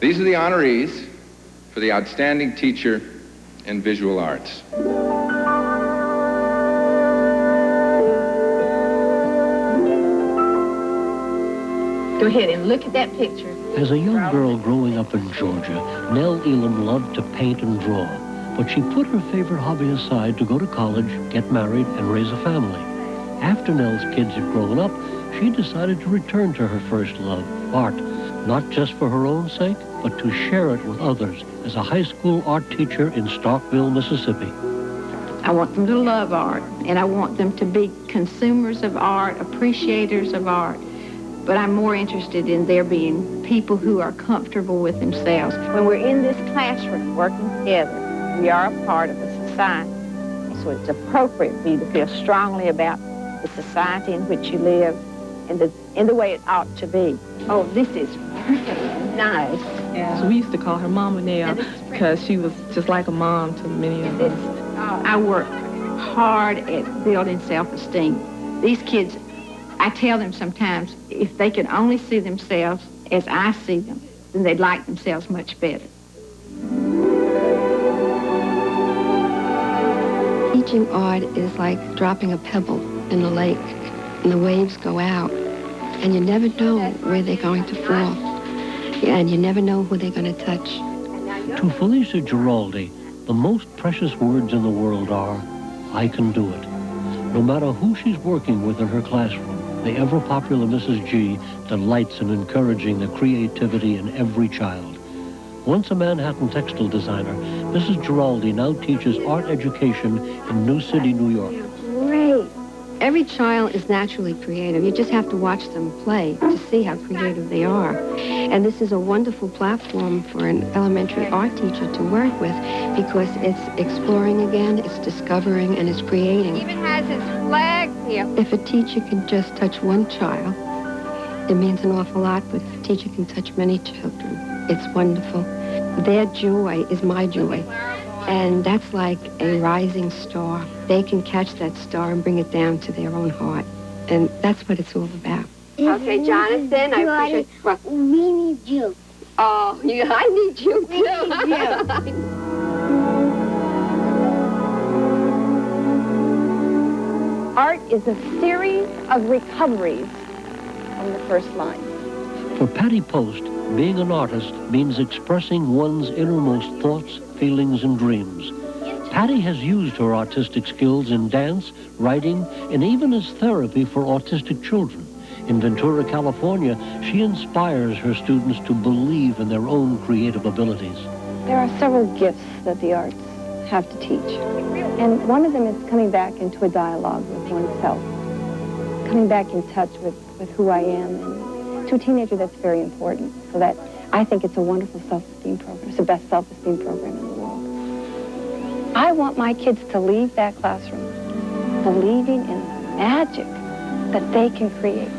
These are the honorees for the outstanding teacher in visual arts. Go ahead and look at that picture. As a young girl growing up in Georgia, Nell Elam loved to paint and draw, but she put her favorite hobby aside to go to college, get married, and raise a family. After Nell's kids had grown up, she decided to return to her first love, art, not just for her own sake, but to share it with others as a high school art teacher in Starkville, Mississippi. I want them to love art, and I want them to be consumers of art, appreciators of art. But I'm more interested in there being people who are comfortable with themselves. When we're in this classroom working together, we are a part of a society. So it's appropriate for you to feel strongly about the society in which you live and in the way it ought to be. Oh, this is nice. Yeah. So we used to call her Mama Nell because she was just like a mom to many of us. I work hard at building self-esteem. These kids, I tell them sometimes, if they could only see themselves as I see them, then they'd like themselves much better. Teaching art is like dropping a pebble in a lake, and the waves go out, and you never know where they're going to fall, and you never know who they're going to touch. To Felicia Giraldi, the most precious words in the world are, "I can do it." No matter who she's working with in her classroom, the ever-popular Mrs. G delights in encouraging the creativity in every child. Once a Manhattan textile designer, Mrs. Giraldi now teaches art education in New City, New York. Great. Every child is naturally creative. You just have to watch them play to see how creative they are. And this is a wonderful platform for an elementary art teacher to work with because it's exploring again, it's discovering, and it's creating. Even has its flag here. If a teacher can just touch one child, it means an awful lot, but if a teacher can touch many children, it's wonderful. Their joy is my joy. And that's like a rising star. They can catch that star and bring it down to their own heart. And that's what it's all about. Okay, Jonathan, I appreciate... Well, we need you. Oh, I need you, too. We need you. is a series of recoveries from the first line. For Patty Post, being an artist means expressing one's innermost thoughts, feelings, and dreams. Patty has used her artistic skills in dance, writing, and even as therapy for autistic children. In Ventura, California, she inspires her students to believe in their own creative abilities. There are several gifts that the arts have to teach. And one of them is coming back into a dialogue with oneself, coming back in touch with who I am. And to a teenager, that's very important. So that I think it's a wonderful self-esteem program. It's the best self-esteem program in the world. I want my kids to leave that classroom believing in the magic that they can create,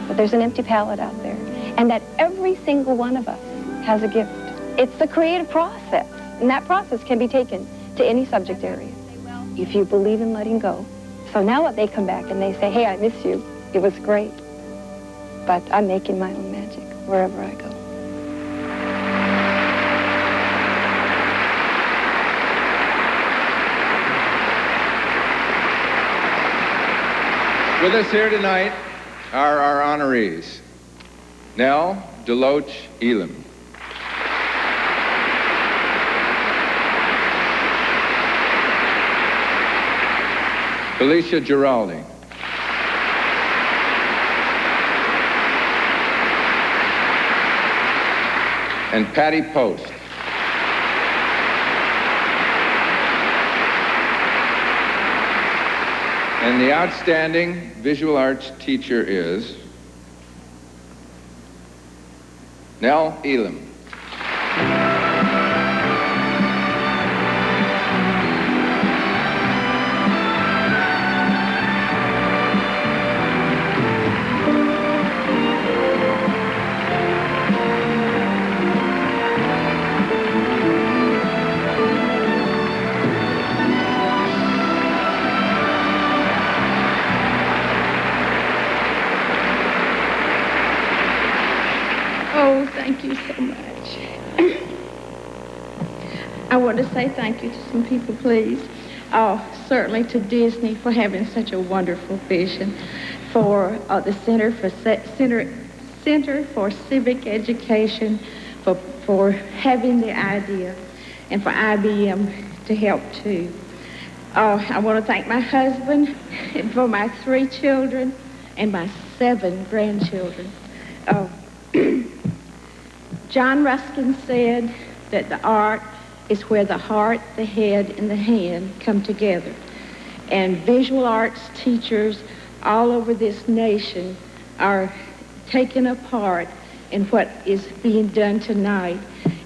that there's an empty palette out there, and that every single one of us has a gift. It's the creative process, and that process can be taken to any subject area if you believe in letting go. So now they come back and they say, hey, I miss you. It was great. But I'm making my own magic wherever I go. With us here tonight are our honorees, Nell Deloach Elam, Felicia Giraldi, and Patty Post. And the outstanding visual arts teacher is Nell Elam. Oh, thank you so much. I want to say thank you to some people, please. Certainly to Disney for having such a wonderful vision, for the Center for Civic Education for having the idea, and for IBM to help too. I want to thank my husband and for my 3 children and my 7 grandchildren. John Ruskin said that the art is where the heart, the head, and the hand come together. And visual arts teachers all over this nation are taking a part in what is being done tonight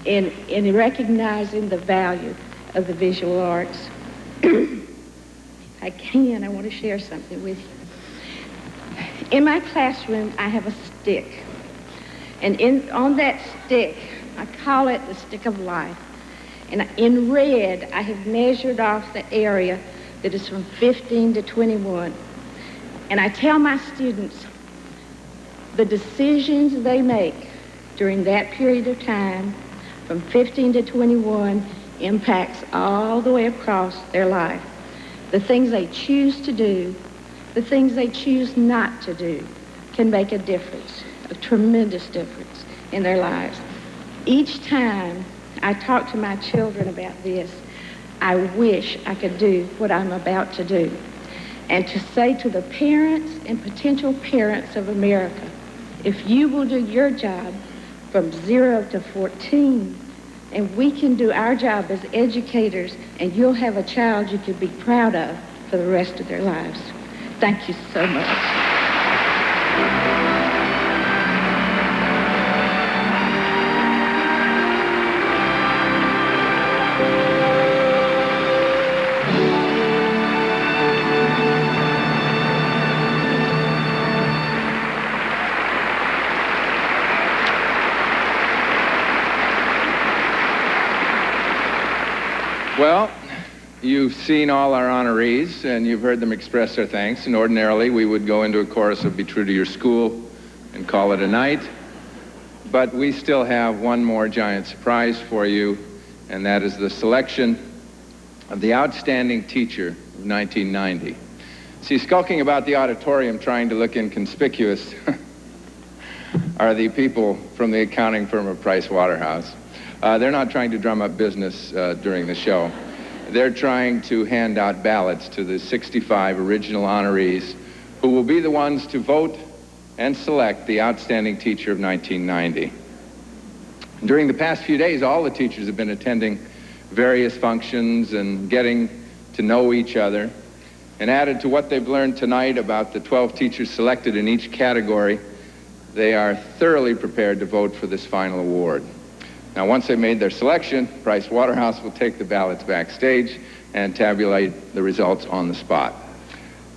in recognizing the value of the visual arts. I want to share something with you. In my classroom, I have a stick. And on that stick, I call it the stick of life. And in red, I have measured off the area that is from 15 to 21. And I tell my students, the decisions they make during that period of time, from 15 to 21, impacts all the way across their life. The things they choose to do, the things they choose not to do, can make a difference, a tremendous difference in their lives. Each time I talk to my children about this, I wish I could do what I'm about to do. And to say to the parents and potential parents of America, if you will do your job from 0 to 14, and we can do our job as educators, and you'll have a child you can be proud of for the rest of their lives. Thank you so much. Well, you've seen all our honorees, and you've heard them express their thanks, and ordinarily we would go into a chorus of Be True to Your School and call it a night. But we still have one more giant surprise for you, and that is the selection of the outstanding teacher of 1990. See, skulking about the auditorium trying to look inconspicuous are the people from the accounting firm of Price Waterhouse. They're not trying to drum up business during the show. They're trying to hand out ballots to the 65 original honorees who will be the ones to vote and select the outstanding teacher of 1990. During the past few days, all the teachers have been attending various functions and getting to know each other. And added to what they've learned tonight about the 12 teachers selected in each category, they are thoroughly prepared to vote for this final award. Now, once they've made their selection, Price Waterhouse will take the ballots backstage and tabulate the results on the spot.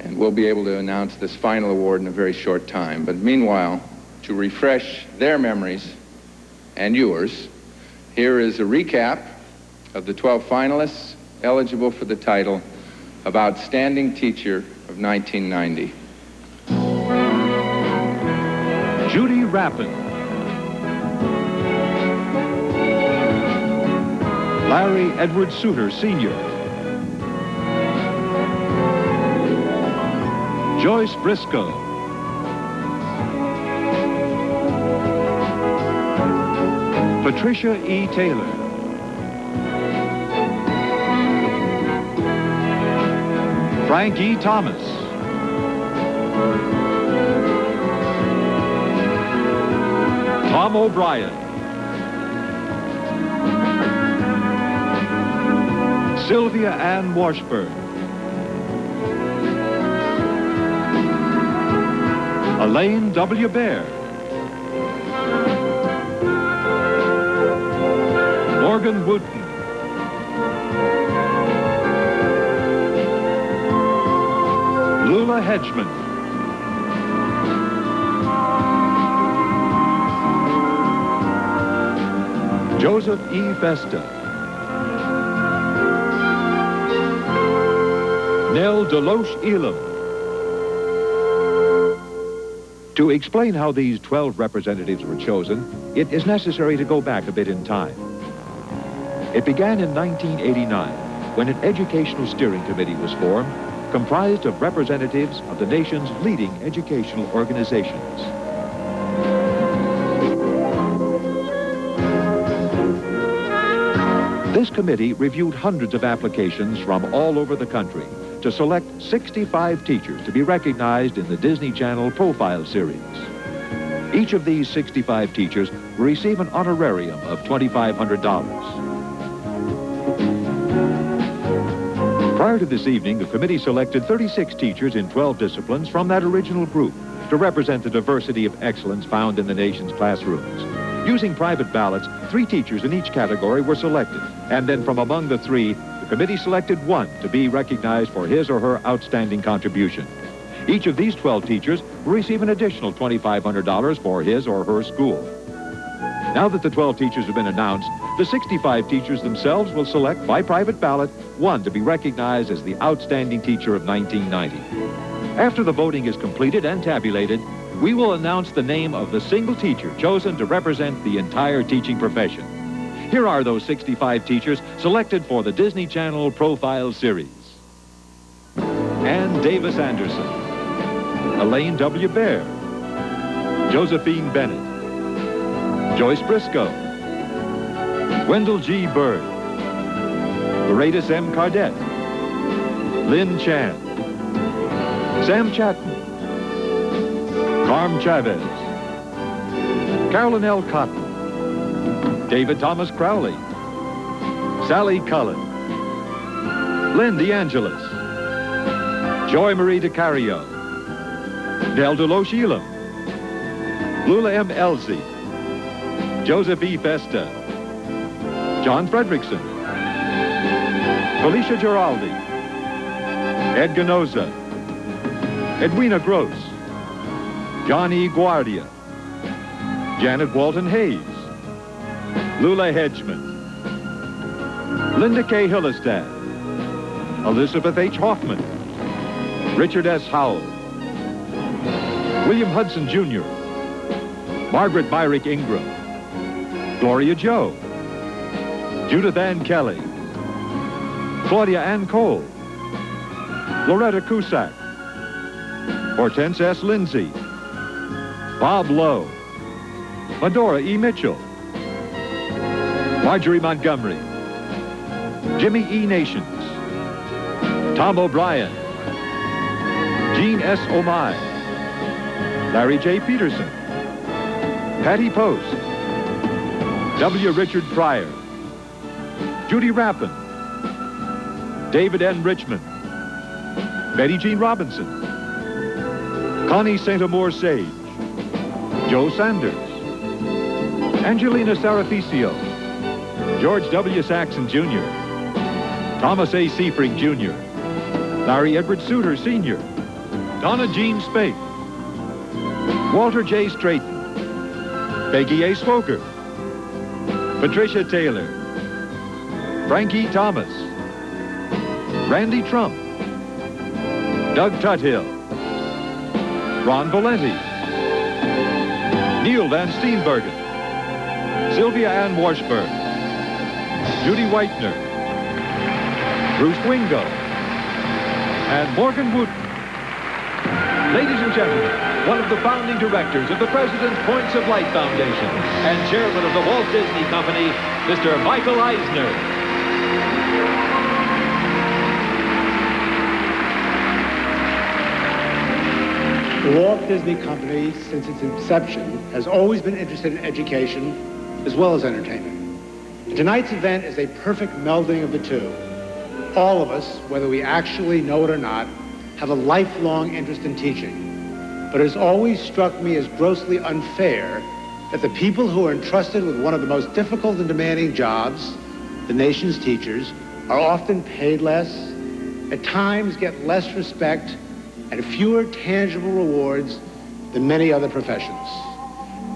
And we'll be able to announce this final award in a very short time. But meanwhile, to refresh their memories and yours, here is a recap of the 12 finalists eligible for the title of Outstanding Teacher of 1990. Judy Rappin, Larry Edward Souter, Sr., Joyce Briscoe, Patricia E. Taylor, Frank E. Thomas, Tom O'Brien, Sylvia Ann Washburn, Elaine W. Baer, Morgan Wooten, Lula Hedgeman, Joseph E. Vesta, Nell Deloche Elam. To explain how these 12 representatives were chosen, it is necessary to go back a bit in time. It began in 1989, when an educational steering committee was formed, comprised of representatives of the nation's leading educational organizations. This committee reviewed hundreds of applications from all over the country to select 65 teachers to be recognized in the Disney Channel Profile Series. Each of these 65 teachers will receive an honorarium of $2,500. Prior to this evening, the committee selected 36 teachers in 12 disciplines from that original group to represent the diversity of excellence found in the nation's classrooms. Using private ballots, 3 teachers in each category were selected, and then from among the 3, the committee selected 1 to be recognized for his or her outstanding contribution. Each of these 12 teachers will receive an additional $2,500 for his or her school. Now that the 12 teachers have been announced, the 65 teachers themselves will select by private ballot 1 to be recognized as the outstanding teacher of 1990. After the voting is completed and tabulated, we will announce the name of the single teacher chosen to represent the entire teaching profession. Here are those 65 teachers selected for the Disney Channel Profile Series. Ann Davis Anderson, Elaine W. Baer, Josephine Bennett, Joyce Briscoe, Wendell G. Bird, Loretus M. Cardette, Lynn Chan, Sam Chatton, Carm Chavez, Carolyn L. Cotton, David Thomas Crowley, Sally Cullen, Lynn DeAngelis, Joy Marie DiCario, Nell Deloche Elam, Lula M. Elsie, Joseph E. Vesta, John Fredrickson, Felicia Giraldi, Ed Ganoza, Edwina Gross, John E. Guardia, Janet Walton Hayes, Lula Hedgeman, Linda K. Hillestad, Elizabeth H. Hoffman, Richard S. Howell, William Hudson Jr., Margaret Myrick Ingram, Gloria Joe, Judith Ann Kelly, Claudia Ann Cole, Loretta Cusack, Hortense S. Lindsay, Bob Lowe, Medora E. Mitchell, Marjorie Montgomery, Jimmy E. Nations, Tom O'Brien, Gene S. Omai, Larry J. Peterson, Patty Post, W. Richard Pryor, Judy Rappin, David N. Richmond, Betty Jean Robinson, Connie St. Amour Sage, Joe Sanders, Angelina Saraficio, George W. Saxon Jr., Thomas A. Seafrig Jr., Larry Edward Suter Sr., Donna Jean Spake, Walter J. Strayton, Peggy A. Swoker, Patricia Taylor, Frankie Thomas, Randy Trump, Doug Tuthill, Ron Valenti, Neil Van Steenbergen, Sylvia Ann Washburn, Judy Whitener, Bruce Wingo, and Morgan Wooten. Ladies and gentlemen, one of the founding directors of the President's Points of Light Foundation and chairman of the Walt Disney Company, Mr. Michael Eisner. The Walt Disney Company, since its inception, has always been interested in education as well as entertainment. And tonight's event is a perfect melding of the two. All of us, whether we actually know it or not, have a lifelong interest in teaching. But it has always struck me as grossly unfair that the people who are entrusted with one of the most difficult and demanding jobs, the nation's teachers, are often paid less, at times get less respect, and fewer tangible rewards than many other professions.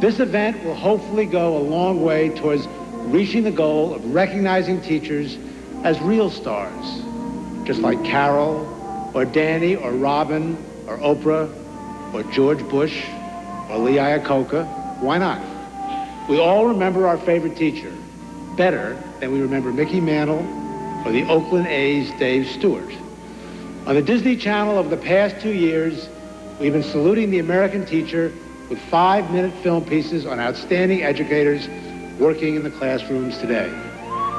This event will hopefully go a long way towards reaching the goal of recognizing teachers as real stars, just like Carol, or Danny, or Robin, or Oprah, or George Bush, or Lee Iacocca. Why not? We all remember our favorite teacher better than we remember Mickey Mantle or the Oakland A's Dave Stewart. On the Disney Channel over the past 2 years, we've been saluting the American teacher with 5-minute film pieces on outstanding educators working in the classrooms today.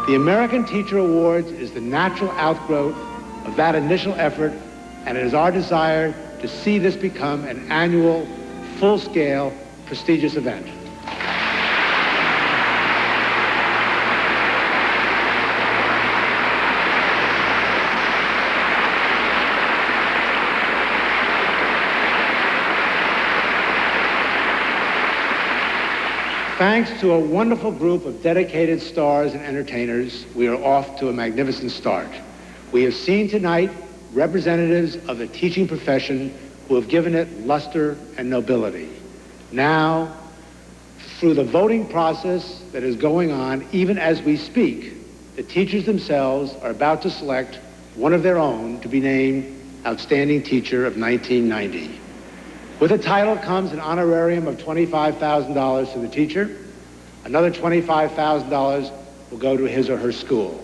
The American Teacher Awards is the natural outgrowth of that initial effort, and it is our desire to see this become an annual, full-scale, prestigious event. Thanks to a wonderful group of dedicated stars and entertainers, we are off to a magnificent start. We have seen tonight representatives of the teaching profession who have given it luster and nobility. Now, through the voting process that is going on even as we speak, the teachers themselves are about to select one of their own to be named Outstanding Teacher of 1990. With the title comes an honorarium of $25,000 to the teacher. Another $25,000 will go to his or her school,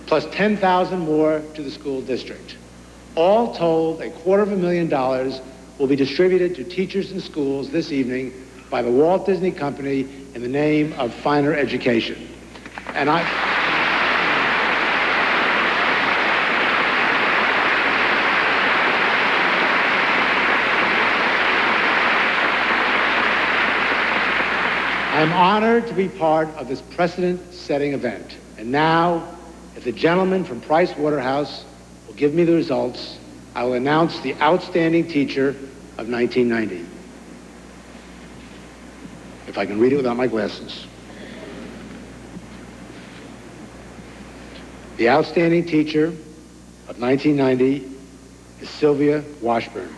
plus $10,000 more to the school district. All told, $250,000 will be distributed to teachers and schools this evening by the Walt Disney Company in the name of finer education. And I'm honored to be part of this precedent-setting event. And now, if the gentleman from Price Waterhouse will give me the results, I will announce the Outstanding Teacher of 1990. If I can read it without my glasses. The Outstanding Teacher of 1990 is Sylvia Washburn.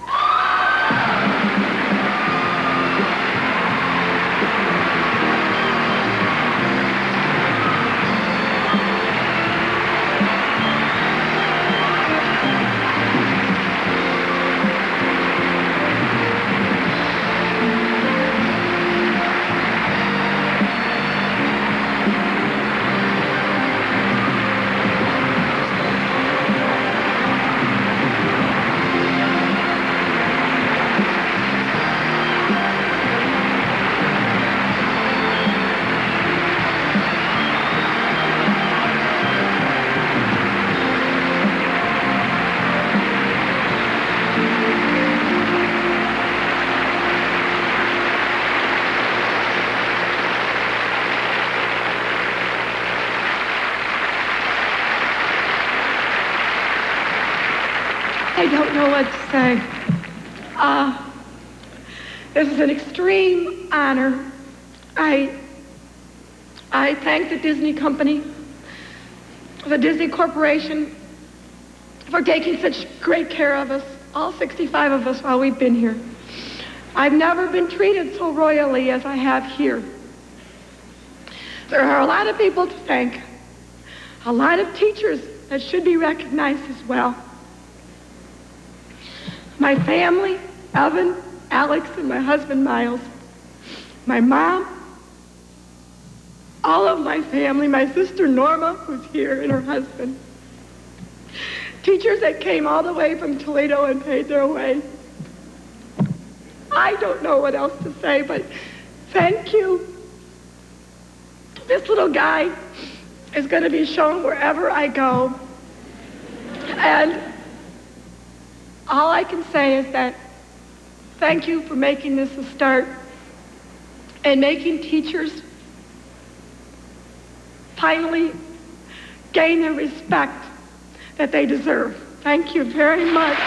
I don't know what to say. This is an extreme honor. I thank the Disney Company, the Disney Corporation, for taking such great care of us, all 65 of us, while we've been here. I've never been treated so royally as I have here. There are a lot of people to thank, a lot of teachers that should be recognized as well. My family, Evan, Alex, and my husband, Miles. My mom, all of my family, my sister Norma, who's here, and her husband. Teachers that came all the way from Toledo and paid their way. I don't know what else to say, but thank you. This little guy is going to be shown wherever I go. And all I can say is that thank you for making this a start and making teachers finally gain the respect that they deserve. Thank you very much.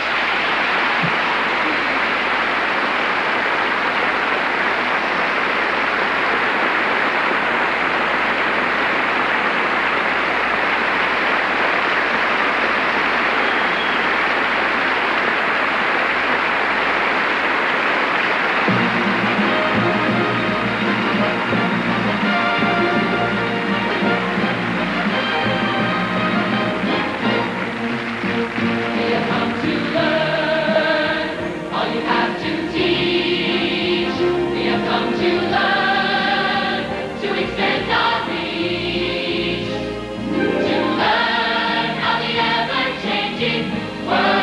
World.